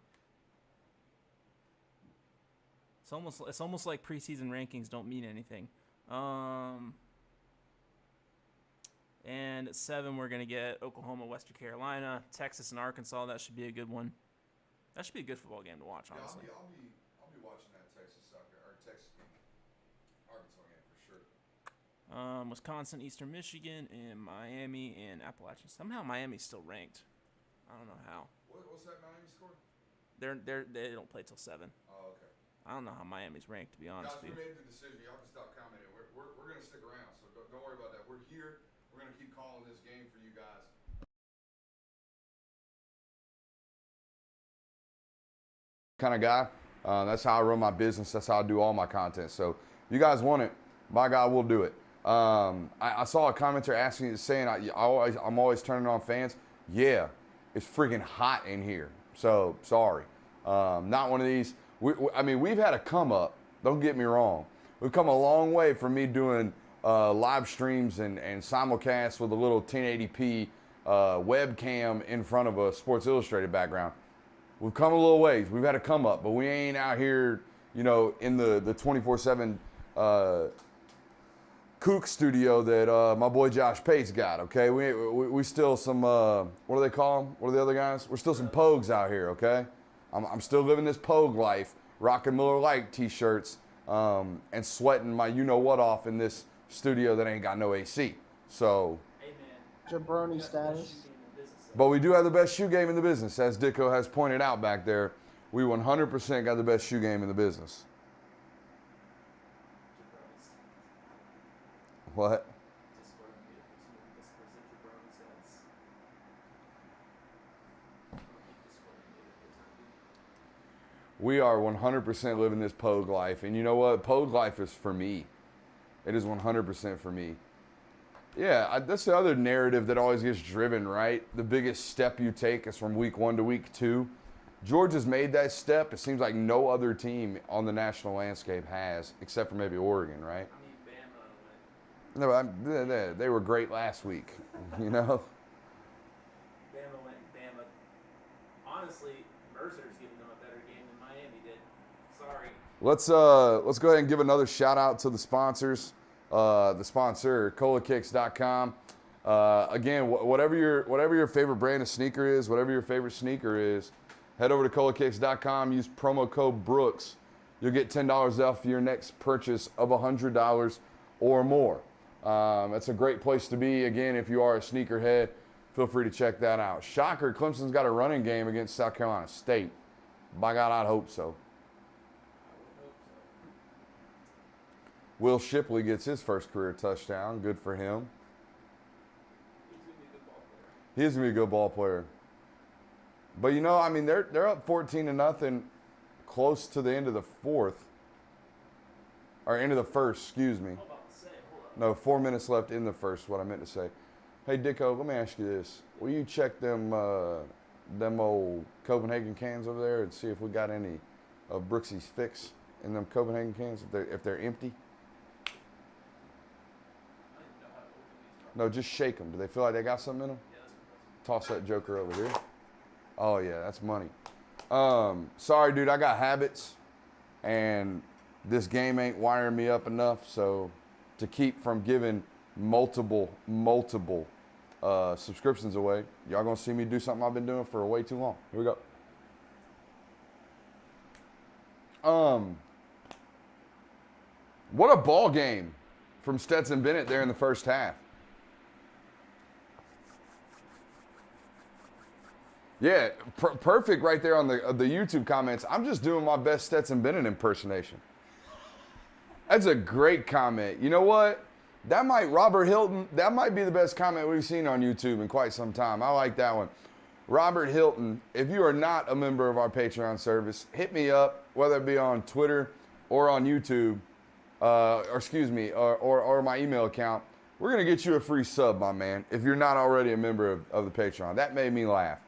It's almost like preseason rankings don't mean anything. And at 7, we're going to get Oklahoma, Western Carolina, Texas, and Arkansas. That should be a good one. That should be a good football game to watch, honestly. Yeah, I'll be watching that Texas game, Arkansas game for sure. Wisconsin, Eastern Michigan, and Miami and Appalachian. Somehow Miami's still ranked. I don't know how. What's that Miami score? They don't play till 7. Oh, okay. I don't know how Miami's ranked, to be honest Guys, with we you. made the decision. Y'all can stop commenting. We're going to stick around, so don't worry about that. We're here. We're going to keep calling this game for you guys. Kind of guy. That's how I run my business. That's how I do all my content. So you guys want it, by God, we'll do it. I saw a commenter saying I'm always turning on fans. Yeah, it's freaking hot in here. So sorry. Not one of these. We've had a come up. Don't get me wrong. We've come a long way from me doing live streams and simulcasts with a little 1080p webcam in front of a Sports Illustrated background. We've come a little ways. We've had a come up, but we ain't out here, in the 24/7 kook studio that my boy Josh Pate's got. Okay, we still some what do they call them? What are the other guys? We're still some pogues out here. Okay, I'm still living this pogue life, rocking Miller Lite t-shirts and sweating my what off in this studio that ain't got no AC. So, jabroni status. But we do have the best shoe game in the business, as Ditko has pointed out back there. We 100% got the best shoe game in the business. What? We are 100% living this Pogue life. And you know what? Pogue life is for me. It is 100% for me. Yeah, that's the other narrative that always gets driven, right? The biggest step you take is from week 1 to week 2. Georgia's made that step. It seems like no other team on the national landscape has, except for maybe Oregon, right? No, they were great last week, Bama went Bama. Honestly, Mercer's giving them a better game than Miami did. Sorry. Let's go ahead and give another shout out to the sponsors. The sponsor, colakicks.com. Again, whatever your favorite brand of sneaker is, whatever your favorite sneaker is, head over to colakicks.com, use promo code Brooks. You'll get $10 off your next purchase of $100 or more. That's a great place to be. Again, if you are a sneakerhead, feel free to check that out. Shocker, Clemson's got a running game against South Carolina State. By God, I'd hope so. Will Shipley gets his first career touchdown. Good for him. He is going to be a good ball player. But, you know, I mean, they're up 14-0 close to the end of the fourth. Or end of the first, excuse me. No, 4 minutes left in the first, what I meant to say. Hey, Dicko, let me ask you this. Will you check them old Copenhagen cans over there and see if we got any of Brooksy's Fix in them Copenhagen cans, if they're empty? No, just shake them. Do they feel like they got something in them? Toss that joker over here. Oh, yeah, that's money. Sorry, dude, I got habits, and this game ain't wiring me up enough, so to keep from giving multiple subscriptions away, y'all gonna see me do something I've been doing for way too long. Here we go. What a ball game from Stetson Bennett there in the first half. Yeah, perfect right there on the YouTube comments. I'm just doing my best Stetson Bennett impersonation. That's a great comment. You know what? That might be the best comment we've seen on YouTube in quite some time. I like that one. Robert Hilton, if you are not a member of our Patreon service, hit me up, whether it be on Twitter or on YouTube, or my email account. We're going to get you a free sub, my man, if you're not already a member of the Patreon. That made me laugh.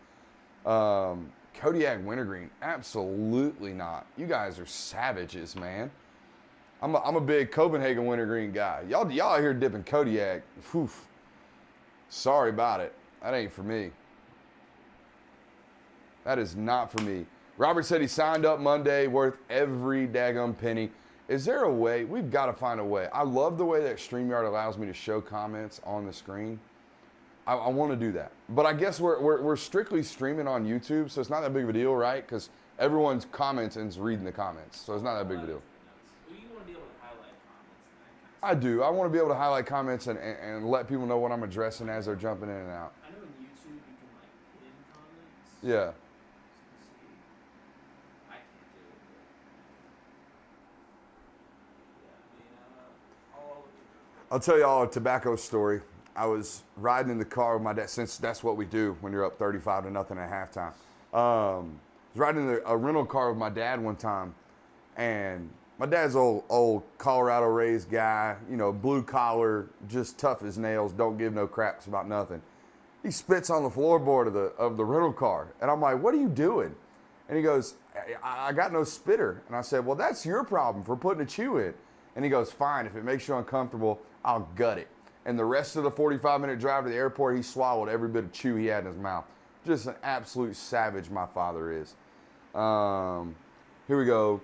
Kodiak Wintergreen, absolutely not. You guys are savages, man. I'm a big Copenhagen Wintergreen guy. Y'all out here dipping Kodiak. Whew. Sorry about it. That ain't for me. That is not for me. Robert said he signed up Monday, worth every daggum penny. Is there a way? We've got to find a way. I love the way that StreamYard allows me to show comments on the screen. I want to do that. But I guess we're strictly streaming on YouTube, so it's not that big of a deal, right? Because everyone's comments and is reading the comments, so it's not that big of a deal. I do. I want to be able to highlight comments and let people know what I'm addressing as they're jumping in and out. I know in YouTube you can like pin comments. Yeah. I can't do it. I'll tell y'all a tobacco story. I was riding in the car with my dad, since that's what we do when you're up 35-0 at halftime. I was riding in a rental car with my dad one time, and my dad's old Colorado raised guy, you know, blue collar, just tough as nails, don't give no craps about nothing. He spits on the floorboard of the rental car, and I'm like, what are you doing? And he goes, I got no spitter. And I said, well, that's your problem for putting a chew in. And he goes, fine, if it makes you uncomfortable, I'll gut it. And the rest of the 45-minute drive to the airport, he swallowed every bit of chew he had in his mouth. Just an absolute savage, my father is. Here we go.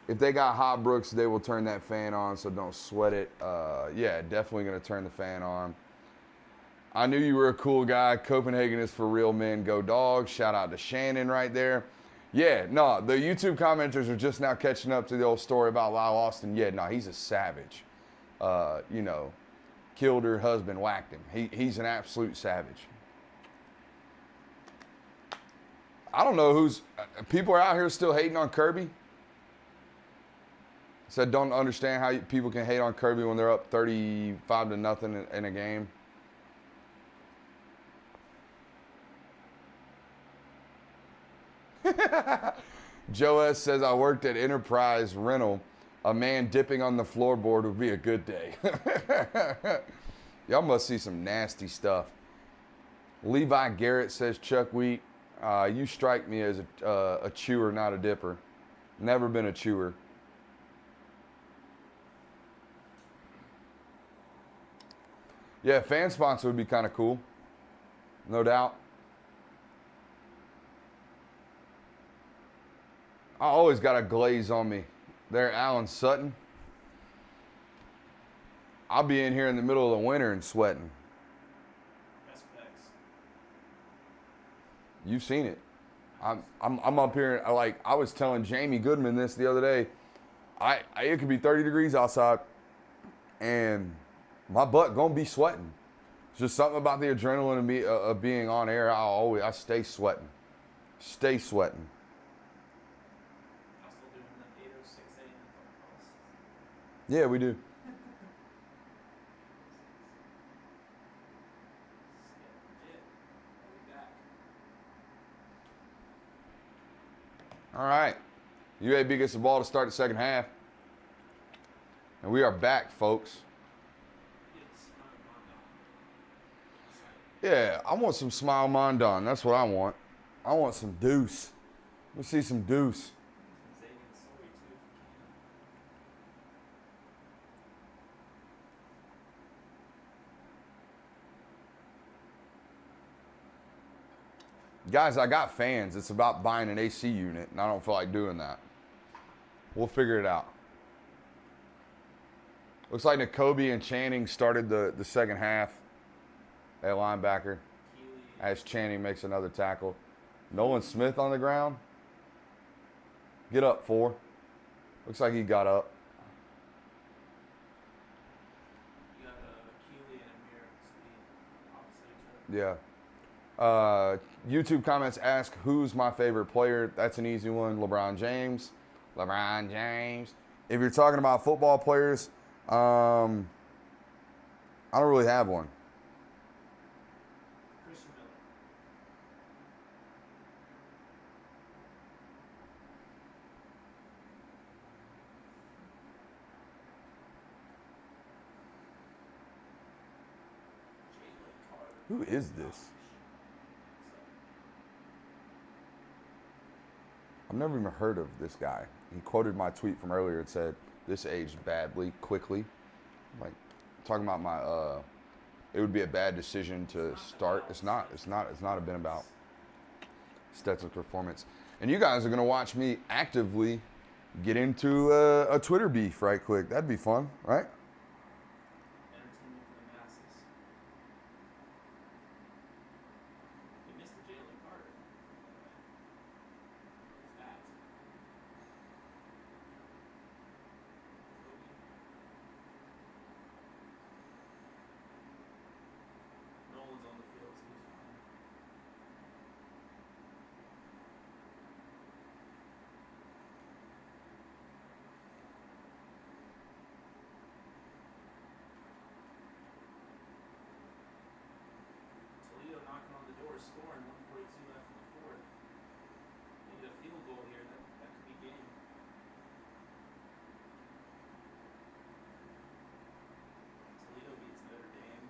If they got hot Brooks, they will turn that fan on, so don't sweat it. Yeah, definitely going to turn the fan on. I knew you were a cool guy. Copenhagen is for real men. Go Dogs. Shout out to Shannon right there. Yeah, no, the YouTube commenters are just now catching up to the old story about Lyle Austin. Yeah, no, he's a savage. You know, killed her husband, whacked him. He's an absolute savage. I don't know who's, people are out here still hating on Kirby. Said don't understand how people can hate on Kirby when they're up 35-0 in a game. Joe S. says, I worked at Enterprise Rental. A man dipping on the floorboard would be a good day. Y'all must see some nasty stuff. Levi Garrett says, Chuck Wheat, you strike me as a chewer, not a dipper. Never been a chewer. Yeah, fan sponsor would be kind of cool. No doubt. I always got a glaze on me. There, Alan Sutton. I'll be in here in the middle of the winter and sweating. You've seen it. I'm up here, I was telling Jamie Goodman this the other day. It could be 30 degrees outside, and my butt gonna be sweating. It's just something about the adrenaline of being on air. I stay sweating. Stay sweating. Yeah, we do. All right. UAB gets the ball to start the second half. And we are back, folks. Yeah, I want some Smile Mondon. That's what I want. I want some deuce. Let's see some deuce. Guys, I got fans. It's about buying an AC unit, and I don't feel like doing that. We'll figure it out. Looks like N'Kobe and Channing started the second half. At linebacker. As Channing makes another tackle. Nolan Smith on the ground. Get up, 4. Looks like he got up. Yeah. YouTube comments ask, who's my favorite player? That's an easy one. LeBron James. LeBron James. If you're talking about football players, I don't really have one. Who is this? I've never even heard of this guy. He quoted my tweet from earlier. It said, "This aged badly, quickly." Like, talking about my, it would be a bad decision to start. It's not been about Stetson's performance. And you guys are going to watch me actively get into a Twitter beef right quick. That'd be fun, right? Scoring 1:42 left in the fourth. They get a field goal here. That could be game. Toledo beats Notre Dame.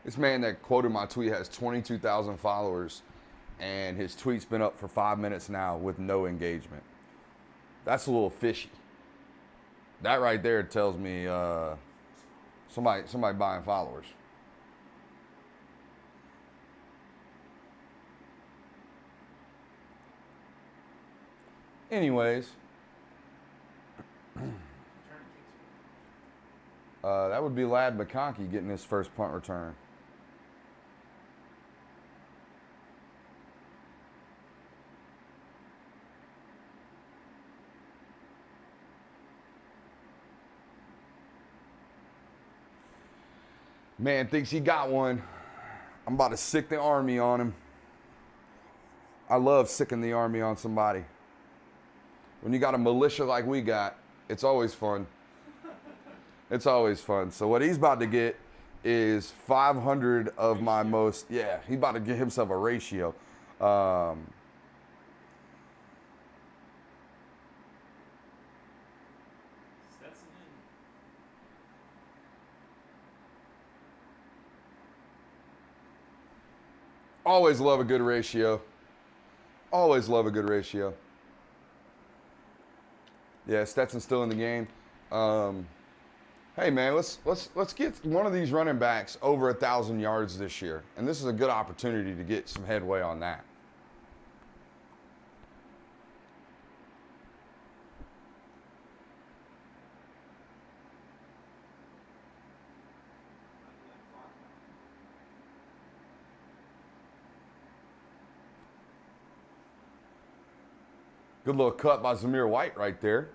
This man that quoted my tweet has 22,000 followers, and his tweet's been up for 5 minutes now with no engagement. That's a little fishy. That right there tells me somebody buying followers. Anyways, that would be Lad McConkey getting his first punt return. Man thinks he got one. I'm about to sick the army on him. I love sicking the army on somebody. When you got a militia like we got, it's always fun. It's always fun. So what he's about to get is 500 of my most, yeah, he's about to get himself a ratio. Always love a good ratio. Always love a good ratio. Yeah, Stetson's still in the game. Hey man, let's get one of these running backs over 1,000 yards this year, and this is a good opportunity to get some headway on that. Good little cut by Zamir White right there.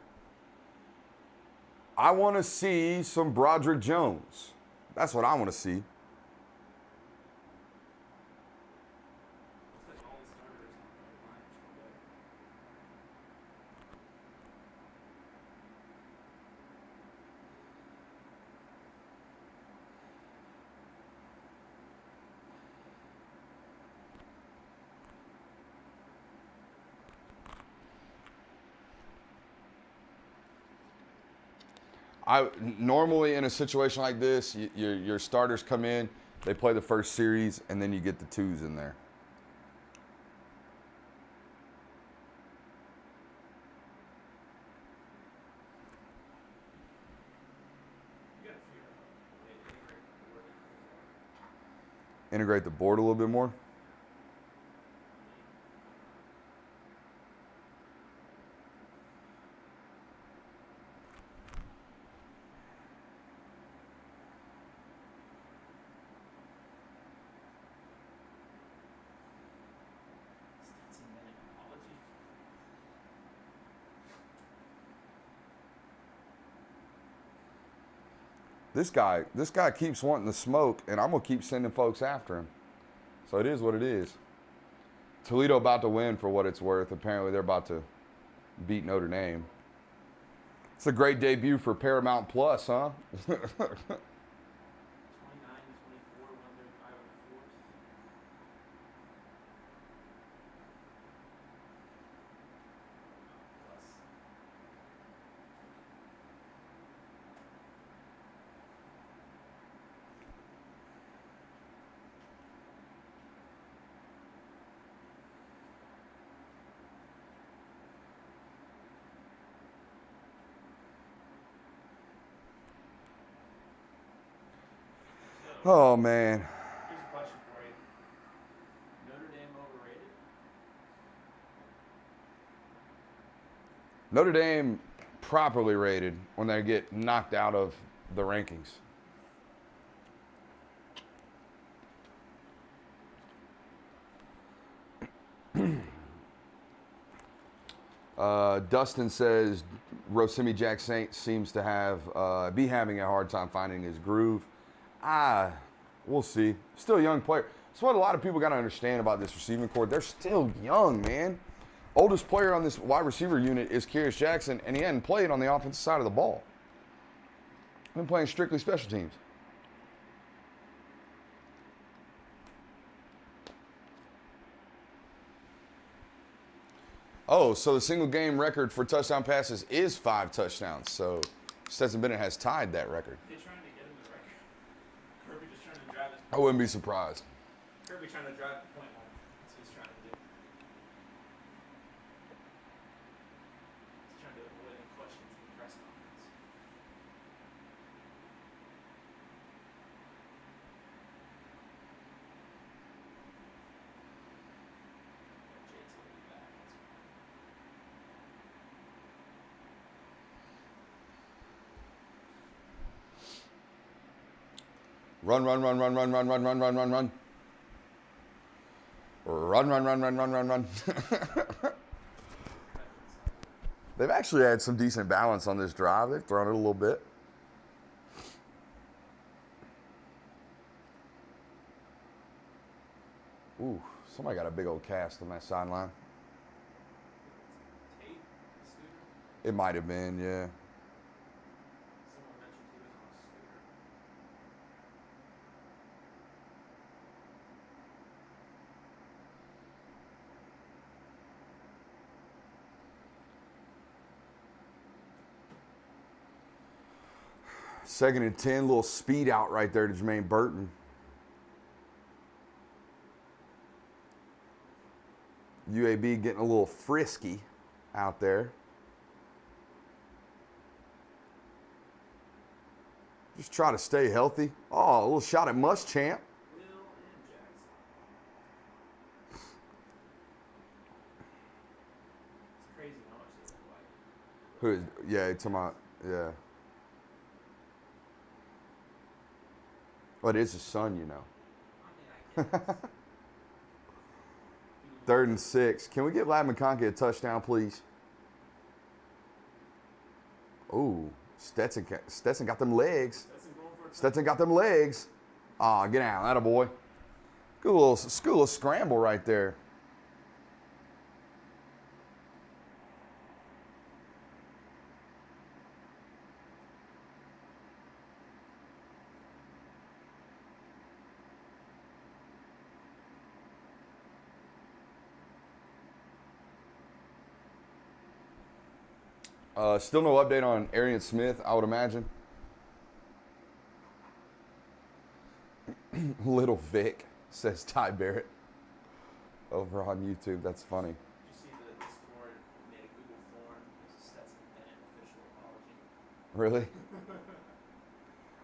I want to see some Broderick Jones. That's what I want to see. Normally in a situation like this, your starters come in, they play the first series, and then you get the twos in there. Integrate the board a little bit more. This guy keeps wanting the smoke, and I'm going to keep sending folks after him. So it is what it is. Toledo about to win for what it's worth. Apparently they're about to beat Notre Dame. It's a great debut for Paramount Plus, huh? Oh, man. Here's a question for you. Notre Dame overrated? Notre Dame properly rated when they get knocked out of the rankings. Dustin says Rosemi Jack Saint seems to have be having a hard time finding his groove. We'll see. Still a young player. That's what a lot of people got to understand about this receiving corps. They're still young, man. Oldest player on this wide receiver unit is Kyrus Jackson, and he hadn't played on the offensive side of the ball. Been playing strictly special teams. Oh, so the single game record for touchdown passes is 5 touchdowns. So Stetson Bennett has tied that record. They're trying to get him the record. Kirby just trying to drive it. I wouldn't be surprised. Kirby trying to drive the point home. That's what he's trying to do. He's trying to avoid any questions in the press conference. Jade's gonna be back. Run, run, run, run, run, run, run, run, run, run, run. Run, run, run, run, run, run, run. They've actually had some decent balance on this drive. They've thrown it a little bit. Ooh, somebody got a big old cast on that sideline. It might have been, yeah. Second and 10, little speed out right there to Jermaine Burton. UAB getting a little frisky out there. Just try to stay healthy. Oh, a little shot at Muschamp. It's crazy how much they look like. Who is, yeah, talking about, yeah. Well, it is his son, you know. I mean, I guess. 3rd and 6. Can we get Lad McConkey a touchdown, please? Ooh, Stetson got them legs. Stetson got them legs. Ah, get down, atta boy. Good little scramble right there. Still no update on Arian Smith, I would imagine. Little Vic, says Ty Barrett over on YouTube. That's funny. Did you see the score made a Google form? It was a Stetson Bennett official apology. Really?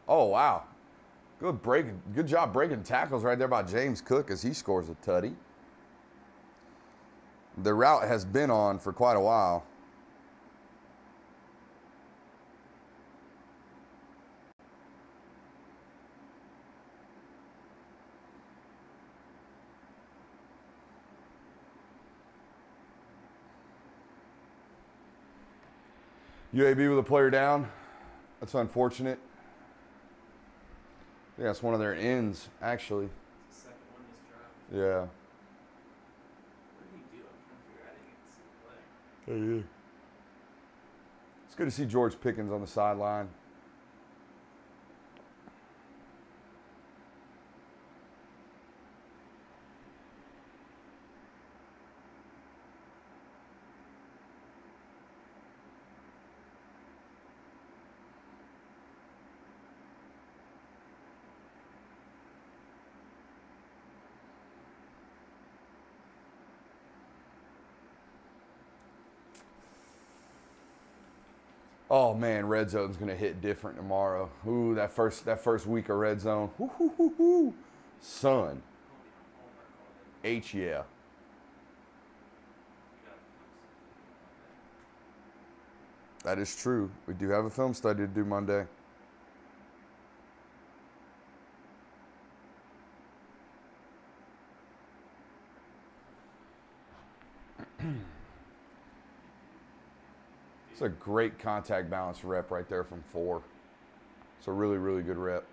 Oh, wow. Good job breaking tackles right there by James Cook as he scores a tutty. The route has been on for quite a while. UAB with a player down. That's unfortunate. Yeah, it's one of their ends, actually. It's the second one this drive. Yeah. What did he do? I'm trying to figure out. I didn't get to see the play. Hey, it's good to see George Pickens on the sideline. Oh man, red zone's gonna hit different tomorrow. Ooh, that first week of red zone. Woo, hoo, hoo, hoo. Son. Yeah. That is true. We do have a film study to do Monday. It's a great contact balance rep right there from 4. It's a really, really good rep.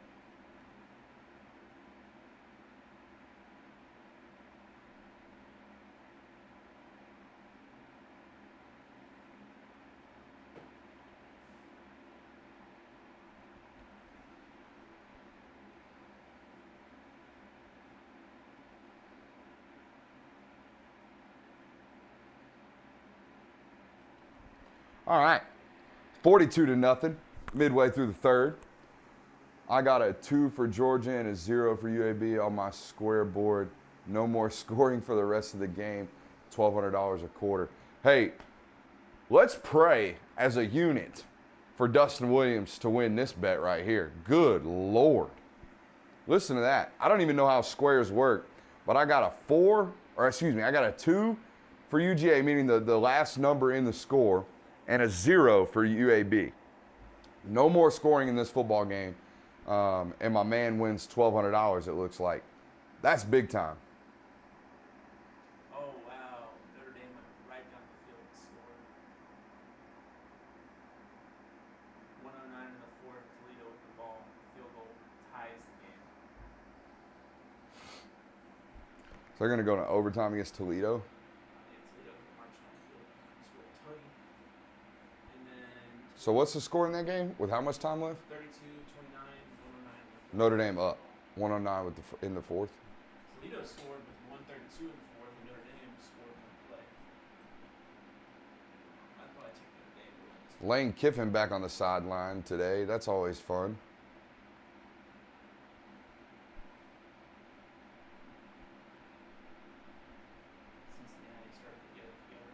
All right, 42-0, midway through the third. I got a 2 for Georgia and a 0 for UAB on my square board. No more scoring for the rest of the game. $1,200 a quarter. Hey, let's pray as a unit for Dustin Williams to win this bet right here. Good Lord. Listen to that. I don't even know how squares work, but I got a 2 for UGA, meaning the last number in the score, and a 0 for UAB. No more scoring in this football game. And my man wins $1,200, it looks like. That's big time. Oh, wow. Notre Dame went right down the field and scored. 109 in the fourth. Toledo with the ball. Field goal ties the game. So they're going to go to overtime against Toledo. Toledo marched on the field. Scored a tutty. And then... So what's the score in that game? With how much time left? 32-29, 109. Notre Dame up. 109 in the fourth. Toledo scored with 132 in the fourth, and Notre Dame scored one play. I'd probably take Notre Dame to win this. Lane Kiffin back on the sideline today. That's always fun. Cincinnati started to get it together.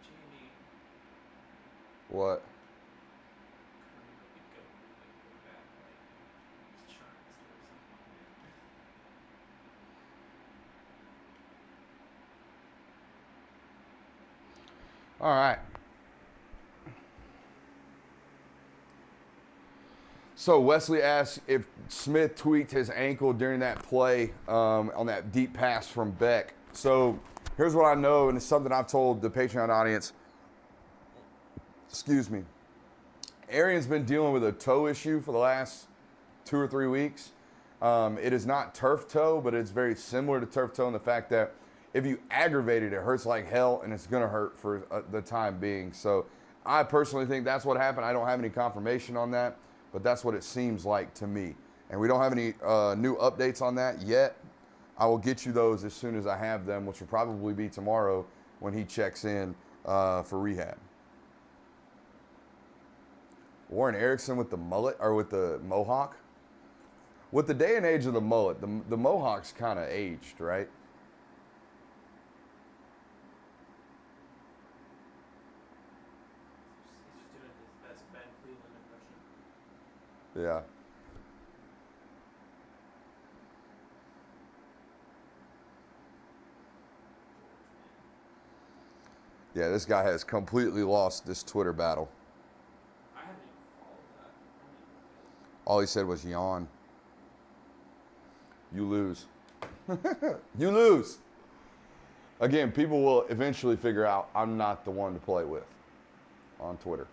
Jamie. What? All right. So Wesley asks if Smith tweaked his ankle during that play on that deep pass from Beck. So here's what I know, and it's something I've told the Patreon audience. Excuse me. Arian's been dealing with a toe issue for the last 2 or 3 weeks. It is not turf toe, but it's very similar to turf toe in the fact that if you aggravate it, it hurts like hell, and it's going to hurt for the time being. So I personally think that's what happened. I don't have any confirmation on that, but that's what it seems like to me. And we don't have any new updates on that yet. I will get you those as soon as I have them, which will probably be tomorrow when he checks in for rehab. Warren Erickson with the mullet, or with the mohawk. With the day and age of the mullet, the mohawk's kind of aged, right? He's just doing his best Ben Cleveland impression. Yeah. Yeah, this guy has completely lost this Twitter battle. I haven't even followed that. All he said was yawn. You lose. You lose. Again, people will eventually figure out I'm not the one to play with on Twitter.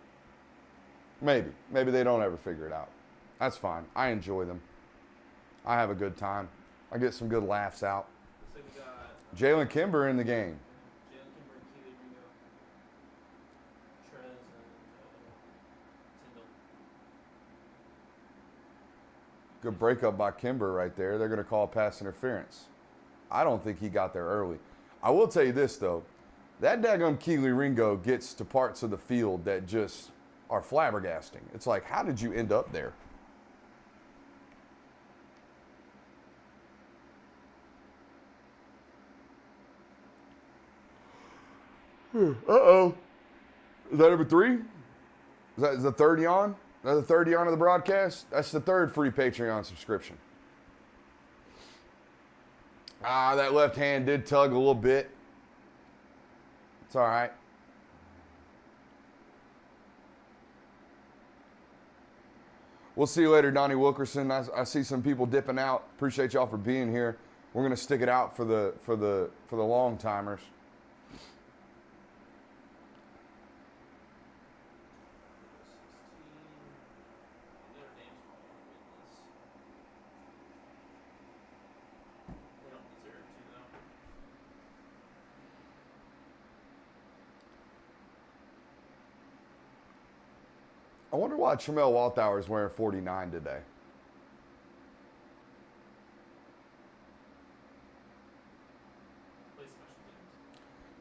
Maybe. Maybe they don't ever figure it out. That's fine. I enjoy them. I have a good time. I get some good laughs out. So we got Jalen Kimber in the game. Jalen Kimber and Keely Ringo, Trez, and Tyndall. Good breakup by Kimber right there. They're going to call pass interference. I don't think he got there early. I will tell you this, though. That daggum Keely Ringo gets to parts of the field that just are flabbergasting. It's like, how did you end up there? Uh-oh. Is that number 3? Is the third yawn? Is that the third yawn of the broadcast? That's the third free Patreon subscription. That left hand did tug a little bit. It's all right. We'll see you later, Donnie Wilkerson. I see some people dipping out. Appreciate y'all for being here. We're gonna stick it out for the long timers. I wonder why Tramel Walthour is wearing 49 today.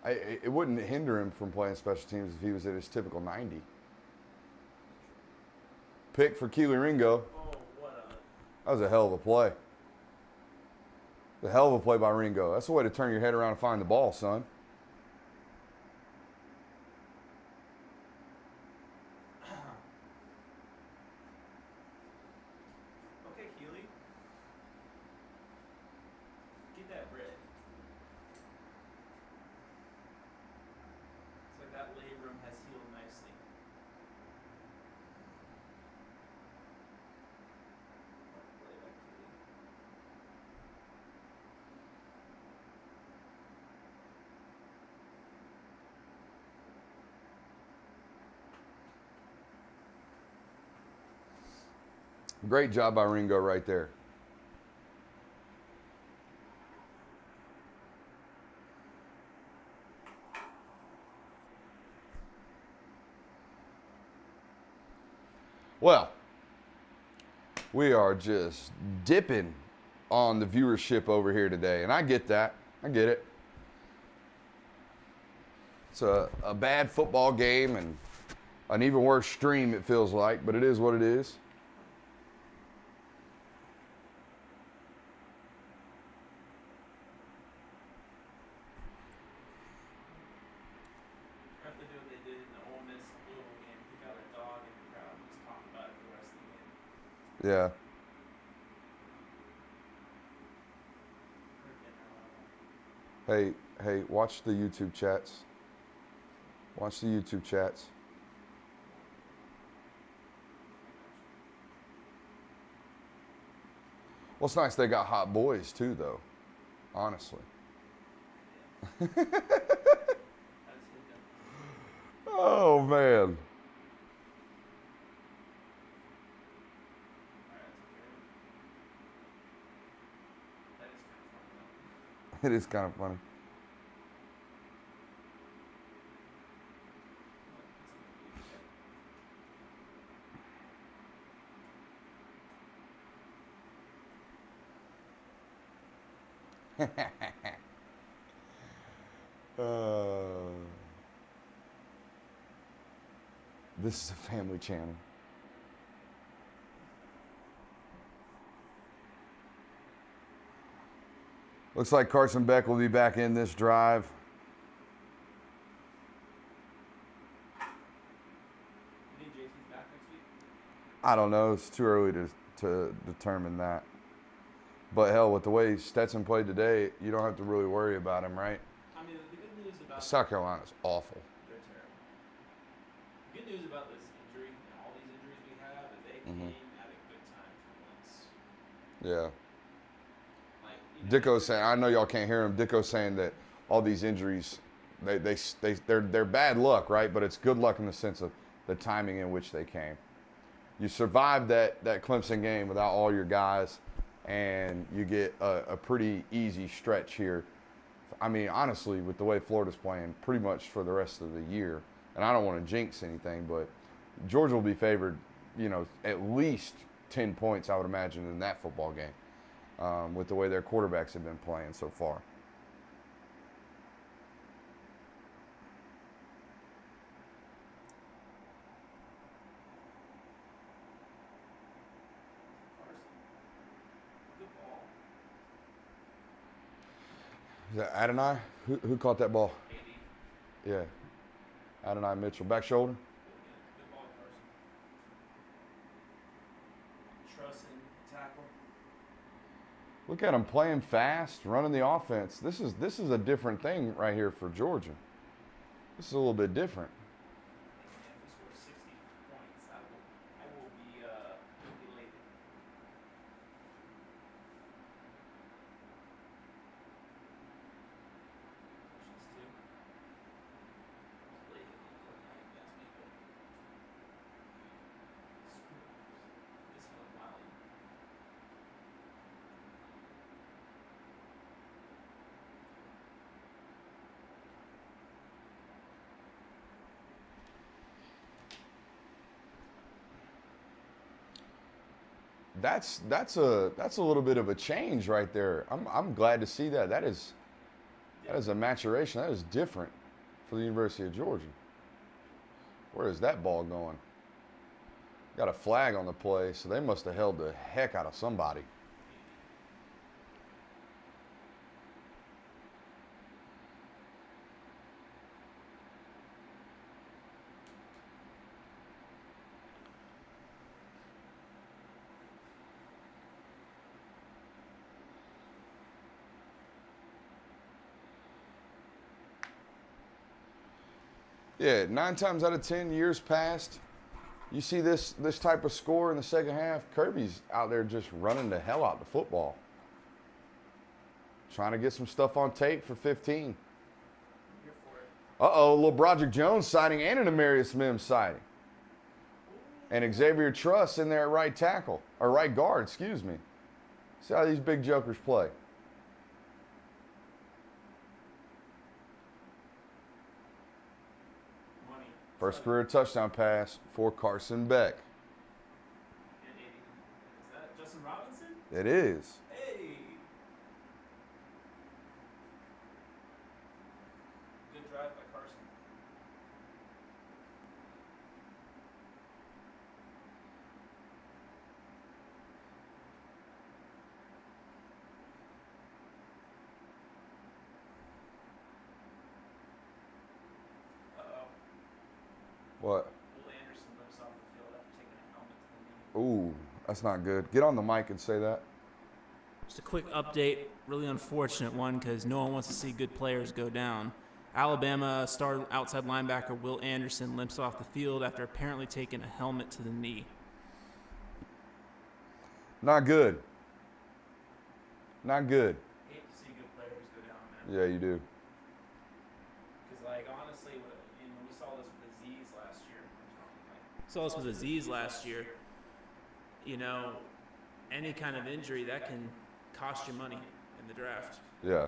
It wouldn't hinder him from playing special teams if he was at his typical 90. Pick for Keely Ringo. That was a hell of a play. The hell of a play by Ringo. That's the way to turn your head around and find the ball, son. Great job by Ringo right there. Well, we are just dipping on the viewership over here today, and I get that. I get it. It's a bad football game and an even worse stream, it feels like, but it is what it is. Yeah. Hey, watch the YouTube chats. Watch the YouTube chats. Well, it's nice they got hot boys too, though. Honestly. Oh man. It is kind of funny. This is a family channel. Looks like Carson Beck will be back in this drive. You think JT's back next week? I don't know. It's too early to determine that. But hell, with the way Stetson played today, you don't have to really worry about him, right? I mean, the good news about South Carolina's awful. they're terrible. The good news about this injury and all these injuries we have is they came at a good time for once. Yeah. Dicko's saying, I know y'all can't hear him. Dicko's saying that all these injuries, they're bad luck, right? But it's good luck in the sense of the timing in which they came. You survived that Clemson game without all your guys, and you get a pretty easy stretch here. I mean, honestly, with the way Florida's playing, pretty much for the rest of the year. And I don't want to jinx anything, but Georgia will be favored, at least 10 points, I would imagine, in that football game. With the way their quarterbacks have been playing so far. Is that Adonai? Who caught that ball? Yeah. Adonai Mitchell. Back shoulder? Good ball, Carson. Trust and tackle. Look at them playing fast, running the offense. This is a different thing right here for Georgia. This is a little bit different. If we score 60 points, I will be elated. That's a little bit of a change right there. I'm glad to see that. That is a maturation. That is different for the University of Georgia. Where is that ball going? Got a flag on the play, so they must have held the heck out of somebody. Yeah, 9 times out of 10 years past, you see this type of score in the second half, Kirby's out there just running the hell out the football. Trying to get some stuff on tape for 15. Uh-oh, a little Broderick Jones sighting and an Amarius Mims sighting. And Xavier Truss in there at right tackle, or right guard, excuse me. See how these big jokers play. First career touchdown pass for Carson Beck. Is that Justin Robinson? It is. Hey. Good drive by Carson. What? Will Anderson limps off the field after taking a helmet to the knee. Ooh, that's not good. Get on the mic and say that. Just a quick update, really unfortunate one because no one wants to see good players go down. Alabama star outside linebacker Will Anderson limps off the field after apparently taking a helmet to the knee. Not good. Not good. Hate to see good players go down, man. Yeah, you do. Because, like, honestly, when we saw this with Aziz last year, you know, any kind of injury that can cost you money in the draft. Yeah.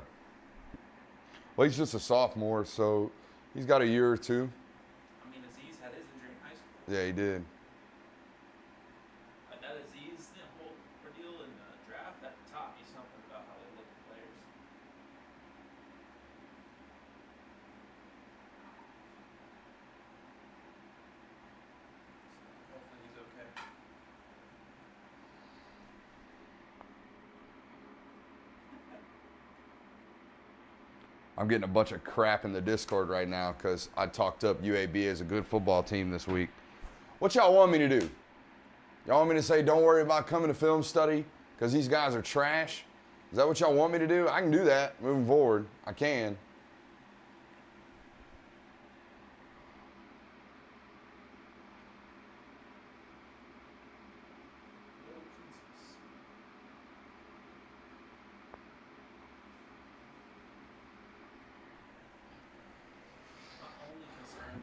Well, he's just a sophomore, so he's got a year or two. I mean, Aziz had his injury in high school. Yeah, he did. Like that Aziz whole ordeal in the draft, that taught me something about how they look at players. Hopefully he's okay. I'm getting a bunch of crap in the Discord right now because I talked up UAB as a good football team this week. What y'all want me to do? Y'all want me to say don't worry about coming to film study because these guys are trash? Is that what y'all want me to do? I can do that moving forward. I can.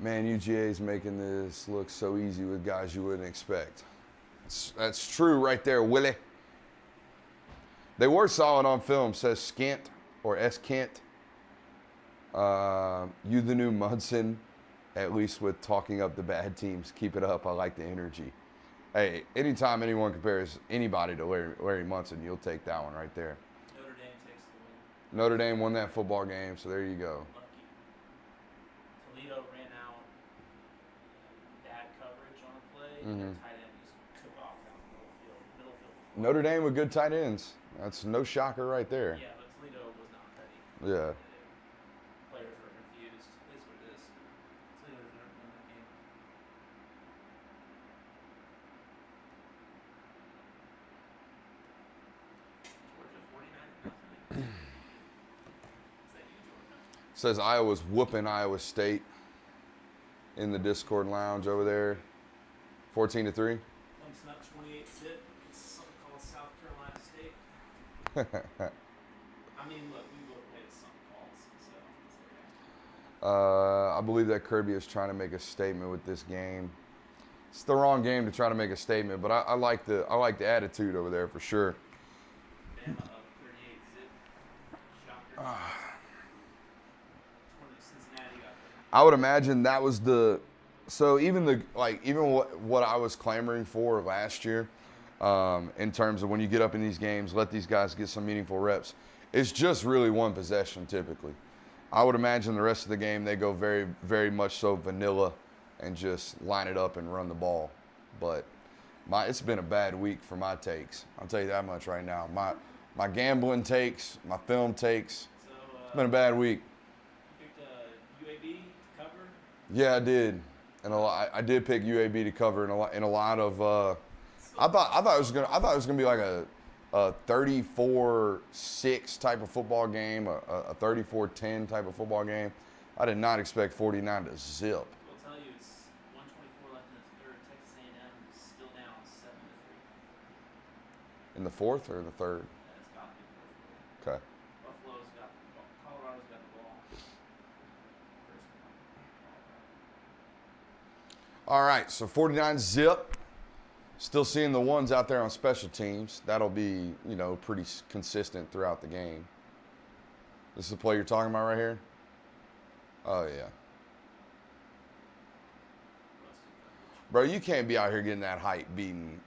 Man, UGA is making this look so easy with guys you wouldn't expect. That's true right there, Willie. They were solid on film, says Skint or S. Kent. You the new Munson, at least with talking up the bad teams. Keep it up. I like the energy. Hey, anytime anyone compares anybody to Larry Munson, you'll take that one right there. Notre Dame takes the win. Notre Dame won that football game, so there you go. Toledo ran out bad coverage on a play, Mm-hmm. and their tight end just took off down the middle field. Notre Dame with good tight ends. That's no shocker right there. Yeah, but Toledo was not ready. Yeah. Players were confused. It is what it is. Toledo didn't win that game. Georgia 49-0. Is that you, Georgia? Says Iowa's whooping Iowa State in the Discord lounge over there. 14-3. Clemson up 28-zip. It's something called South Carolina State. I mean, look, we both made something calls, so it's okay. I believe that Kirby is trying to make a statement with this game. It's the wrong game to try to make a statement, but I like the attitude over there for sure. Bama up 38-zip. Shocker. Cincinnati got I would imagine that was even what I was clamoring for last year, in terms of when you get up in these games, let these guys get some meaningful reps. It's just really one possession typically. I would imagine the rest of the game they go very, very much so vanilla and just line it up and run the ball. But it's been a bad week for my takes. I'll tell you that much right now. My gambling takes, my film takes. It's been a bad week. You picked UAB to cover? Yeah, I did, and I did pick UAB to cover in a lot of. I thought it was gonna be like a 34-6 type of football game, a 34-10 type of football game. I did not expect 49 to zip. I'll tell you, it's 124 left in the third. Texas A&M is still down 7-3. In the fourth or the third? It's got to be the fourth. Okay. Colorado's got the ball. All right, so 49 zip. Still seeing the ones out there on special teams. That'll be, pretty consistent throughout the game. This is the play you're talking about right here? Oh, yeah. Bro, you can't be out here getting that hype beating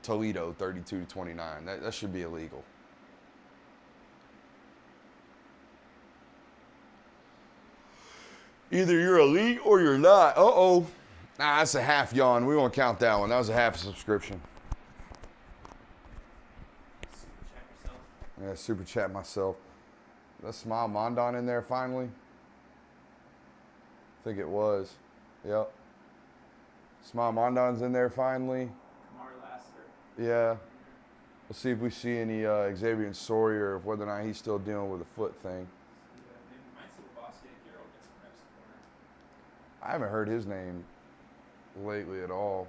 Toledo 32-29. That should be illegal. Either you're elite or you're not. Uh-oh. Nah, that's a half yawn. We won't count that one. That was a half subscription. Yeah, super chat myself. Let's Smile Mondon in there finally. I think it was. Yep. Smile Mondon's in there finally. Yeah. We'll see if we see any Xavier Sawyer or whether or not he's still dealing with a foot thing. I haven't heard his name lately at all.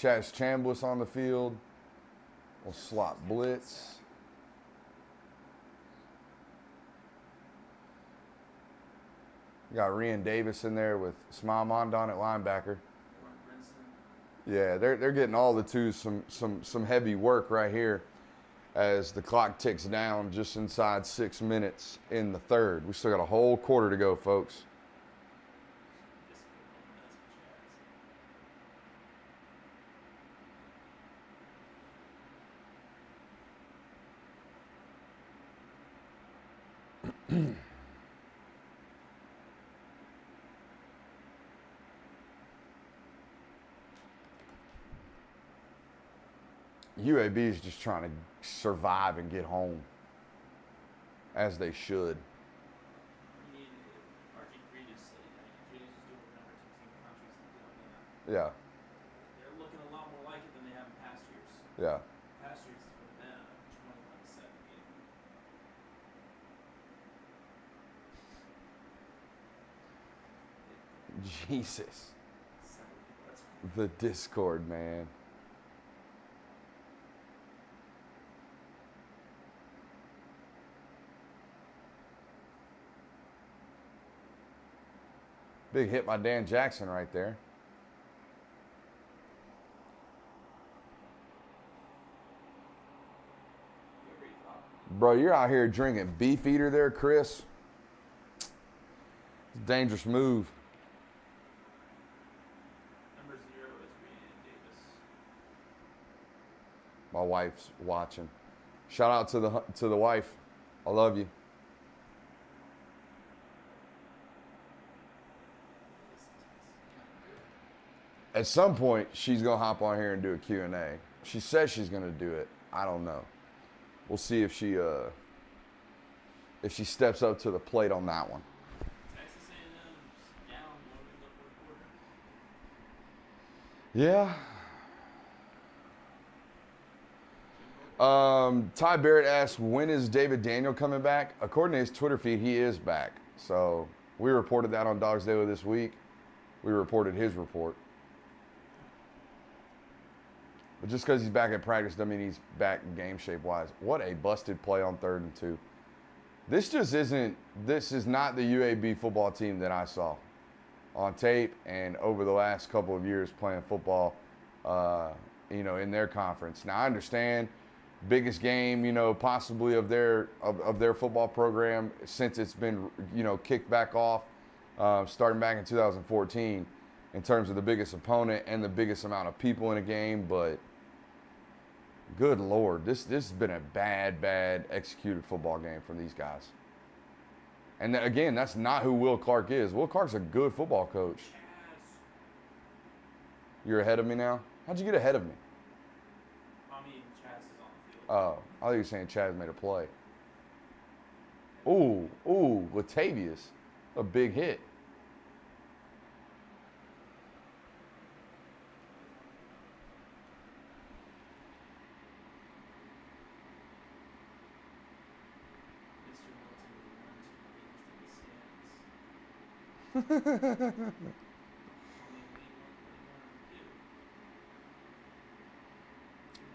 Chaz Chambliss on the field. We'll slot blitz. We got Rian Davis in there with Smile Mondon at linebacker. Yeah, they're getting all the twos some heavy work right here as the clock ticks down just inside 6 minutes in the third. We still got a whole quarter to go, folks. UAB is just trying to survive and get home, as they should. Yeah. They're looking a lot more like it than they have in past years. Yeah. Past years has been a 21-7 game. Jesus. The Discord, man. Big hit by Dan Jackson right there. Bro, you're out here drinking Beefeater there, Chris. It's a dangerous move. Number 0 is Rian Davis. My wife's watching. Shout out to the wife. I love you. At some point, she's going to hop on here and do a Q&A. She says she's going to do it. I don't know. We'll see if she steps up to the plate on that one. Texas A&M's down going into the fourth quarter. Yeah. Ty Barrett asks, when is David Daniel coming back? According to his Twitter feed, he is back. So we reported that on Dogs Daily this week. We reported his report. But just because he's back at practice doesn't mean he's back game shape wise. What a busted play on 3rd and 2. This is not the UAB football team that I saw on tape and over the last couple of years playing football, in their conference. Now I understand biggest game, possibly of their football program since it's been, kicked back off, starting back in 2014 in terms of the biggest opponent and the biggest amount of people in a game, but good Lord, this has been a bad executed football game from these guys. And again, that's not who Will Clark is. Will Clark's a good football coach. You're ahead of me now? How'd you get ahead of me? I mean, Chaz is on the field. Oh, I thought you were saying Chaz made a play. Ooh, Latavius, a big hit.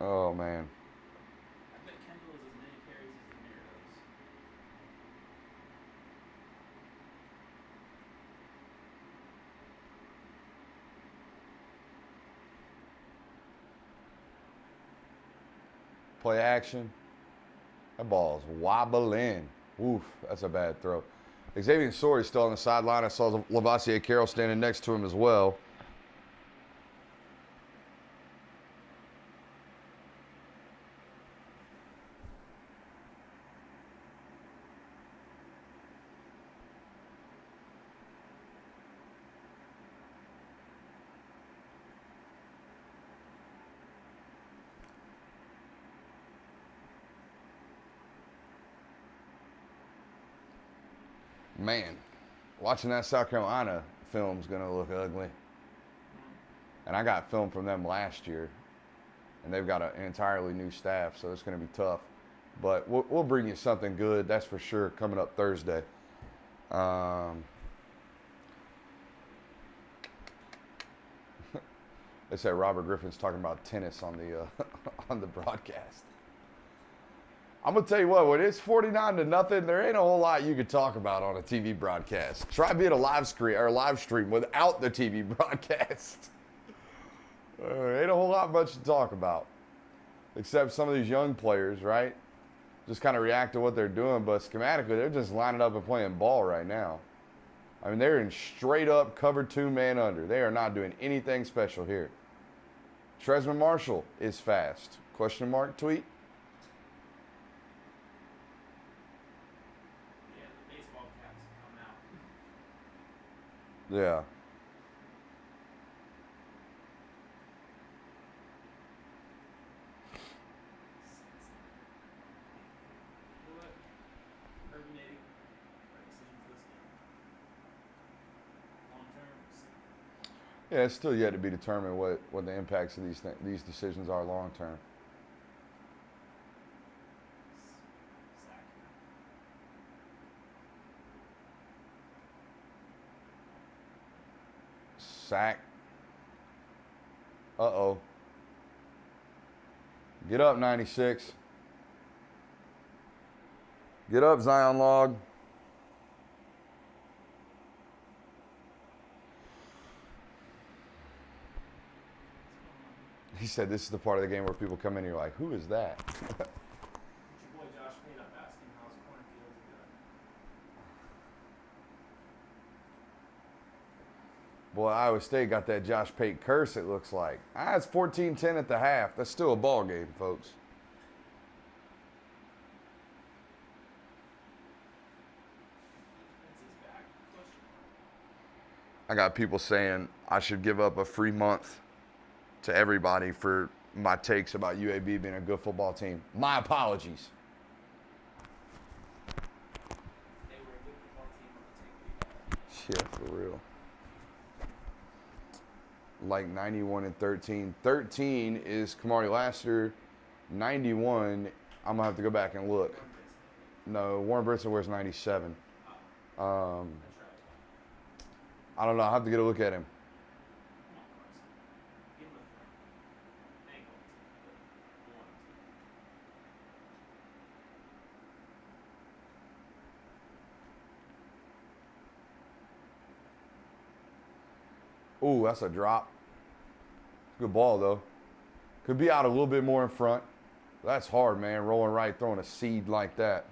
Oh, man. I bet Kendall has as many carries as the Mariners. Play action. That ball's wobbling. Oof, that's a bad throw. Xavier Sori still on the sideline. I saw Lavassier Carroll standing next to him as well. Man, watching that South Carolina film is going to look ugly. And I got film from them last year, and they've got an entirely new staff, so it's going to be tough. But we'll bring you something good, that's for sure, coming up Thursday. They said Robert Griffin's talking about tennis on the on the broadcast. I'm gonna tell you what, when it's 49-0, there ain't a whole lot you could talk about on a TV broadcast. Try being a live stream without the TV broadcast. Ain't a whole lot much to talk about, except some of these young players, right? Just kind of react to what they're doing, but schematically, they're just lining up and playing ball right now. I mean, they're in straight up cover 2 man under. They are not doing anything special here. Tresman Marshall is fast. Question mark tweet. Yeah. Yeah, it's still yet to be determined what the impacts of these decisions are long term. Sack. Uh-oh. Get up, 96. Get up, Zion Log. He said this is the part of the game where people come in and you're like, who is that? Boy, Iowa State got that Josh Pate curse, it looks like. It's 14-10 at the half. That's still a ball game, folks. I got people saying I should give up a free month to everybody for my takes about UAB being a good football team. My apologies. Yeah, for real. Like 91-13. 13 is Kamari Lassiter. 91, I'm gonna have to go back and look. No, Warren Brinson wears 97. I don't know. I'll have to get a look at him. Ooh, that's a drop. Good ball, though. Could be out a little bit more in front. That's hard, man. Rolling right, throwing a seed like that.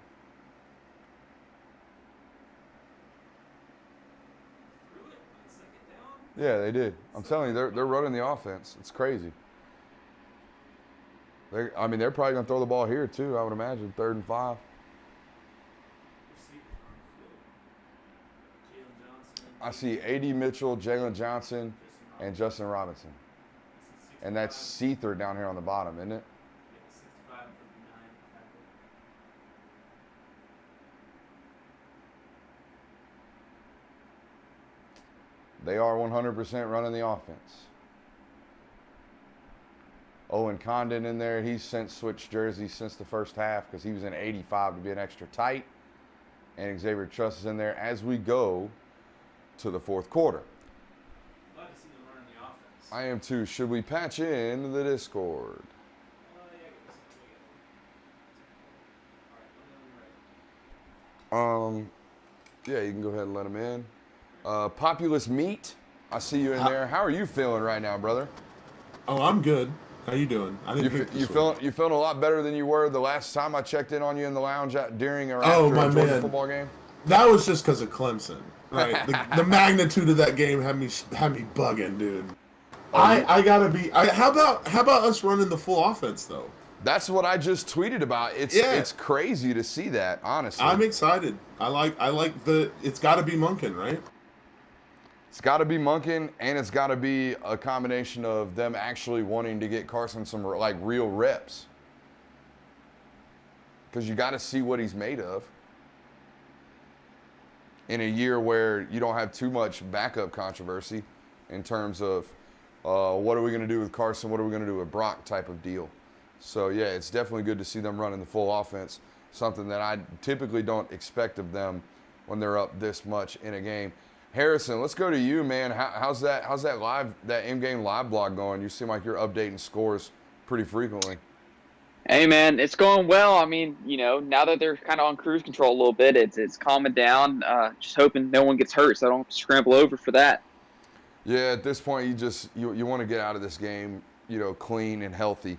Yeah, they did. I'm telling you, they're running the offense. It's crazy. They're probably going to throw the ball here, too, I would imagine. 3rd and 5. I see A.D. Mitchell, Jalen Johnson, and Justin Robinson. And that's Seether down here on the bottom, isn't it? They are 100% running the offense. Owen Condon in there. He's since switched jerseys since the first half because he was in 85 to be an extra tight. And Xavier Truss is in there as we go to the 4th quarter. Glad to see them running the offense. I am too. Should we patch in the Discord? Yeah, you can go ahead and let him in. Populous Meat, I see you in there. How are you feeling right now, brother? Oh, I'm good. How you doing? You feeling a lot better than you were the last time I checked in on you in the lounge during or after a Georgia football game? That was just because of Clemson. Right, the magnitude of that game had me bugging, dude. I gotta be. How about us running the full offense though? That's what I just tweeted about. It's crazy to see that. Honestly, I'm excited. I like it's got to be Monken, right? It's got to be Monken, and it's got to be a combination of them actually wanting to get Carson some like real reps, because you got to see what he's made of. In a year where you don't have too much backup controversy in terms of what are we going to do with Carson, what are we going to do with Brock type of deal. So, yeah, it's definitely good to see them running the full offense, something that I typically don't expect of them when they're up this much in a game. Harrison, let's go to you, man. How's that in-game live blog going? You seem like you're updating scores pretty frequently. Hey, man, it's going well. I mean, now that they're kind of on cruise control a little bit, it's calming down. Just hoping no one gets hurt so I don't have to scramble over for that. Yeah, at this point, you want to get out of this game, clean and healthy.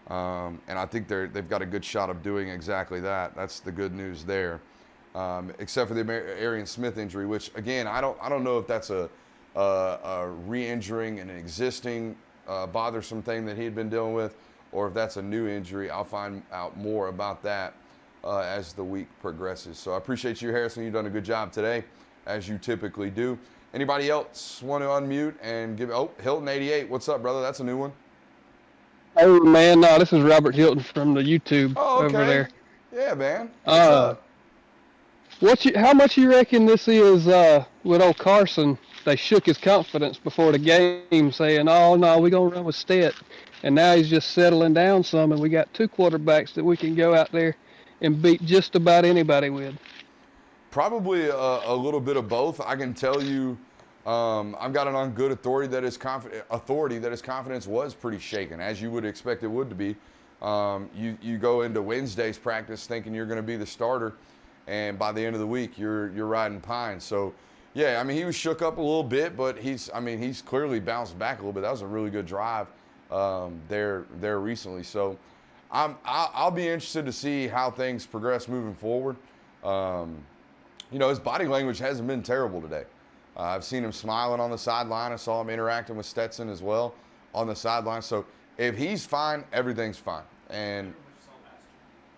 And I think they've got a good shot of doing exactly that. That's the good news there. Except for the Arian Smith injury, which again, I don't know if that's a re-injuring an existing bothersome thing that he had been dealing with, or if that's a new injury. I'll find out more about that as the week progresses. So I appreciate you, Harrison. You've done a good job today, as you typically do. Anybody else want to unmute and give? Oh, Hilton 88. What's up, brother? That's a new one. Oh man, no, this is Robert Hilton from the YouTube over there. Yeah, man. What's up? How much you reckon this is with old Carson? They shook his confidence before the game, saying, "Oh no, we're gonna run with Stet," and now he's just settling down some, and we got two quarterbacks that we can go out there and beat just about anybody with. Probably a little bit of both. I can tell you, I've got it on good authority that his confidence was pretty shaken, as you would expect it would to be. You go into Wednesday's practice thinking you're going to be the starter, and by the end of the week you're riding pine. So, yeah, I mean he was shook up a little bit, but he's clearly bounced back a little bit. That was a really good drive there recently. So, I'll be interested to see how things progress moving forward. His body language hasn't been terrible today. I've seen him smiling on the sideline. I saw him interacting with Stetson as well on the sideline. So if he's fine, everything's fine. And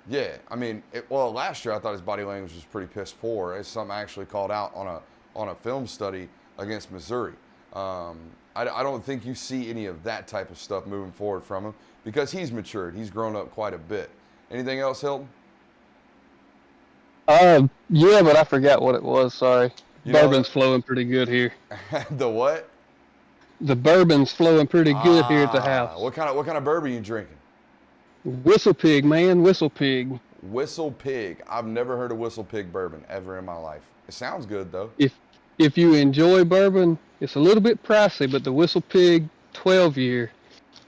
yeah, I mean, last year I thought his body language was pretty piss poor. It's something I actually called out on a film study against Missouri. I don't think you see any of that type of stuff moving forward from him because he's matured. He's grown up quite a bit. Anything else, Hilton? Yeah, but I forgot what it was. Sorry. Bourbon's flowing pretty good here. The what? The bourbon's flowing pretty good here at the house. What kind of bourbon you drinking? Whistle Pig, man. Whistle Pig. Whistle Pig. I've never heard of Whistle Pig bourbon ever in my life. It sounds good though. If you enjoy bourbon, it's a little bit pricey, but the Whistle Pig 12-year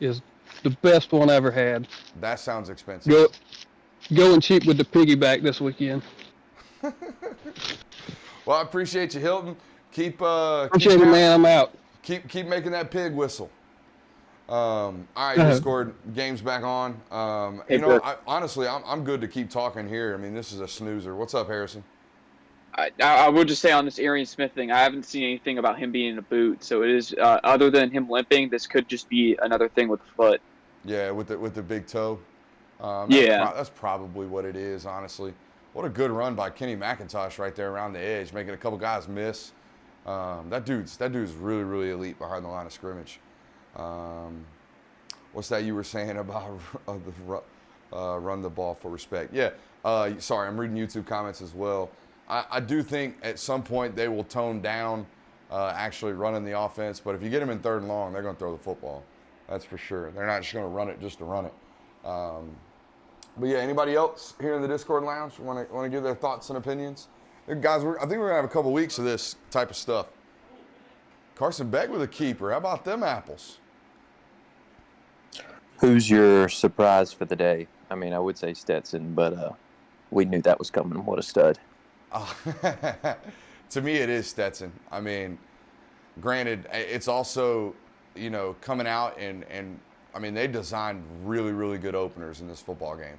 is the best one I ever had. That sounds expensive. Going cheap with the piggyback this weekend. Well, I appreciate you, Hilton. Appreciate it, man. I'm out. Keep making that pig whistle. All right, Discord, game's back on. Honestly, I'm good to keep talking here. I mean, this is a snoozer. What's up, Harrison? I will just say on this Arian Smith thing, I haven't seen anything about him being in a boot. So it is, other than him limping, this could just be another thing with the foot. Yeah, with the big toe. That's probably what it is, honestly. What a good run by Kenny McIntosh right there around the edge, making a couple guys miss. That dude's really, really elite behind the line of scrimmage. What's that you were saying about run the ball for respect? Yeah, sorry, I'm reading YouTube comments as well. I do think at some point they will tone down actually running the offense, but if you get them in 3rd and long, they're going to throw the football. That's for sure. They're not just going to run it just to run it. But yeah, anybody else here in the Discord lounge want to give their thoughts and opinions? Guys, I think we're going to have a couple weeks of this type of stuff. Carson Beck with a keeper. How about them apples? Who's your surprise for the day? I mean, I would say Stetson, but we knew that was coming. What a stud. To me, it is Stetson. I mean, granted, it's also, coming out and I mean, they designed really, really good openers in this football game.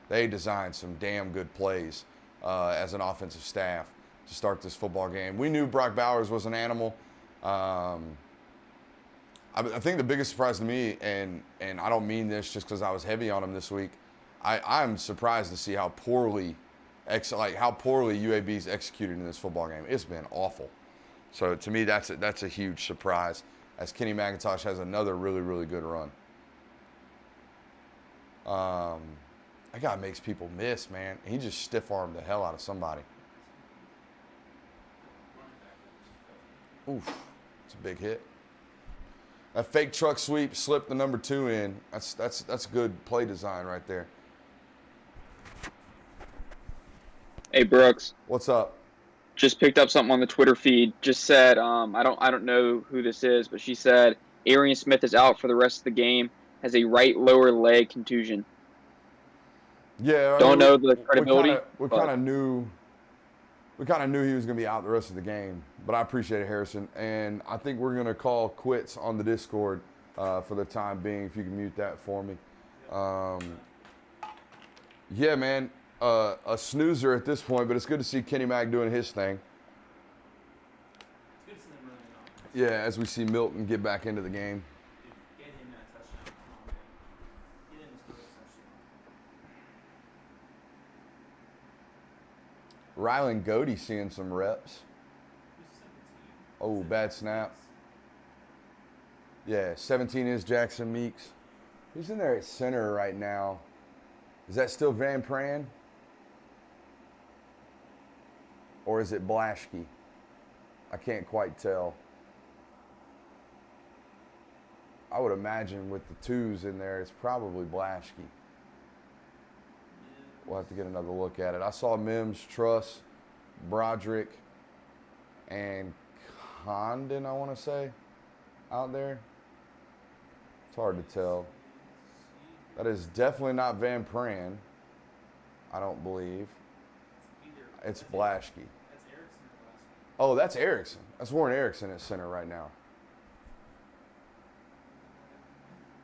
They designed some damn good plays as an offensive staff to start this football game. We knew Brock Bowers was an animal. I think the biggest surprise to me, and I don't mean this just because I was heavy on him this week, I'm surprised to see how poorly UAB's executed in this football game. It's been awful. So to me, that's a huge surprise as Kenny McIntosh has another really, really good run. That guy makes people miss, man. He just stiff-armed the hell out of somebody. Oof, it's a big hit. That fake truck sweep slipped the number 2 in. That's good play design right there. Hey, Brooks. What's up? just picked up something on the Twitter feed. Just said, I don't know who this is, but she said Arian Smith is out for the rest of the game. Has a right lower leg contusion. Yeah, don't know the credibility. We kind of knew he was going to be out the rest of the game, but I appreciate it, Harrison. And I think we're going to call quits on the Discord for the time being. If you can mute that for me. Yeah, man, a snoozer at this point, but it's good to see Kenny Mack doing his thing. Yeah, as we see Milton get back into the game. Rylan Godey seeing some reps. Oh, bad snap. Yeah, 17 is Jackson Meeks. Who's in there at center right now? Is that still Van Pran? Or is it Blaschke? I can't quite tell. I would imagine with the twos in there, it's probably Blaschke. We'll have to get another look at it. I saw Mims, Truss, Broderick, and Condon, I want to say, out there. It's hard to tell. That is definitely not Van Pran, I don't believe. It's Blaschke. Oh, that's Erickson. That's Warren Erickson at center right now.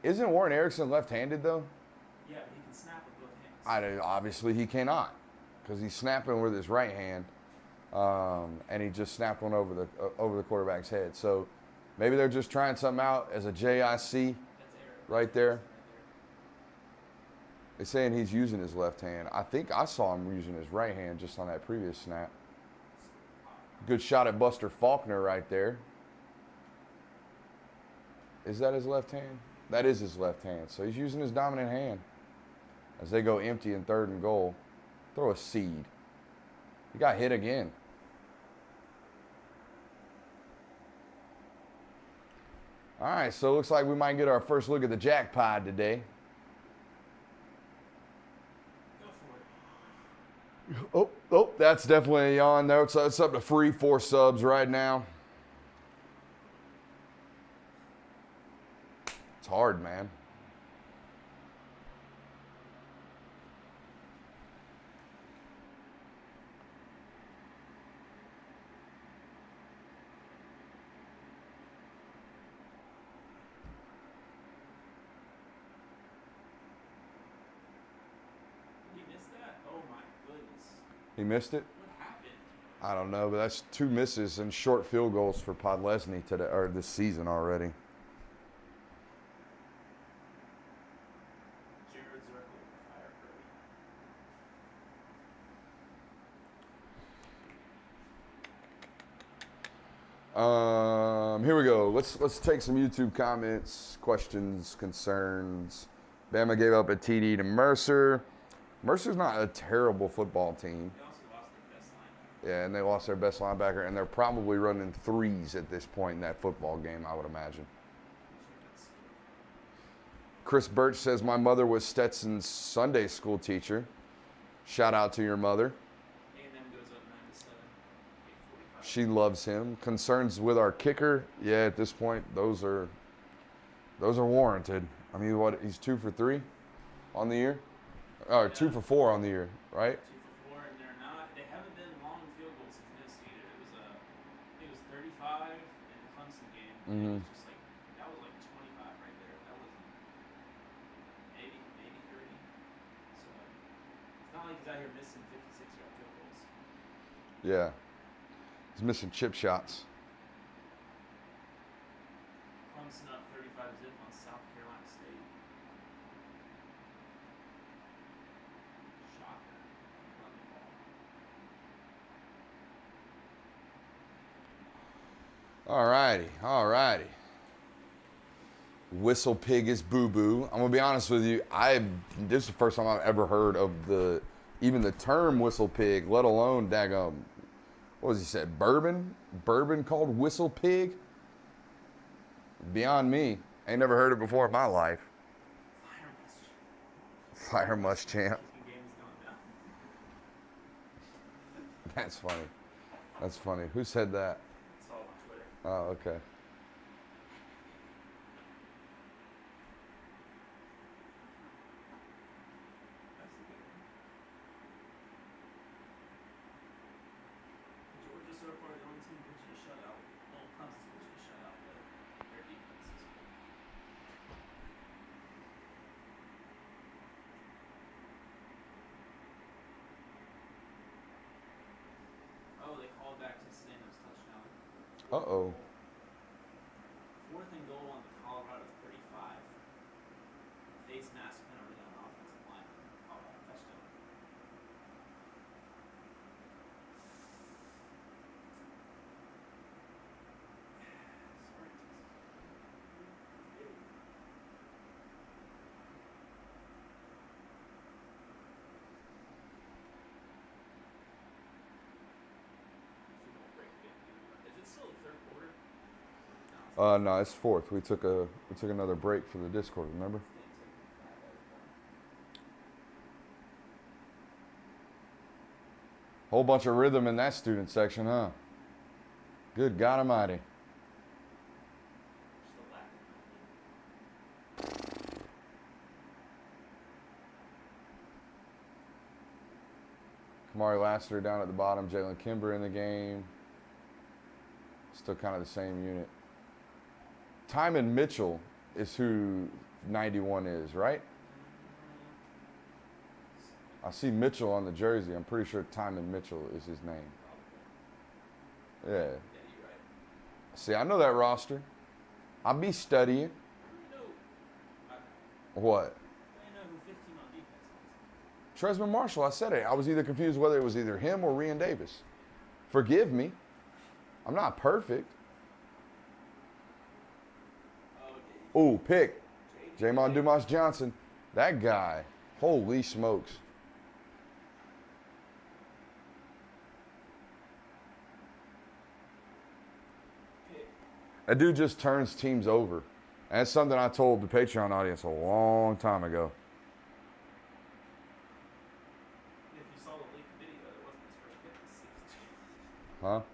Isn't Warren Erickson left-handed, though? Yeah, he can snap with both hands. Obviously, he cannot, because he's snapping with his right hand, and he just snapped one over the quarterback's head. So maybe they're just trying something out as a JIC right there. They're saying he's using his left hand. I think I saw him using his right hand just on that previous snap. Good shot at Buster Faulkner right there. Is that his left hand? That is his left hand. So he's using his dominant hand as they go empty in 3rd and goal. Throw a seed. He got hit again. All right, so it looks like we might get our first look at the jackpot today. Oh, that's definitely a yawn there. So it's up to free 4 subs right now. It's hard, man. He missed it? What happened? I don't know, but that's 2 misses and short field goals for Podlesny today, or this season already. Jared Zirkle, fire Kirby. Here we go. Let's take some YouTube comments, questions, concerns. Bama gave up a TD to Mercer. Mercer's not a terrible football team. They also lost their best linebacker. Yeah, and they lost their best linebacker, and they're probably running 3s at this point in that football game, I would imagine. Chris Birch says, my mother was Stetson's Sunday school teacher. Shout out to your mother. A&M goes up 9-7. She loves him. Concerns with our kicker? Yeah, at this point, those are warranted. I mean, what? He's 2 for 3 on the year? Or 2 for 4 on the year, right? 2 for 4, and they haven't been long field goals he's missed either. It was 35 in the Clemson game. Mm-hmm. It was just that was 25 right there. That wasn't maybe 30. So it's not like he's out here missing 56-yard field goals. Yeah. He's missing chip shots. Clemson up 35-zip on South Carolina State. Shocker. Run the ball. All righty. Whistle pig is boo-boo. I'm going to be honest with you. This is the first time I've ever heard of even the term whistle pig, let alone daggum. What was he said? Bourbon called whistle pig? Beyond me. Ain't never heard it before in my life. Fire Muschamp. That's funny. That's funny. Who said that? It's all on Twitter. Oh, okay. Georgia so far the only team pitching a shutout. Well, Clemson's pitching a shutout, but their defense is. Oh, they called back to Stanham's touchdown. Uh-oh. 4th and goal on the Colorado 35. Face mask penalty on the offensive line. Colorado touchdown. Is it still the 3rd quarter? No, it's 4th. We took another break for the Discord, remember? Whole bunch of rhythm in that student section, huh? Good God Almighty. Kamari Lassiter down at the bottom, Jalen Kimber in the game. Still kind of the same unit. Timon Mitchell is who 91 is, right? I see Mitchell on the jersey. I'm pretty sure Timon Mitchell is his name. Yeah. See, I know that roster. I'll be studying. What? Tresman Marshall, I said it. I was either confused whether it was either him or Rian Davis. Forgive me. I'm not perfect. Ooh, pick. Jamon Dumas Johnson. That guy. Holy smokes. That dude just turns teams over. And that's something I told the Patreon audience a long time ago. If you saw the leaked video, it wasn't his first pick this season. Huh? If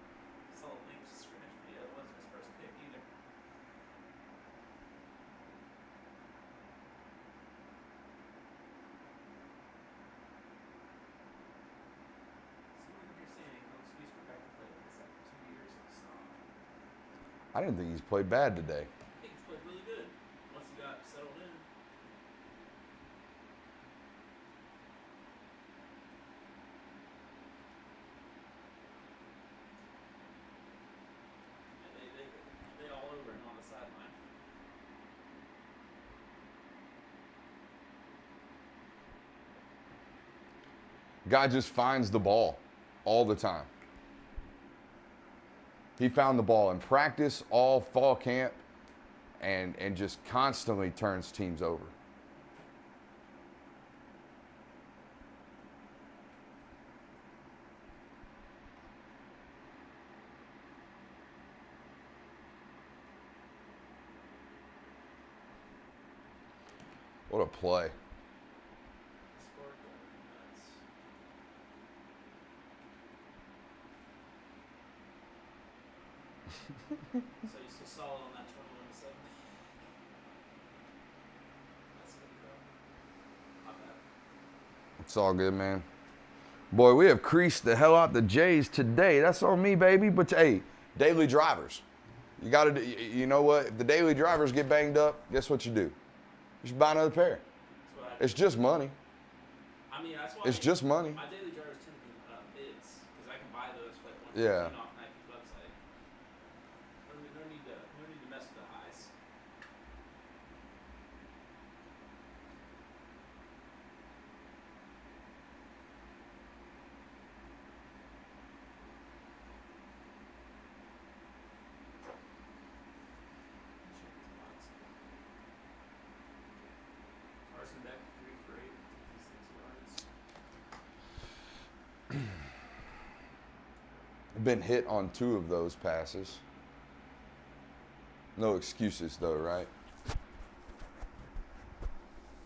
you saw the leaked scrimmage video, it wasn't his first pick either. I didn't think he's played bad today. I think he's played really good once he got settled in. They all over him on the sideline. Guy just finds the ball all the time. He found the ball in practice, all fall camp, and just constantly turns teams over. What a play. So you're still solid on that 21-7. That's good, bro. Not bad. It's all good, man. Boy, we have creased the hell out the Jays today. That's on me, baby. But hey, daily drivers. You got to, you know what? If the daily drivers get banged up, guess what you do? You should buy another pair. It's just money. I mean, that's why it's just money. My daily drivers tend to be bids because I can buy those for like yeah. off Nike's website. No need to mess with the highs. Carson Beck 3 for 8, 56 yards. Been hit on 2 of those passes. No excuses though, right?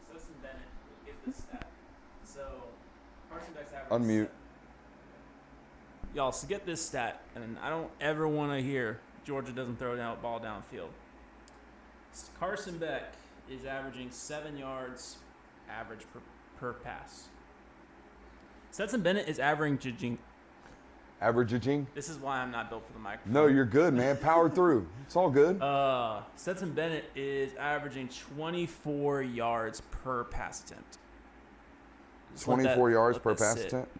Stetson Bennett, we'll give this stat. So Carson Beck's average. Unmute. Y'all, so get this stat, and I don't ever want to hear Georgia doesn't throw a ball downfield. Carson Beck is averaging 7 yards average per pass. Stetson Bennett is averaging. Averaging? This is why I'm not built for the microphone. No, you're good, man. Power through. It's all good. Stetson Bennett is averaging 24 yards per pass attempt. 24 yards per pass attempt?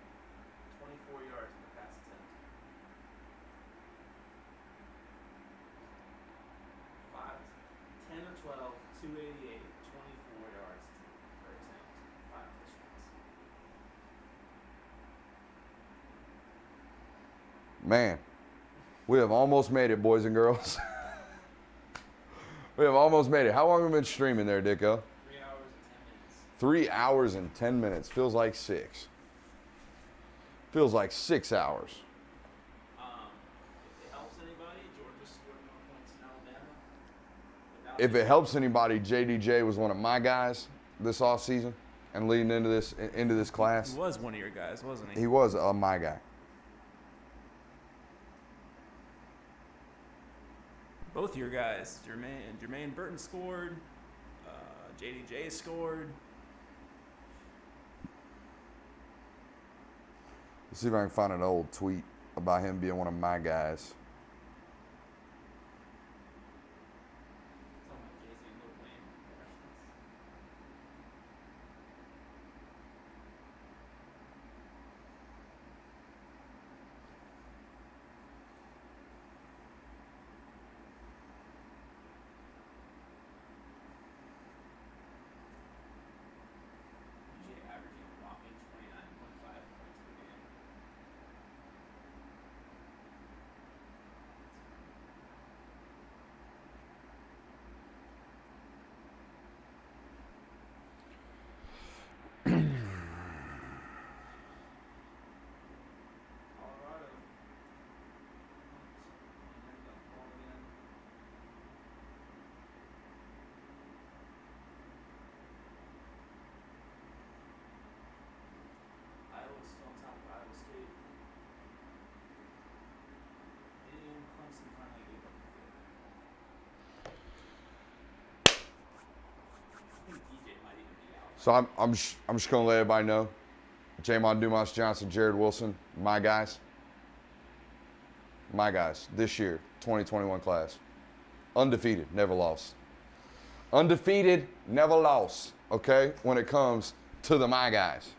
24 yards per pass attempt. 5, 10 or 12, 288, 24 yards per attempt, 5 touchdowns. Man, we have almost made it, boys and girls. We have almost made it. How long have we been streaming there, Dicko? 3 hours and 10 minutes. Feels like 6. Feels like 6 hours. If it helps anybody, Georgia scored more points in Alabama. If it helps anybody, JDJ was one of my guys this offseason and leading into this class. He was one of your guys, wasn't he? He was my guy. Both of your guys, Jermaine Burton scored, JDJ scored. Let's see if I can find an old tweet about him being one of my guys. So I'm just going to let everybody know. Jamon Dumas Johnson, Jared Wilson, my guys. My guys, this year, 2021 class. Undefeated, never lost. Undefeated, never lost, okay, when it comes to the my guys.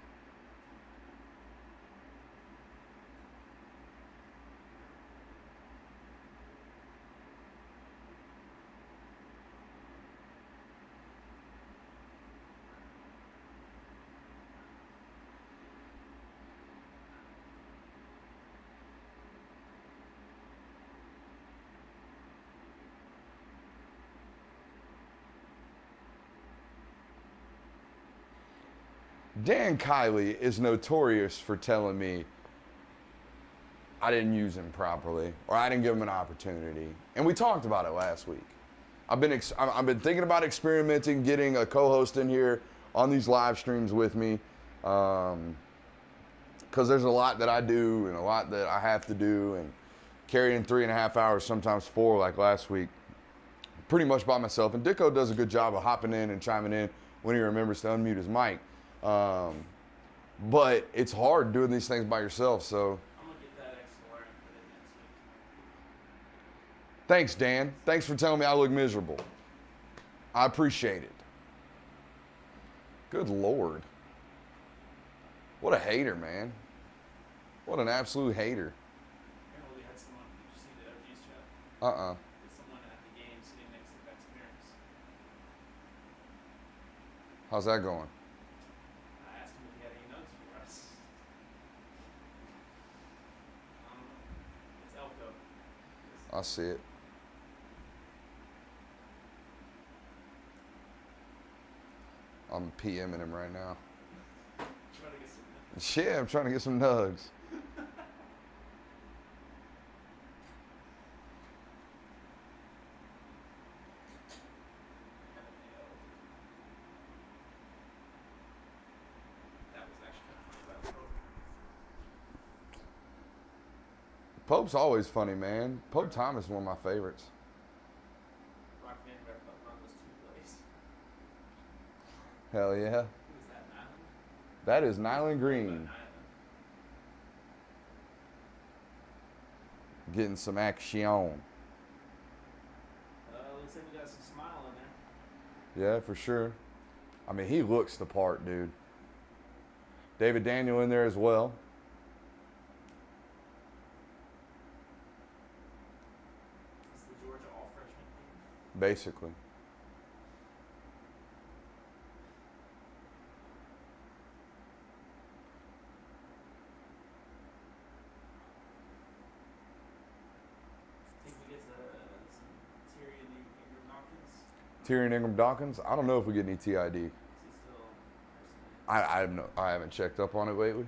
Dan Kiley is notorious for telling me I didn't use him properly or I didn't give him an opportunity. And we talked about it last week. I've been thinking about experimenting, getting a co-host in here on these live streams with me because there's a lot that I do and a lot that I have to do, and carrying 3.5 hours, sometimes 4 like last week, pretty much by myself. And Dicko does a good job of hopping in and chiming in when he remembers to unmute his mic. But it's hard doing these things by yourself, so. I'm gonna get that XLR and put it next week. Thanks, Dan. Thanks for telling me I look miserable. I appreciate it. Good Lord. What a hater, man. What an absolute hater. Apparently we had someone, did you see the OG's chat? It's someone at the game sitting next to Beck's parents. How's that going? I asked him if he had any nugs for us. I don't know. It's Elko. I see it. I'm PMing him right now. Trying to get some nugs. Yeah, I'm trying to get some nugs. That was actually kind of funny, but Pope's always funny, man. Pope Thomas is one of my favorites. Rock Van Rep run those 2 plays. Hell yeah. Who is that, Nyland? That is Nyland Green. Getting some action. Looks like we got some smile in there. Yeah, for sure. I mean, he looks the part, dude. David Daniel in there as well. It's the Georgia all-freshman team. Basically. Think we get some Tyrion Ingram-Dawkins? Tyrion Ingram-Dawkins. I don't know if we get any TID. Is he still? I haven't checked up on it lately.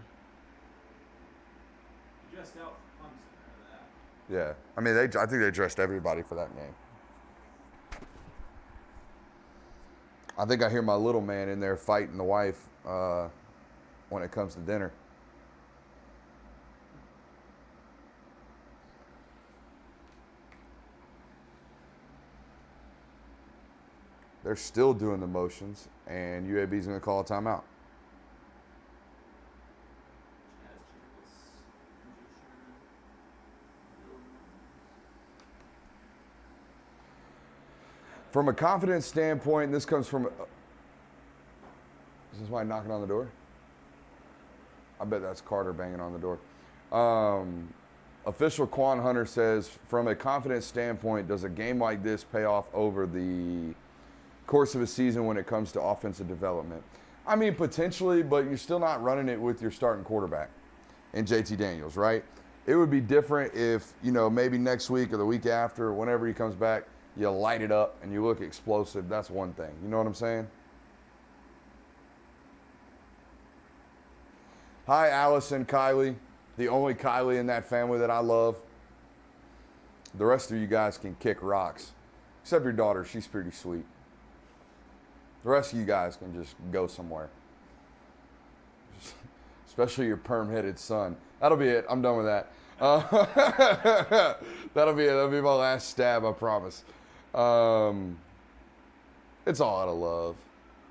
He dressed out for Clemson, or that. Yeah, I mean, I think they dressed everybody for that game. I think I hear my little man in there fighting the wife when it comes to dinner. They're still doing the motions, and UAB's going to call a timeout. From a confidence standpoint, this comes from... Is this why knocking on the door? I bet that's Carter banging on the door. Official Quan Hunter says, from a confidence standpoint, does a game like this pay off over the course of a season when it comes to offensive development? I mean, potentially, but you're still not running it with your starting quarterback in JT Daniels, right? It would be different if, maybe next week or the week after, or whenever he comes back, you light it up and you look explosive. That's one thing. You know what I'm saying? Hi, Allison, Kylie. The only Kylie in that family that I love. The rest of you guys can kick rocks. Except your daughter. She's pretty sweet. The rest of you guys can just go somewhere. Especially your perm-headed son. That'll be it. I'm done with that. That'll be it. That'll be my last stab, I promise. It's all out of love.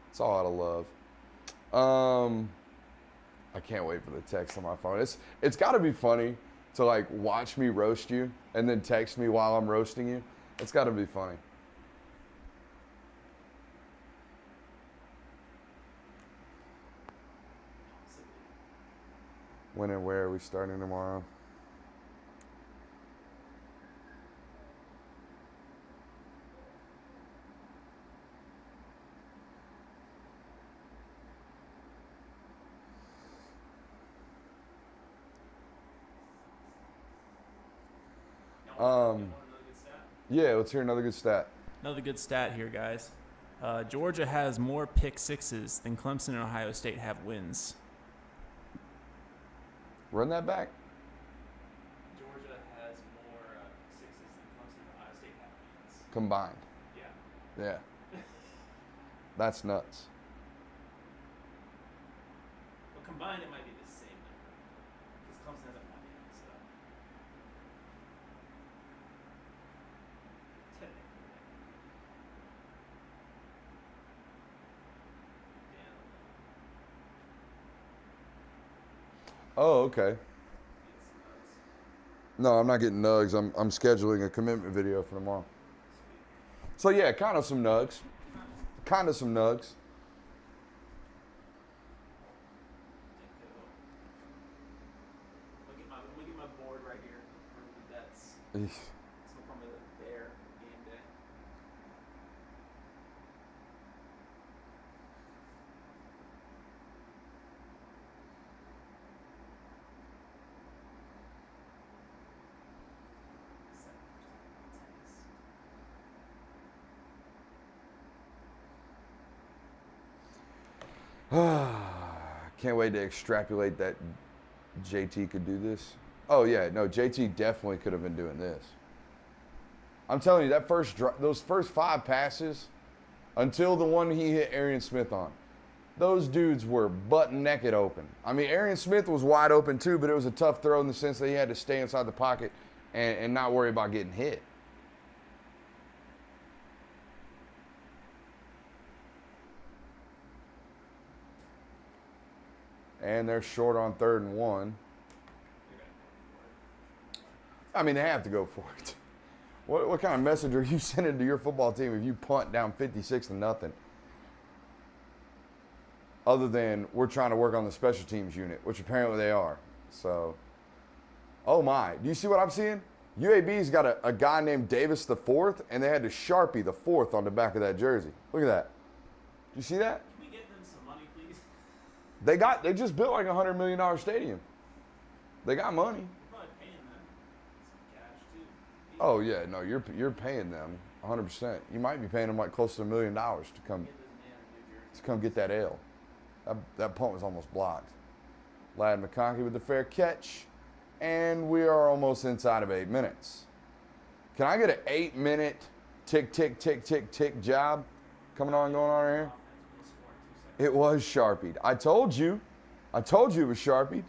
It's all out of love. I can't wait for the text on my phone. It's got to be funny to watch me roast you and then text me while I'm roasting you. It's got to be funny. When and where are we starting tomorrow? Yeah, let's hear another good stat. Another good stat here, guys. Georgia has more pick sixes than Clemson and Ohio State have wins. Run that back. Georgia has more sixes than Clemson and Ohio State have wins. Combined. Yeah. Yeah. That's nuts. Well, combined, it might be the same number. Because Clemson hasn't won yet, so. Technically. Oh, okay. No, I'm not getting nugs. I'm scheduling a commitment video for tomorrow. So yeah, kind of some nugs. Kind of some nugs. Look at my board right here for the bets. Eesh. Some from the Bear game day. Can't wait to extrapolate that JT could do this. Oh yeah, no, JT definitely could have been doing this. I'm telling you, those first 5 passes, until the one he hit Arian Smith on, Those dudes were butt naked open. I mean, Arian Smith was wide open too, but it was a tough throw in the sense that he had to stay inside the pocket and not worry about getting hit. And they're short on 3rd and 1. I mean, they have to go for it. What kind of message are you sending to your football team if you punt down 56-0? Other than we're trying to work on the special teams unit, which apparently they are. So, oh my. Do you see what I'm seeing? UAB's got a guy named Davis the Fourth, and they had to Sharpie the Fourth on the back of that jersey. Look at that. Do you see that? Can we get them some money, please? They just built like a $100 million stadium. They got money. We're probably paying them some cash too. Oh yeah, no, you're paying them 100%. You might be paying them like close to $1 million to come get that L. That punt was almost blocked. Ladd McConkey with the fair catch, and we are almost inside of 8 minutes. Can I get an 8-minute tick, tick, tick, tick, tick job going on here? It was Sharpied. I told you it was Sharpied.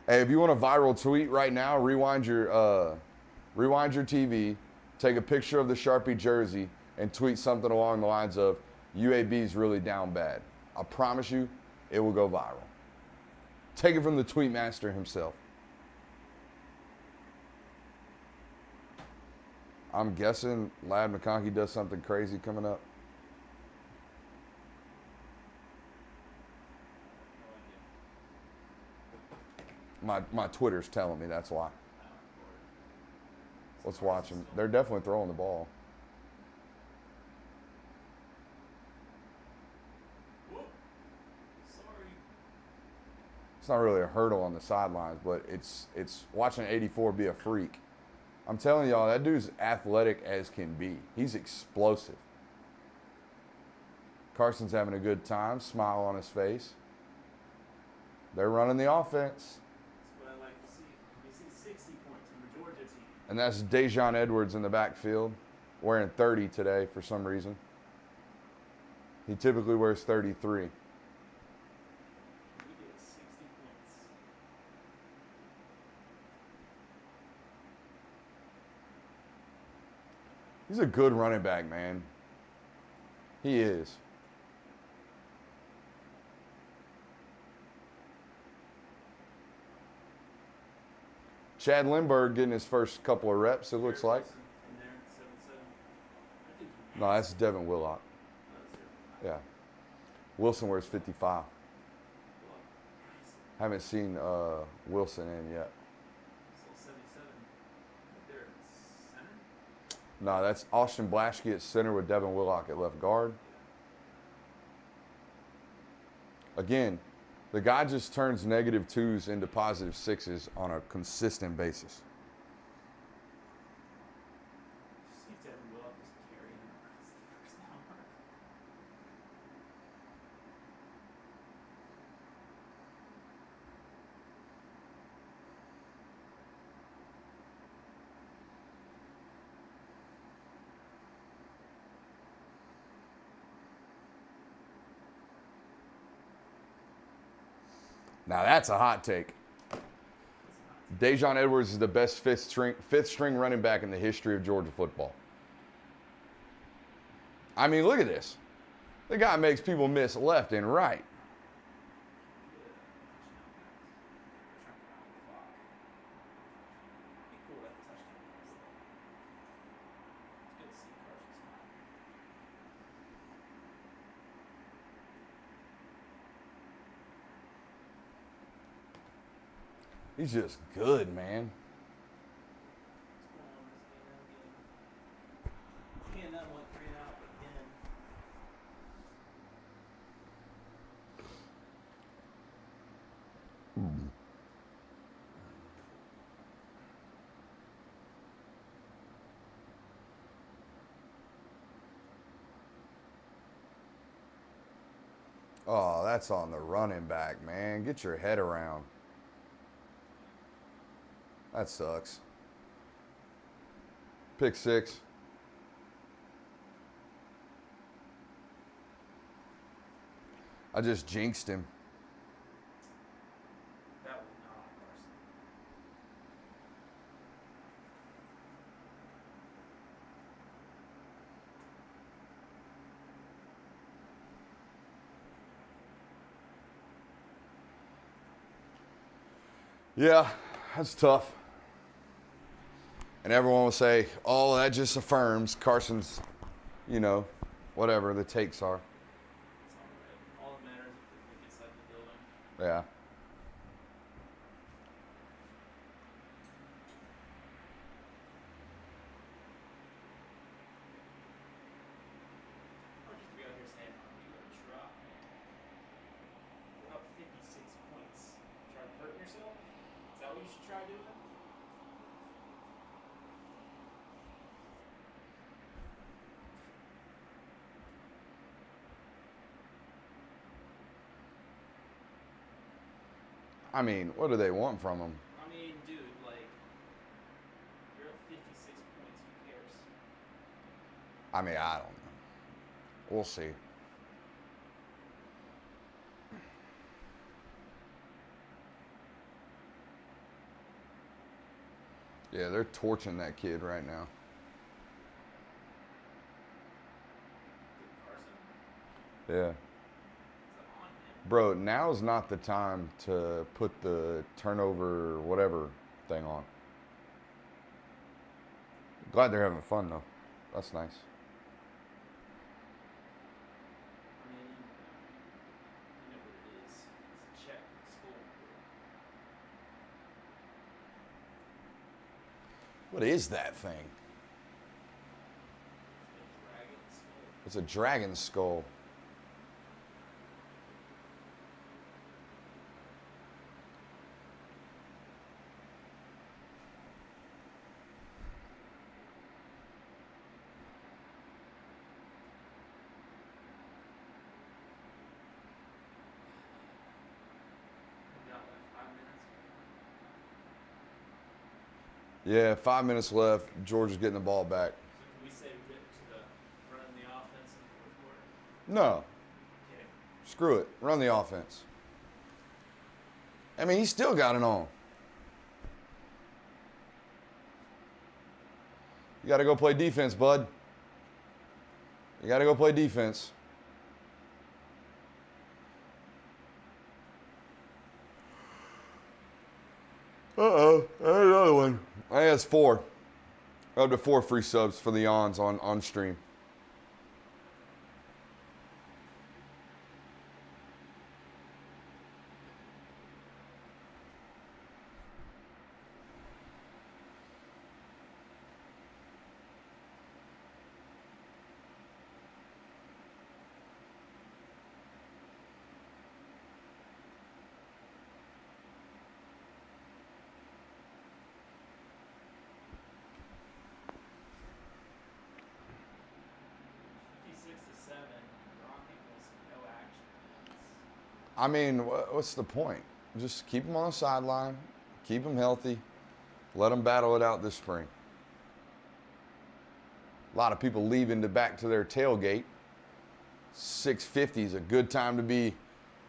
Hey, if you want a viral tweet right now, rewind your TV, take a picture of the Sharpie jersey, and tweet something along the lines of, UAB's really down bad. I promise you, it will go viral. Take it from the tweet master himself. I'm guessing Ladd McConkey does something crazy coming up. My Twitter's telling me that's why. Let's watch them. They're definitely throwing the ball. It's not really a hurdle on the sidelines, but it's watching 84 be a freak. I'm telling y'all, that dude's athletic as can be. He's explosive. Carson's having a good time, smile on his face. They're running the offense. That's what I like to see. We see 60 points from the Georgia team. And that's Dejon Edwards in the backfield, wearing 30 today for some reason. He typically wears 33. He's a good running back, man. He is. Chad Lindbergh getting his first couple of reps, it looks like. No, that's Devin Willock. Yeah. Wilson wears 55. Haven't seen Wilson in yet. No, that's Austin Blaschke at center with Devin Willock at left guard. Again, the guy just turns -2s into +6s on a consistent basis. See Devin Willock just carrying him across the first down mark. Now that's a hot take. Dejon Edwards is the best fifth string running back in the history of Georgia football. I mean, look at this. The guy makes people miss left and right. He's just good, man. Oh, that's on the running back, man. Get your head around. That sucks. Pick 6. I just jinxed him. That was not on Carson. Yeah, that's tough. And everyone will say, oh, that just affirms Carson's, you know, whatever the takes are. It's all right. All that matters is that they get inside the building. Yeah. Or just to be out here saying, I'm going to try. We're up 56 points. Try hurting yourself? Is that what you should try doing? I mean, what do they want from him? I mean, dude, like, you're at 56 points. Who cares? I mean, I don't know. We'll see. Yeah, they're torching that kid right now. Yeah. Bro, now's not the time to put the turnover whatever thing on. Glad they're having fun though. That's nice. I mean, you know what it is. It's a check from school. What is that thing? It's a dragon skull. Yeah, 5 minutes left. Georgia's getting the ball back. So can we say we get to the running the offense in the fourth quarter? No. Okay. Screw it. Run the offense. I mean, he still got it on. You got to go play defense, bud. You got to go play defense. Uh-oh. Another one. I think that's 4. Up to 4 free subs for the Yawns on stream. I mean, what's the point? Just keep them on the sideline, keep them healthy, let them battle it out this spring. A lot of people leaving back to their tailgate. 6:50 is a good time to be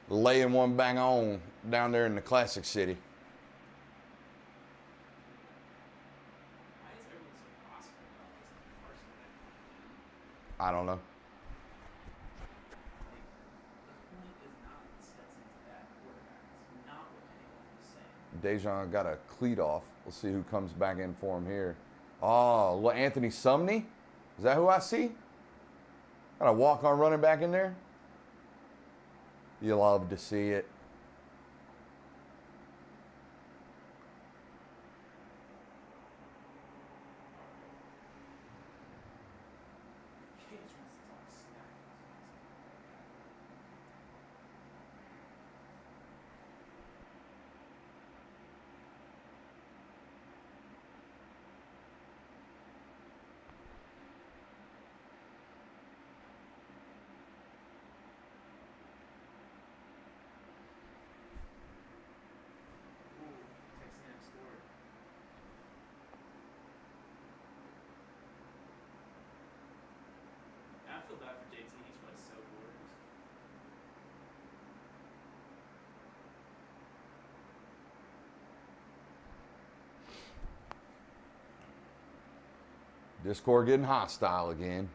laying one bang on down there in the Classic City. I don't know. Dejan got a cleat off. We'll see who comes back in for him here. Oh, what, Anthony Sumney? Is that who I see? Got a walk-on running back in there? You love to see it. Discord getting hostile again.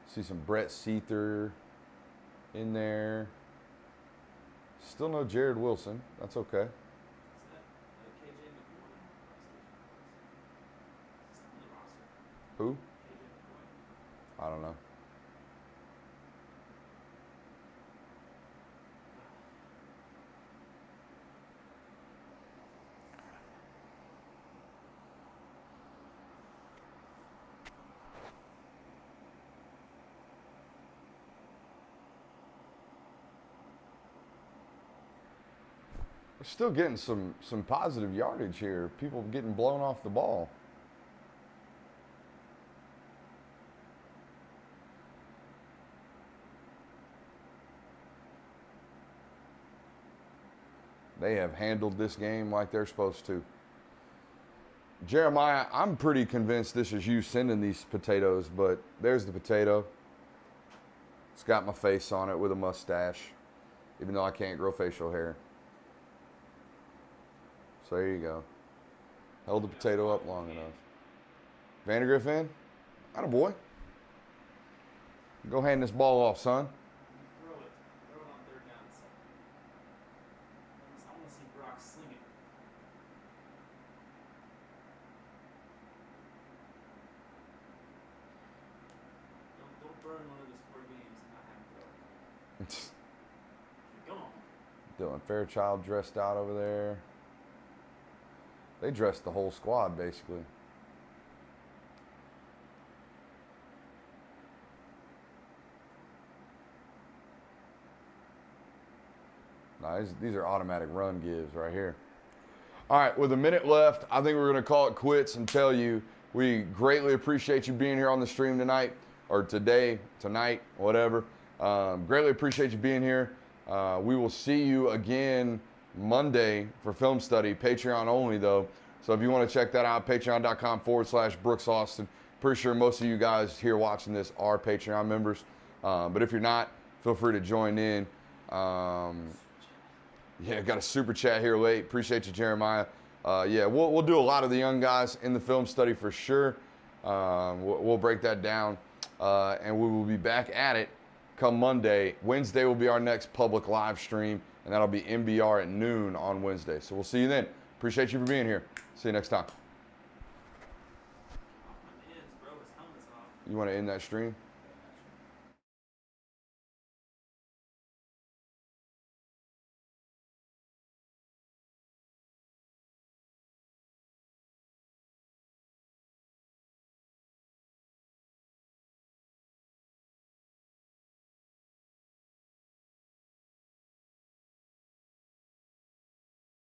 See some Brett Seether in there. Still no Jared Wilson. That's okay. Who? I don't know. We're still getting some positive yardage here. People getting blown off the ball. They have handled this game like they're supposed to. Jeremiah, I'm pretty convinced this is you sending these potatoes, but there's the potato. It's got my face on it with a mustache, even though I can't grow facial hair. So there you go. Held the potato up long enough. Vandergriff in? Atta boy. Go hand this ball off, son. Throw it. Throw it on third down. I want to see Brock sling it. Don't burn one of those 4 games and not have him throw it. Go on. Dylan Fairchild dressed out over there. They dressed the whole squad, basically. Nah, these are automatic run gives right here. All right, with a minute left, I think we're going to call it quits and tell you we greatly appreciate you being here on the stream tonight, or today, tonight, whatever. Greatly appreciate you being here. We will see you again Monday for film study, Patreon only though. So if you want to check that out, patreon.com/Brooks Austin. Pretty sure most of you guys here watching this are Patreon members. But if you're not, feel free to join in. Yeah, got a super chat here late. Appreciate you, Jeremiah. Yeah, we'll do a lot of the young guys in the film study for sure. We'll break that down. And we will be back at it come Monday. Wednesday will be our next public live stream, and that'll be MBR at noon on Wednesday. So we'll see you then. Appreciate you for being here. See you next time. You want to end that stream?